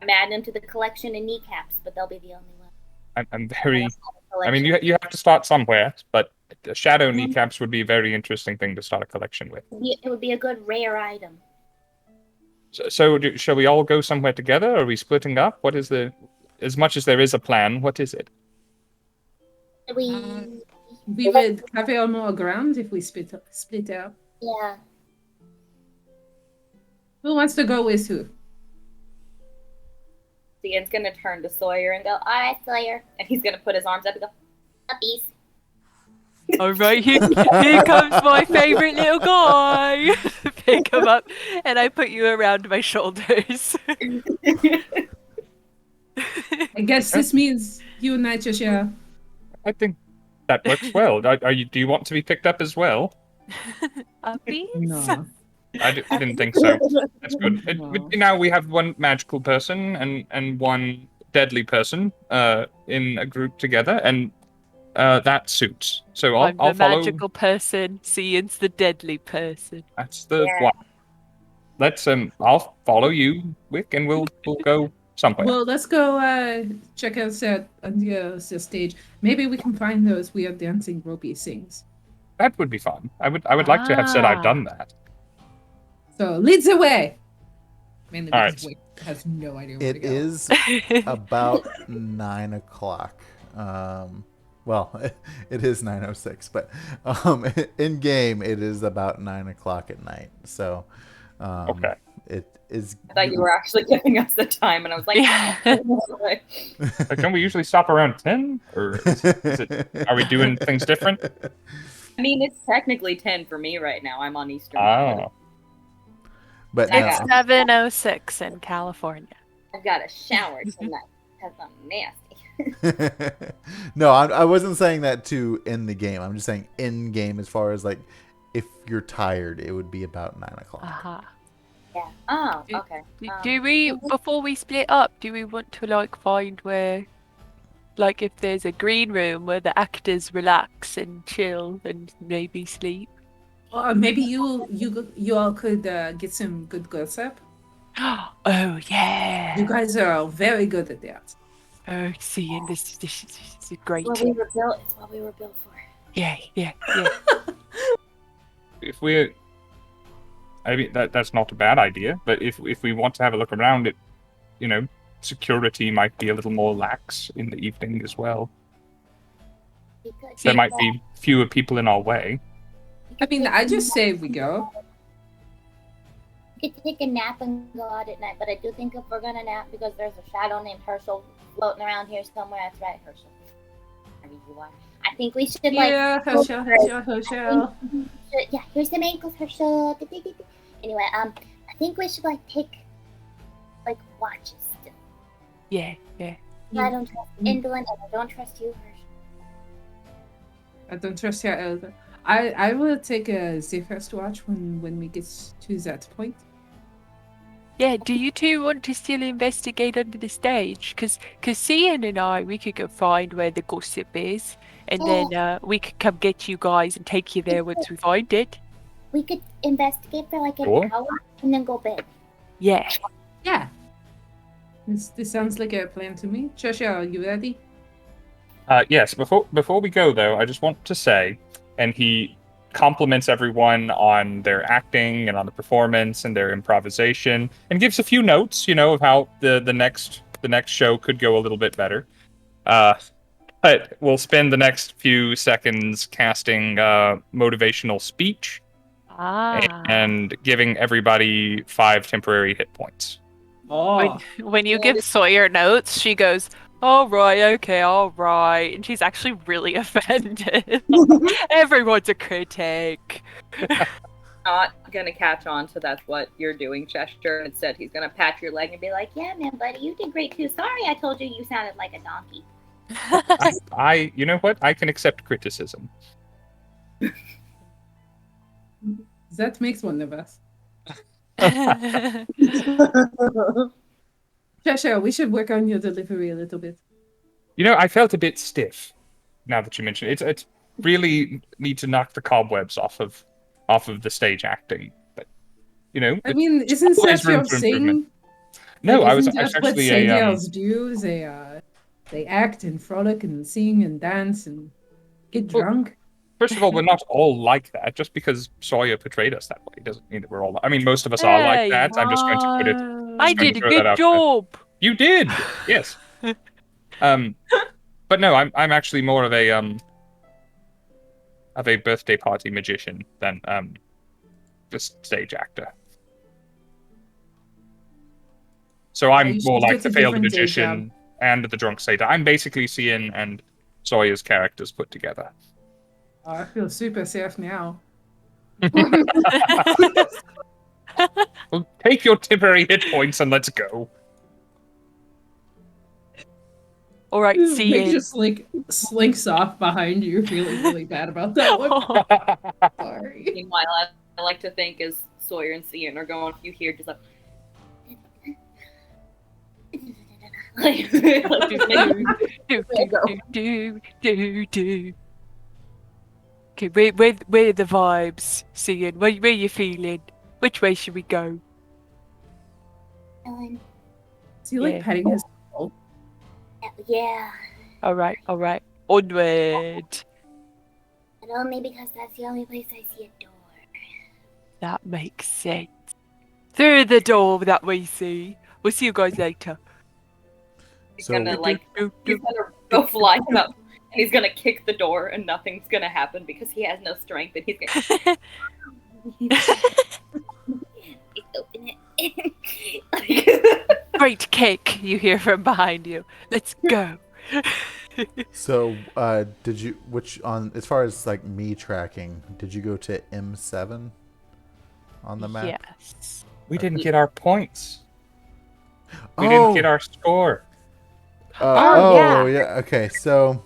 I'm adding them to the collection of kneecaps, but they'll be the only one. I'm very. I mean, you have to start somewhere, but shadow kneecaps would be a very interesting thing to start a collection with. It would be a good rare item. So shall we all go somewhere together? Are we splitting up? What is the? As much as there is a plan, what is it? We would cover more ground if we split up. yeah. Who wants to go with who? Scinn's gonna turn to Sawyer and go, All right, Sawyer. and he's gonna put his arms up and go, Puppies. All right, here comes my favorite little guy. Pick him up, and I put you around my shoulders. I guess this means you and I, Cheshire. I think that works well. Do you want to be picked up as well? Puppies? No. I didn't think so. That's good. Wow. Now we have one magical person and one deadly person in a group together, and that suits. So I'm I'll the follow. magical person. Cian's the deadly person. That's the Yeah. one. Let's I'll follow you, Wick, and we'll go somewhere. Well, let's go check out that on the stage. Maybe we can find those weird dancing ropey things. That would be fun. I would like to have said I've done that. So lead the way. Mainly All because Wick has no idea where to It go. is about 9 o'clock. Well, it is 9:06, but in game it is about 9 o'clock at night. So Okay. it is. I thought you were actually giving us the time, and I was like, Yeah. Don't we usually stop around 10, or is it, are we doing things different? I mean, it's technically 10 for me right now. I'm on Eastern. Oh, But It's no. 7:06 in California. I've got a shower tonight because I'm nasty. No, I wasn't saying that to in the game. I'm just saying in game, as far as like if you're tired, it would be about 9 o'clock. Uh-huh. Yeah. Oh, Do- okay. Do we, before we split up, do we want to like find where, like if there's a green room where the actors relax and chill and maybe sleep? Or maybe you all could get some good gossip. Oh yeah. You guys are very good at that. Oh, seeing this is a great. It's what we were built for. Yeah. if we're, I mean that's not a bad idea. But if we want to have a look around, it, security might be a little more lax in the evening as well. There might be fewer people in our way. I mean, I just say we go. We could take a nap and go out at night, but I do think if we're gonna nap, because there's a shadow named Herschel floating around here somewhere. That's right, Herschel. Wherever you are. I think we should Yeah, Herschel. Yeah, here's some ankles, Herschel. Anyway, I think we should take watches still. Yeah. I don't trust Endolyn, and I don't trust you, Herschel. I don't trust your elder. I will take the first watch when we get to that point. Yeah, do you two want to still investigate under the stage? Because Cian and I, we could go find where the gossip is, and then we could come get you guys and take you there once we find it. We could investigate for an Sure. hour and then go bed. Yeah. Yeah. This sounds like a plan to me. Cheshire, are you ready? Yes, before we go, though, I just want to say, and he compliments everyone on their acting and on the performance and their improvisation, and gives a few notes, of how the next show could go a little bit better. But we'll spend the next few seconds casting motivational speech and giving everybody 5 temporary hit points. Oh, When you give Sawyer notes, she goes, "All right, okay, all right," and she's actually really offended. Everyone's a critic. Not gonna catch on to that's what you're doing, Cheshire. Instead, he's gonna pat your leg and be like, Yeah, man, buddy, you did great too. Sorry I told you you sounded like a donkey. You know what? I can accept criticism. that makes one of us. Cheshire, we should work on your delivery a little bit. I felt a bit stiff. Now that you mention it, it's really need to knock the cobwebs off of the stage acting. But I mean, isn't that your thing? No, Like, I was isn't that what actually singers do? They act and frolic and sing and dance and get drunk. First of all, we're not all like that. Just because Sawyer portrayed us that way doesn't mean that we're all. I mean, most of us are like that. I'm just going to put it. I did a good job. You did, yes. But no, I'm actually more of a birthday party magician than just stage actor. So I'm more like the failed magician and the drunk satyr. I'm basically Scinn and Sawyer's characters put together. Oh, I feel super safe now. Well, take your temporary hit points and let's go. All right, see Nick you. just slinks off behind you, feeling really bad about that one. Sorry. Meanwhile, I like to think as Sawyer and Scinn are going, you hear just like do. Okay, where are the vibes, Scinn? Where are you feeling? Which way should we go? Ellen, Is he petting his soul? yeah. All right. Onward. But only because that's the only place I see a door. That makes sense. Through the door that we see. We'll see you guys later. he's gonna go flying up and he's gonna kick the door and nothing's gonna happen because he has no strength and he's gonna Open it. Great kick you hear from behind you. Let's go. So, did you as far as like me tracking, did you go to M7 on the map? Yes. We didn't get our points. We didn't get our score. Yeah. Okay, so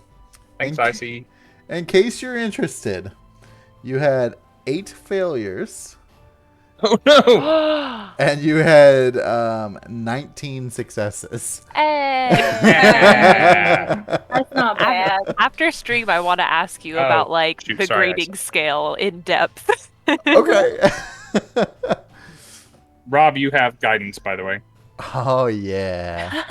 Thanks, IC. in case you're interested, you had 8 failures. Oh no! And you had 19 successes. Hey. That's not bad. After stream, I want to ask you about the grading scale in depth. Okay. Rob, you have guidance, by the way. Oh yeah.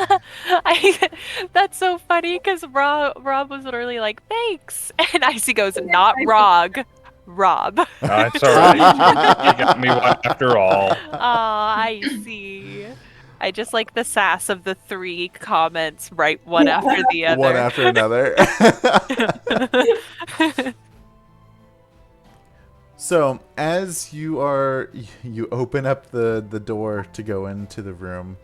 That's so funny because Rob was literally like, "Thanks," and Icy goes, "Not Rog, Rob." It's alright. You got me one after all. I see. I just like the sass of the 3 comments, right? One after the other. One after another. So as you open up the door to go into the room,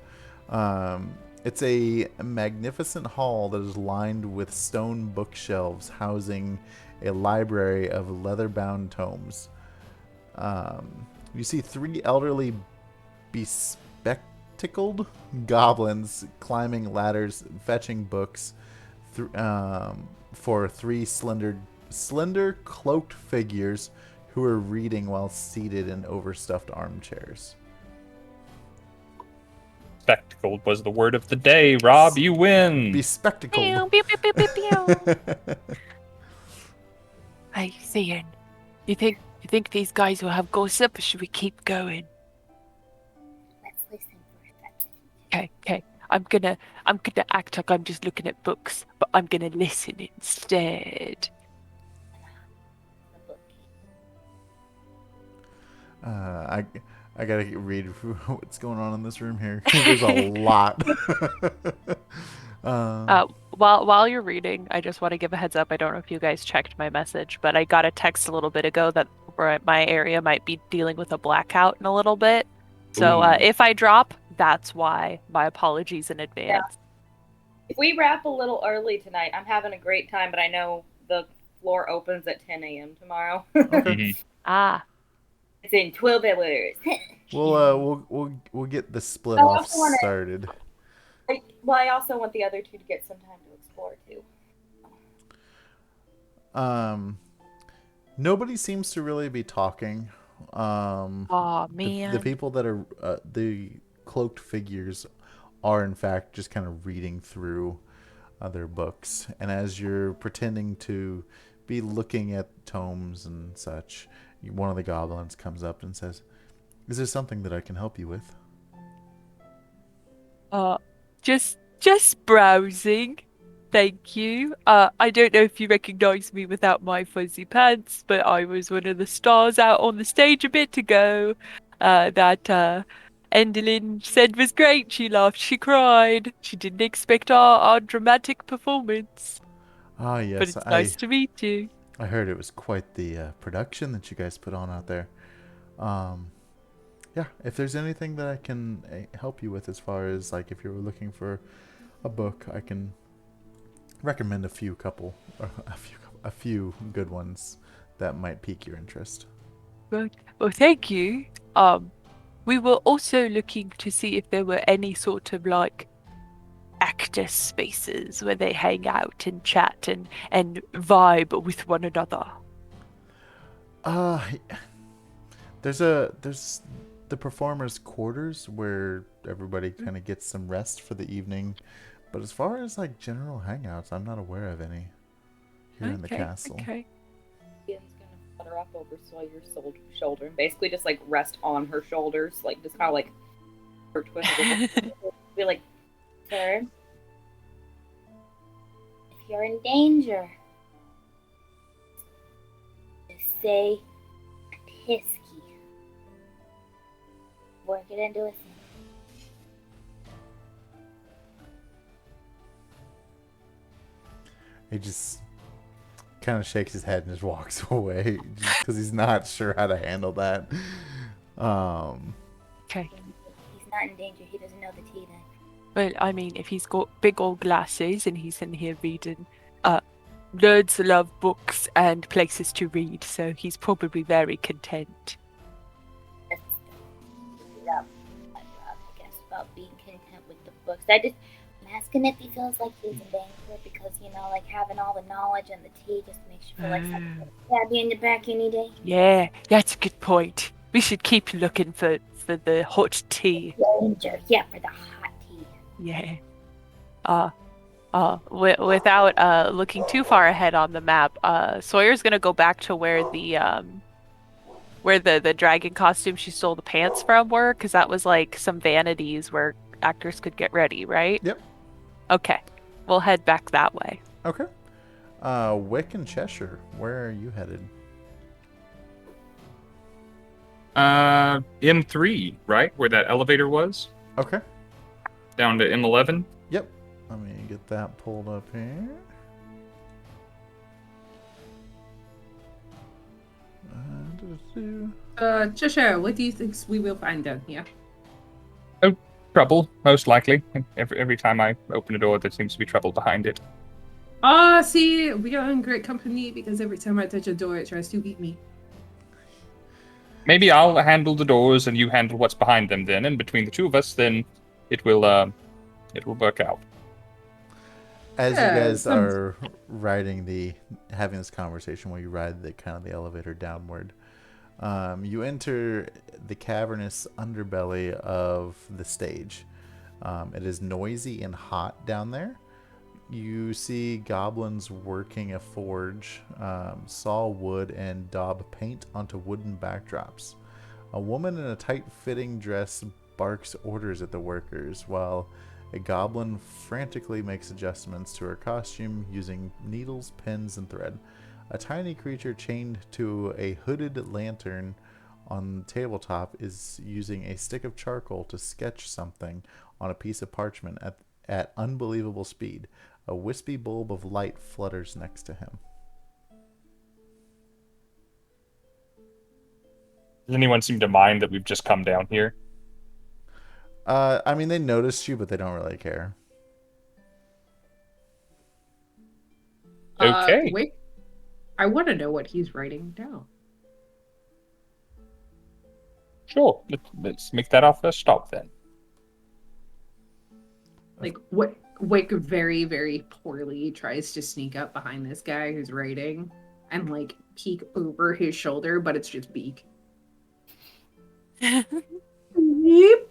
it's a magnificent hall that is lined with stone bookshelves housing a library of leather-bound tomes. You see 3 elderly bespectacled goblins climbing ladders, fetching books for 3 slender cloaked figures who are reading while seated in overstuffed armchairs. Spectacled was the word of the day. Rob, you win. Bespectacled. Pew, pew, pew, pew, pew, pew. Hey, Scinn, you think these guys will have gossip, or should we keep going? Let's listen for a second. Okay. I'm gonna act like I'm just looking at books, but I'm gonna listen instead. I gotta read what's going on in this room here. There's a lot. While you're reading, I just want to give a heads up. I don't know if you guys checked my message, but I got a text a little bit ago that my area might be dealing with a blackout in a little bit. So Ooh. if I drop, that's why. My apologies in advance. If we wrap a little early tonight, I'm having a great time, but I know the floor opens at 10 a.m. tomorrow. Mhm. Ah, It's in 12 hours. We'll get the split I off also wanna- started. I also want the other two to get some time to explore, too. Nobody seems to really be talking. aw, The man. people that are the cloaked figures are in fact just kind of reading through other books, and as you're pretending to be looking at tomes and such, one of the goblins comes up and says, "Is there something that I can help you with?" Just browsing. Thank you. I don't know if you recognize me without my fuzzy pants, but I was one of the stars out on the stage a bit ago. That Endolyn said was great. She laughed, she cried. She didn't expect our dramatic performance. Ah, But yes, it's nice to meet you. I heard it was quite the production that you guys put on out there. Yeah, if there's anything that I can help you with, as far as like if you were looking for a book, I can recommend a few good ones that might pique your interest. Well, thank you. We were also looking to see if there were any sort of like actor spaces where they hang out and chat and vibe with one another. There's the performers' quarters where everybody kind of gets some rest for the evening, but as far as like general hangouts, I'm not aware of any here in the castle. Okay. Ian's gonna flutter up over Sawyer's shoulder and basically just like rest on her shoulders, like just kind of like her twisted. Be like, Sir, if you're in danger, just say Pisky. Work it into a thing. He just kind of shakes his head and just walks away because he's not sure how to handle that. Okay. He's not in danger. He doesn't know the tea then. Well, I mean, if he's got big old glasses and he's in here reading, nerds love books and places to read, so he's probably very content. I guess about being content with the books. I'm asking if he feels like he's in danger because, you know, like having all the knowledge and the tea just makes you feel like something could stab you in the back any day. Yeah, that's a good point. We should keep looking for the hot tea. Danger, yeah, for the hot tea. Yeah. Without looking too far ahead on the map, Sawyer's gonna go back to where the dragon costume she stole the pants from were, because that was like some vanities where actors could get ready, right? Yep. Okay. We'll head back that way. Okay. Wick and Cheshire, where are you headed? M3, right? Where that elevator was? Okay. Down to M11? Yep. Let me get that pulled up here. Cheshire, what do you think we will find down here? Trouble, most likely. Every time I open a door, there seems to be trouble behind it. See, we are in great company because every time I touch a door, it tries to eat me. Maybe I'll handle the doors and you handle what's behind them then, and between the two of us, then it will work out. As you guys are having this conversation while you ride the elevator downward, you enter the cavernous underbelly of the stage. It is noisy and hot down there. You see goblins working a forge, saw wood, and daub paint onto wooden backdrops. A woman in a tight-fitting dress barks orders at the workers, while A goblin frantically makes adjustments to her costume using needles, pins, and thread. A tiny creature chained to a hooded lantern on the tabletop is using a stick of charcoal to sketch something on a piece of parchment at unbelievable speed. A wispy bulb of light flutters next to him. Does anyone seem to mind that we've just come down here? I mean, they noticed you, but they don't really care. Okay. Wait, I want to know what he's writing down. Sure. Let's make that our first stop then. Like, what? Wick very, very poorly tries to sneak up behind this guy who's writing and, like, peek over his shoulder, but it's just Beak. Yep.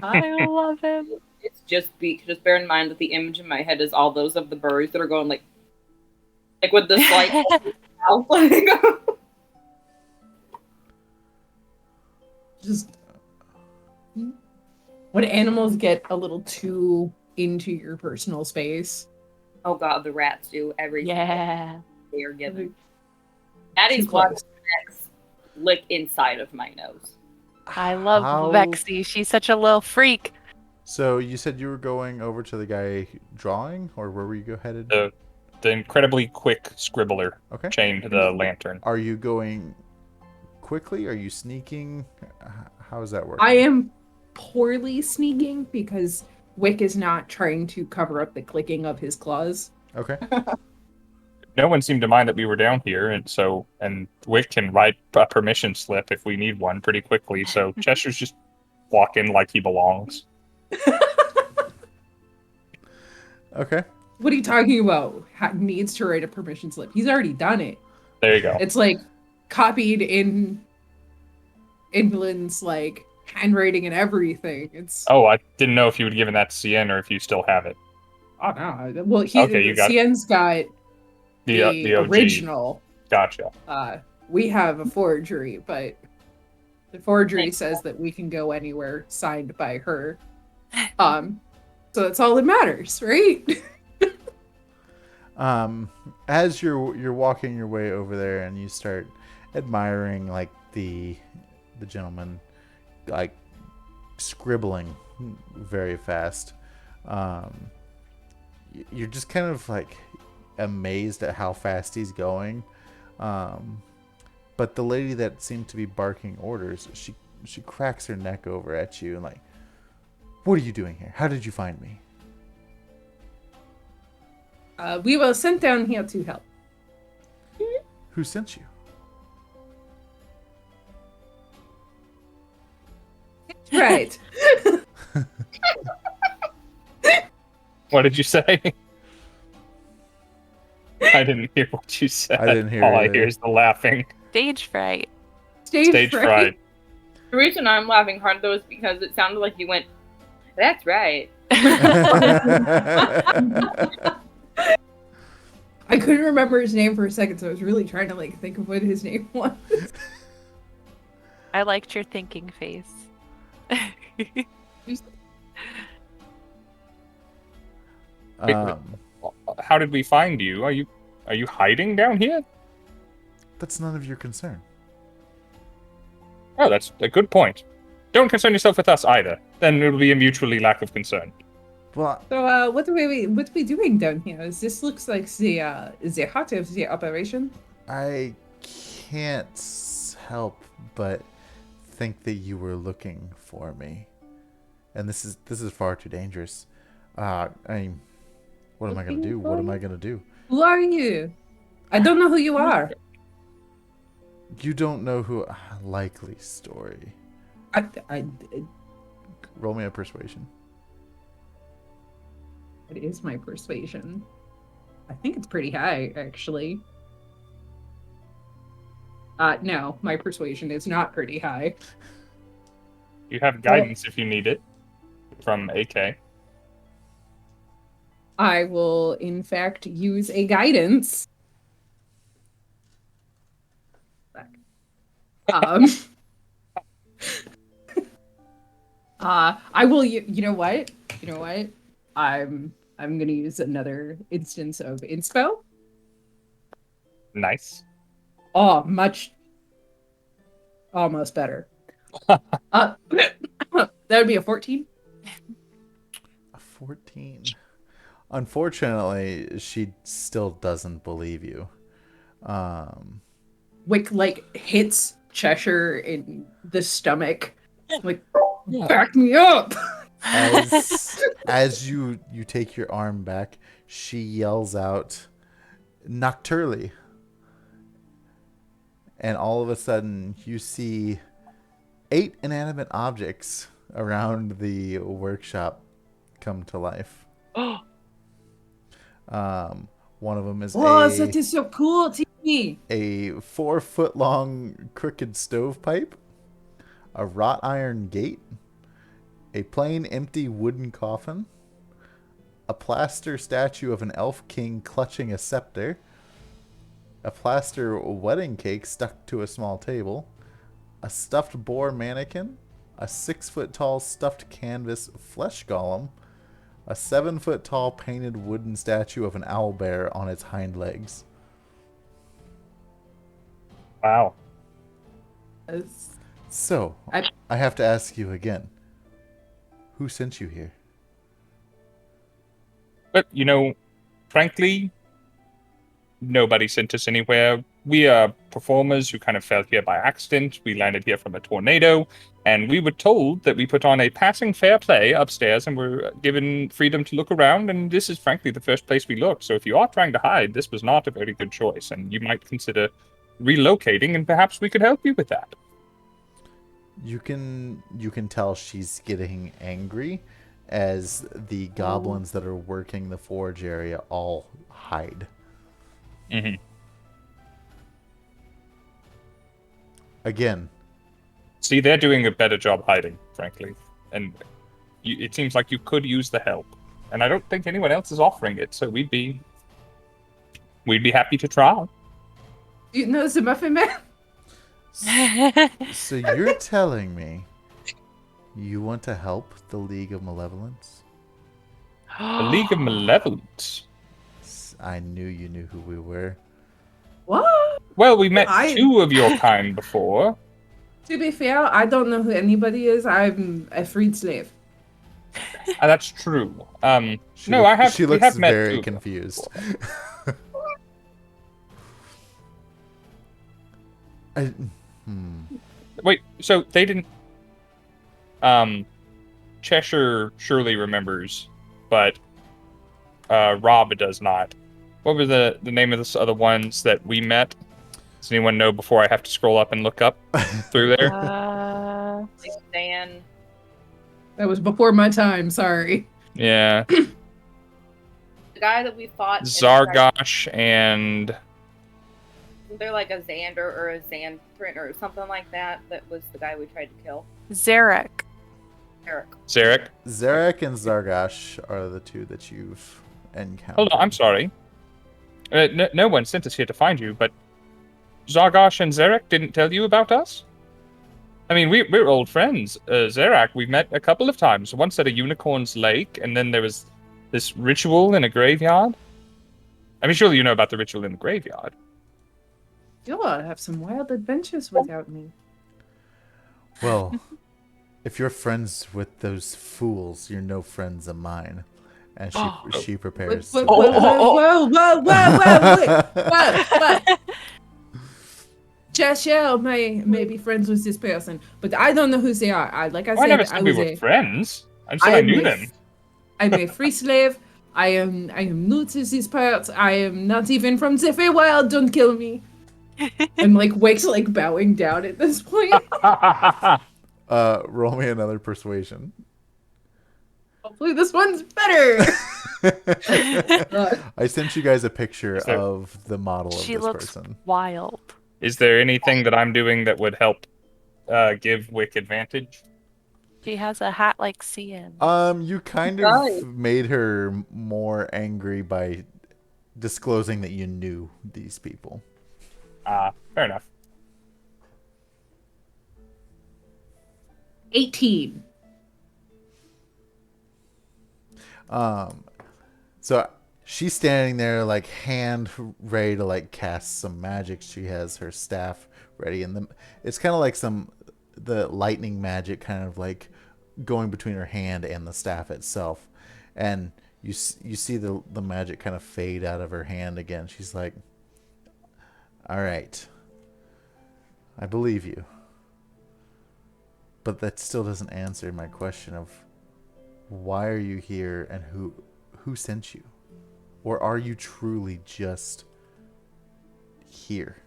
I love him. It's just Beak. Just bear in mind that the image in my head is all those of the birds that are going like with the slight mouth. Just when animals get a little too into your personal space. Oh god, the rats do everything Yeah. they are given. Maddie's Too close. watching X lick inside of my nose. I love How- Vexy. She's such a little freak. So you said you were going over to the guy drawing, or where were you headed? The incredibly quick scribbler Okay. chained to the lantern. Are you going quickly? Are you sneaking? How does that work? I am poorly sneaking because Wick is not trying to cover up the clicking of his claws. Okay. No one seemed to mind that we were down here, and Wick can write a permission slip if we need one pretty quickly. So Cheshire's just walking like he belongs. Okay. What are you talking about? Needs to write a permission slip. He's already done it. There you go. It's like copied in Endolyn's like handwriting and everything. It's Oh, I didn't know if you had given that to Scinn or if you still have it. oh no. Well, Okay, you got- Cien's got The OG. original. Gotcha. We have a forgery, but the forgery says that we can go anywhere signed by her. So that's all that matters, right? As you're walking your way over there and you start admiring like the gentleman like scribbling very fast, you're just kind of like amazed at how fast he's going. But the lady that seemed to be barking orders, she cracks her neck over at you and like, what are you doing here? How did you find me? We were sent down here to help. Who sent you? Right. What did you say? I didn't hear what you said. I didn't hear All I either. hear is the laughing. Stage fright. Stage fright. The reason I'm laughing hard though is because it sounded like you went, "That's right." I couldn't remember his name for a second, so I was really trying to like think of what his name was. I liked your thinking face. How did we find you? Are you hiding down here? That's none of your concern. Oh, that's a good point. Don't concern yourself with us either. Then it'll be a mutually lack of concern. Well, So, what are we doing down here? This looks like the heart of the operation. I can't help but think that you were looking for me, and this is far too dangerous. I mean, what am I gonna do? What am I gonna do? Who are you? I don't know who you are. You don't know who. Likely story. I Roll me a persuasion. it is my persuasion. I think it's pretty high, actually. No, my persuasion is not pretty high. You have guidance if you need it from AK. I will, in fact, use a guidance. I will. You know what? You know what? I'm gonna use another instance of inspo. Nice. Oh, almost better. That would be a 14. A 14. Unfortunately, she still doesn't believe you. Wick like hits Cheshire in the stomach. Like, back me up. As you take your arm back, she yells out, "Nocturly!" And all of a sudden, you see 8 inanimate objects around the workshop come to life. One of them is that is so cool to me. a 4-foot-long crooked stovepipe, a wrought iron gate, a plain empty wooden coffin, a plaster statue of an elf king clutching a scepter, a plaster wedding cake stuck to a small table, a stuffed boar mannequin, a 6-foot-tall stuffed canvas flesh golem, a 7-foot-tall painted wooden statue of an owlbear on its hind legs. Wow. So, I have to ask you again. Who sent you here? But, frankly, nobody sent us anywhere. We are performers who kind of fell here by accident. We landed here from a tornado, and we were told that we put on a passing fair play upstairs and were given freedom to look around, and this is frankly the first place we looked. So if you are trying to hide, this was not a very good choice, and you might consider relocating, and perhaps we could help you with that. You can tell she's getting angry as the goblins that are working the forge area all hide. Mm-hmm. Again. See, they're doing a better job hiding, frankly. And it seems like you could use the help. And I don't think anyone else is offering it, so we'd be happy to try. You know the Muffin Man? So you're telling me you want to help the League of Malevolence? The League of Malevolence? I knew you knew who we were. What? Well, we met 2 of your kind before. To be fair, I don't know who anybody is. I'm a freed slave. That's true. She we looks have met very 2 confused. Wait, so they didn't... Cheshire surely remembers, but Rob does not. What were the name of the other ones that we met? Does anyone know before I have to scroll up and look up through there? Dan. That was before my time, sorry. Yeah. The guy that we fought. Zargosh and... Isn't there like a Xander or a Xantrin or something like that? That was the guy we tried to kill. Zarek. Zarek and Zargosh are the 2 that you've encountered. Hold on, I'm sorry. No one sent us here to find you, but Zargosh and Zarek didn't tell you about us? I mean, we're old friends. Zarek, we've met a couple of times. Once at a unicorn's lake, and then there was this ritual in a graveyard. I mean, surely you know about the ritual in the graveyard. You'll have some wild adventures without me. Well, if you're friends with those fools, you're no friends of mine. And she prepares. Whoa! Cheshire may be friends with this person, but I don't know who they are. I never said we were friends. I just said I knew them. I'm a free slave. I am new to these parts. I am not even from the Feywild. Don't kill me. And Wake's bowing down at this point. Roll me another persuasion. Hopefully this one's better. I sent you guys a picture of the model of this person. She looks wild. Is there anything that I'm doing that would help give Wick advantage? She has a hat like Scinn. You kind of made her more angry by disclosing that you knew these people. Fair enough. 18. So she's standing there, like, hand ready to, like, cast some magic. She has her staff ready, and it's kind of like the lightning magic kind of, like, going between her hand and the staff itself. And you see the magic kind of fade out of her hand again. She's like, all right, I believe you. But that still doesn't answer my question of why are you here and who sent you? Or are you truly just here?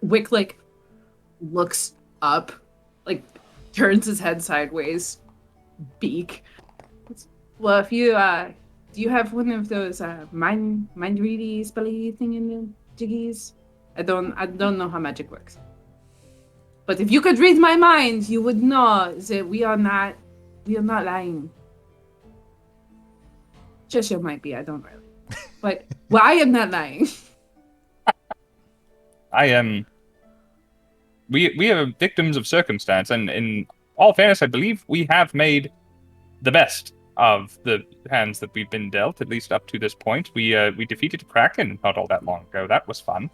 Wick, like, looks up, like, turns his head sideways, beak. Well, if you, do you have one of those, mind ready spelly thing in the jiggies? I don't know how magic works. But if you could read my mind, you would know that we are not lying. Cheshire might be, I don't really. But, well, I am not lying. I am. We are victims of circumstance, and in all fairness, I believe we have made the best of the hands that we've been dealt, at least up to this point. We defeated Kraken not all that long ago. That was fun.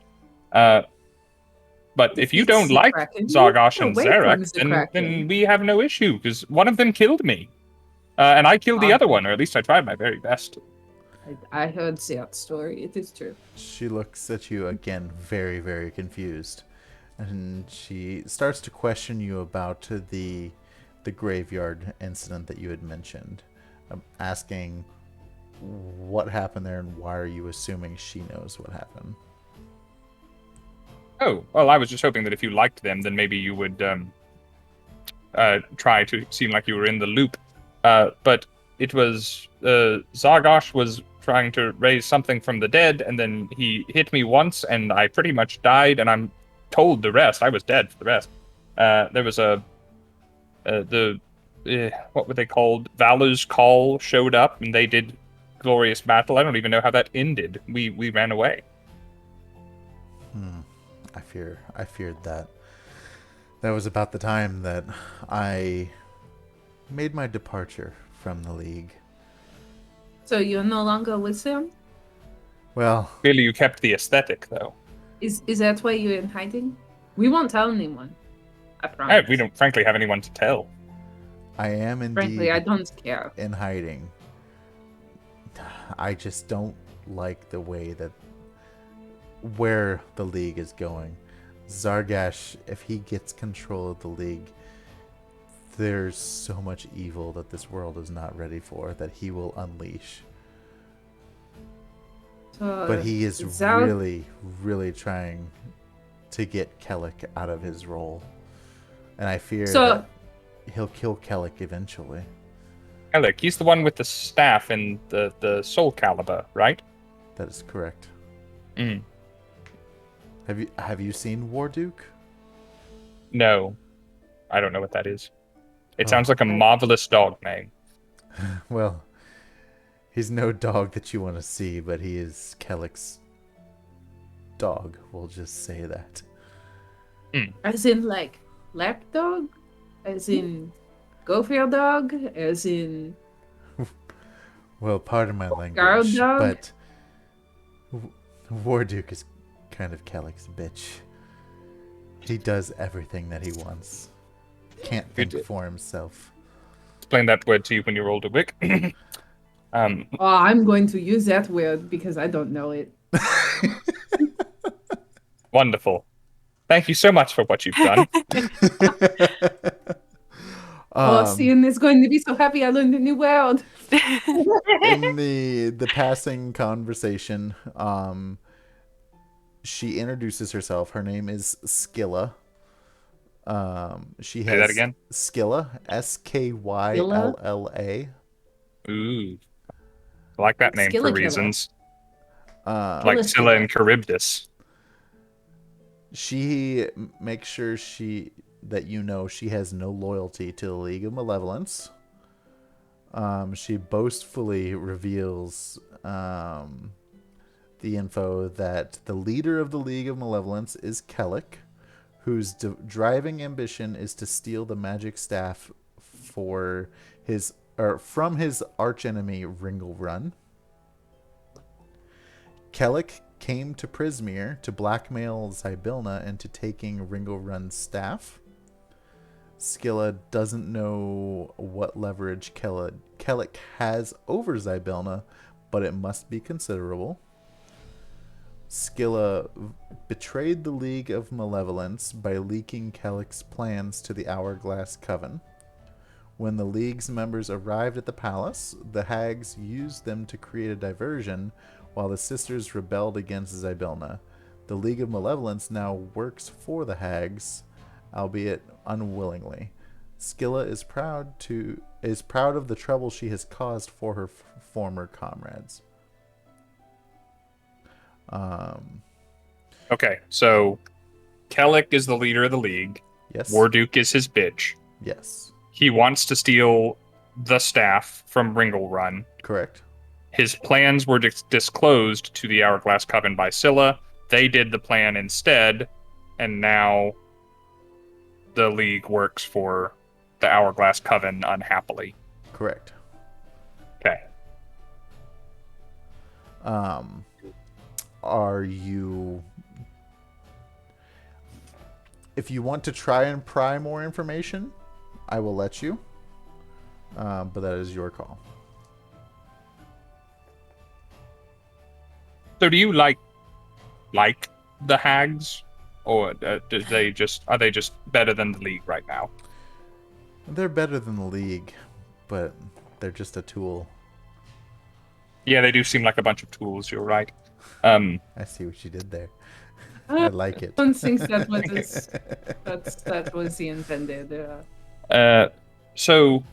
But if you don't like Zargosh and Zarek, then we have no issue, because one of them killed me. And I killed the other one, or at least I tried my very best. I heard that story. It is true. She looks at you again, very, very confused. And she starts to question you about the graveyard incident that you had mentioned. Asking what happened there and why are you assuming she knows what happened. Oh, well, I was just hoping that if you liked them, then maybe you would try to seem like you were in the loop. But it was Zargosh was trying to raise something from the dead, and then he hit me once, and I pretty much died, and I'm told the rest. I was dead for the rest. There was what were they called? Valor's Call showed up, and they did glorious battle. I don't even know how that ended. We ran away. I feared that. That was about the time that I made my departure from the League. So you're no longer with them? Well, Clearly you kept the aesthetic, though. Is that why you're in hiding? We won't tell anyone. I promise. We don't, frankly, have anyone to tell. I am indeed Frankly, I don't care. in hiding. I just don't like the way that where the League is going. Zargash, if he gets control of the League, there's so much evil that this world is not ready for that he will unleash. But he is really, really trying to get Kellic out of his role. And I fear that he'll kill Kellic eventually. Kellic, he's the one with the staff and the soul caliber, right? That is correct. Mm. Have you seen Warduke? No. I don't know what that is. It sounds like a marvelous dog name. Well, he's no dog that you want to see, but he is Kellic's dog. We'll just say that. Mm. As in, like, lapdog? As in, go-fair dog? As in... Well, pardon my language, guard dog? but Warduke is kind of Kellic's bitch. He does everything that he wants. Can't think for himself. Explain that word to you when you're older, Wick. I'm going to use that word because I don't know it. Wonderful. Thank you so much for what you've done. Cian is going to be so happy I learned a new word. In the passing conversation, she introduces herself. Her name is Scylla. She has Say that again. Scylla, Skylla. Ooh, I like that name Scylla for reasons. Like Scylla and Charybdis. She makes sure that you know she has no loyalty to the League of Malevolence. She boastfully reveals the info that the leader of the League of Malevolence is Kellic, whose driving ambition is to steal the magic staff for his from his archenemy Ringelrun. Kellic came to Prismeer to blackmail Zybilna into taking Ringelrun's staff. Scylla doesn't know what leverage Kellic has over Zybilna, but it must be considerable. Scylla betrayed the League of Malevolence by leaking Kellic's plans to the Hourglass Coven. When the League's members arrived at the palace, the hags used them to create a diversion while the sisters rebelled against Zybilna. The League of Malevolence now works for the hags, albeit unwillingly. Scylla is proud of the trouble she has caused for her former comrades. Okay, so Kellic is the leader of the League. Yes. Warduke is his bitch. Yes. He wants to steal the staff from Ringelrun. Correct. His plans were disclosed to the Hourglass Coven by Scylla. They did the plan instead, and now the League works for the Hourglass Coven unhappily. Correct. Okay. Are you... If you want to try and pry more information, I will let you. But that is your call. So do you like the hags, or are they just better than the League right now? They're better than the League, but they're just a tool. Yeah, they do seem like a bunch of tools. You're right. I see what you did there. I like it. I don't think that was the intended. So,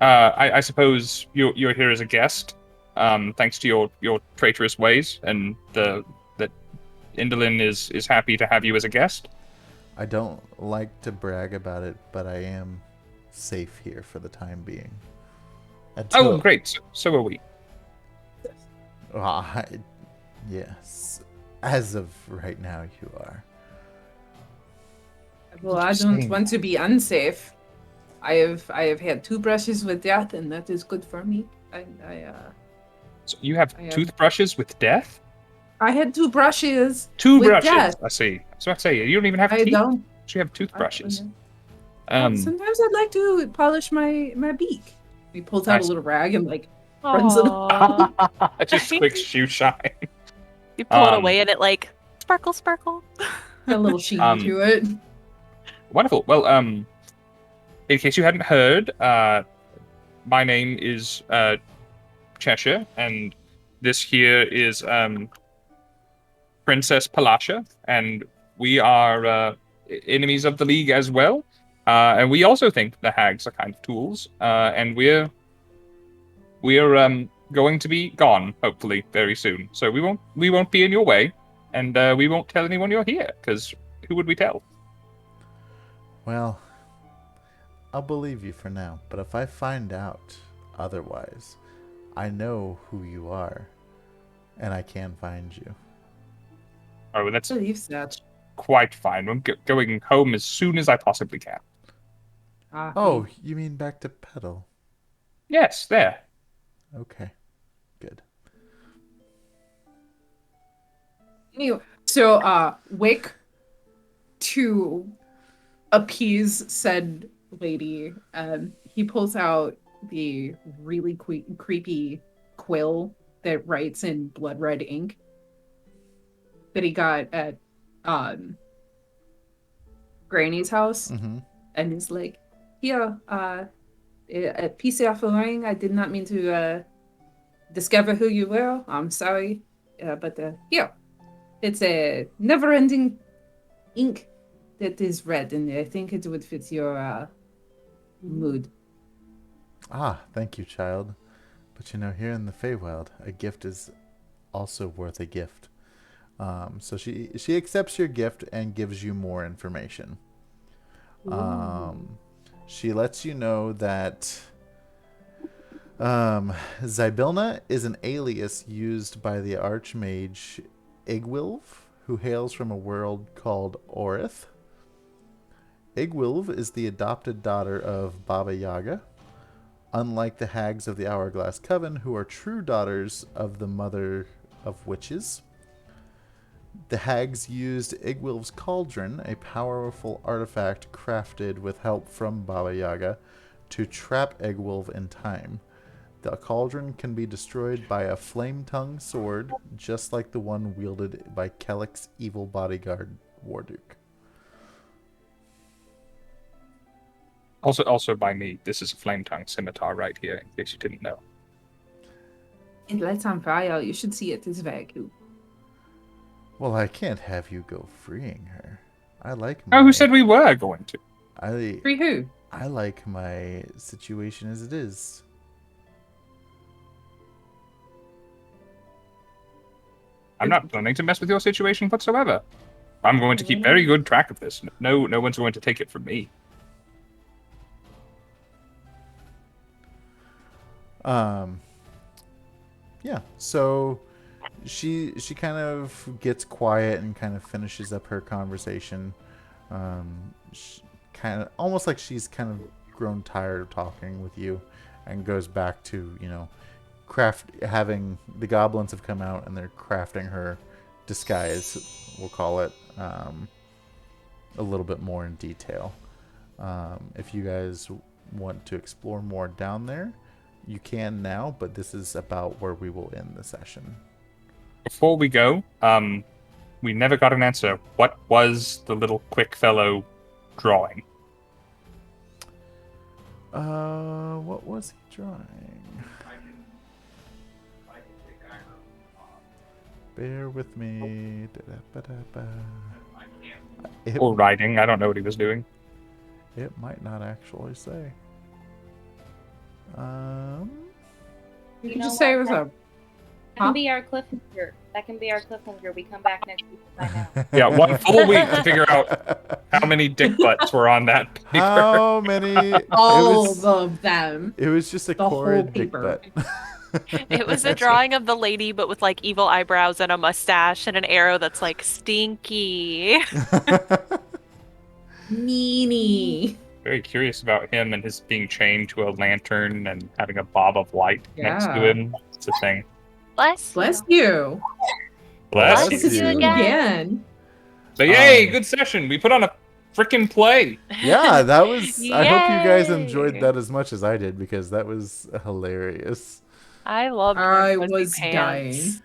I suppose you're here as a guest, thanks to your traitorous ways, and that Endolyn is happy to have you as a guest. I don't like to brag about it, but I am safe here for the time being. Oh, great! So are we. Yes. As of right now, you are. Well, I don't want to be unsafe. I have had 2 brushes with death, and that is good for me. So you have toothbrushes with death? I had 2 brushes. 2 with brushes. Death. I see. So I say you don't even have teeth. I don't. You have toothbrushes. Sometimes I'd like to polish my beak. He pulls out a little rag and runs it up. Just quick shoe shine. You pull it away and it sparkle, sparkle. A little sheen to it. Wonderful. Well, in case you hadn't heard, my name is Cheshire, and this here is Princess Palasha, and we are enemies of the League as well. And we also think the hags are kind of tools, and we're going to be gone, hopefully, very soon. So we won't be in your way, and we won't tell anyone you're here, because who would we tell? Well, I'll believe you for now, but if I find out otherwise, I know who you are, and I can find you. Oh, well, that's that. quite fine. I'm going home as soon as I possibly can. Oh, you mean back to Petal? Yes, there. Okay, good. Anyway, so Wick, to appease said lady, he pulls out the really creepy quill that writes in blood red ink that he got at Granny's house, and he's like, "Here, a piece of offering. I did not mean to discover who you were. I'm sorry, but here, it's a never-ending ink that is red, and I think it would fit your mood." Ah, thank you, child. But here in the Feywild, a gift is also worth a gift. So she accepts your gift and gives you more information. She lets you know that Zybilna is an alias used by the Archmage Igwilv, who hails from a world called Orith. Igwilv is the adopted daughter of Baba Yaga. Unlike the hags of the Hourglass Coven, who are true daughters of the Mother of Witches, the hags used Igwilv's Cauldron, a powerful artifact crafted with help from Baba Yaga, to trap Igwilv in time. The cauldron can be destroyed by a flame-tongue sword, just like the one wielded by Kellick's evil bodyguard, Warduke. Also by me. This is a flame-tongue scimitar right here, in case you didn't know. It lights on fire. You should see it is very cute. Well, I can't have you go freeing her. I like Oh, who said we were going to? Free who? I like my situation as it is. I'm not planning to mess with your situation whatsoever. I'm going to keep very good track of this. No one's going to take it from me. Yeah, so she kind of gets quiet and kind of finishes up her conversation. Kind of almost like she's kind of grown tired of talking with you, and goes back to, you know, having the goblins have come out and they're crafting her disguise, we'll call it, a little bit more in detail. If you guys want to explore more down there, you can now, but this is about where we will end the session. Before we go, we never got an answer. What was the little quick fellow drawing? What was he drawing? Bear with me. Or writing. I don't know what he was doing. It might not actually say. You can just say it was a. That can be our cliffhanger. That can be our cliffhanger. We come back next week to find out. Yeah, one full week to figure out how many dick butts were on that paper. How many? All of them. It was just a The core whole dick paper. butt. It was a drawing of the lady, but with like evil eyebrows and a mustache and an arrow that's like stinky. Meanie. Very curious about him and his being chained to a lantern and having a bob of light next to Yeah. him. It's a thing. Bless you. Bless Bless you. you again. So yay, good session. We put on a frickin' play. Yeah, that was. I hope you guys Yay. enjoyed that as much as I did, because that was hilarious. I loved I her fuzzy was pants.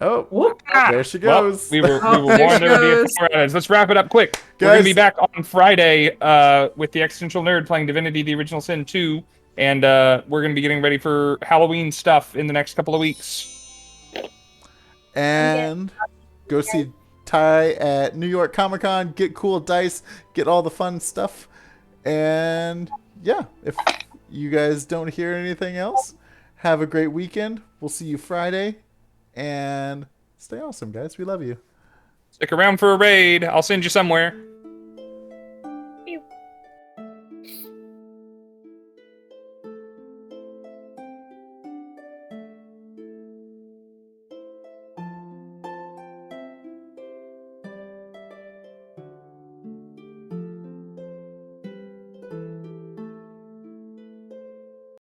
Oh, Whoop. there she Well, goes. we were Oh, warned there she there would be a goes. couple more hours. Let's wrap it up quick. We're going to be Guys- back on Friday with the Existential Nerd playing Divinity: The Original Sin 2. And we're going to be getting ready for Halloween stuff in the next couple of weeks. And go see Ty at New York Comic Con. Get cool dice. Get all the fun stuff. And yeah, if you guys don't hear anything else, have a great weekend. We'll see you Friday. And stay awesome, guys. We love you. Stick around for a raid. I'll send you somewhere.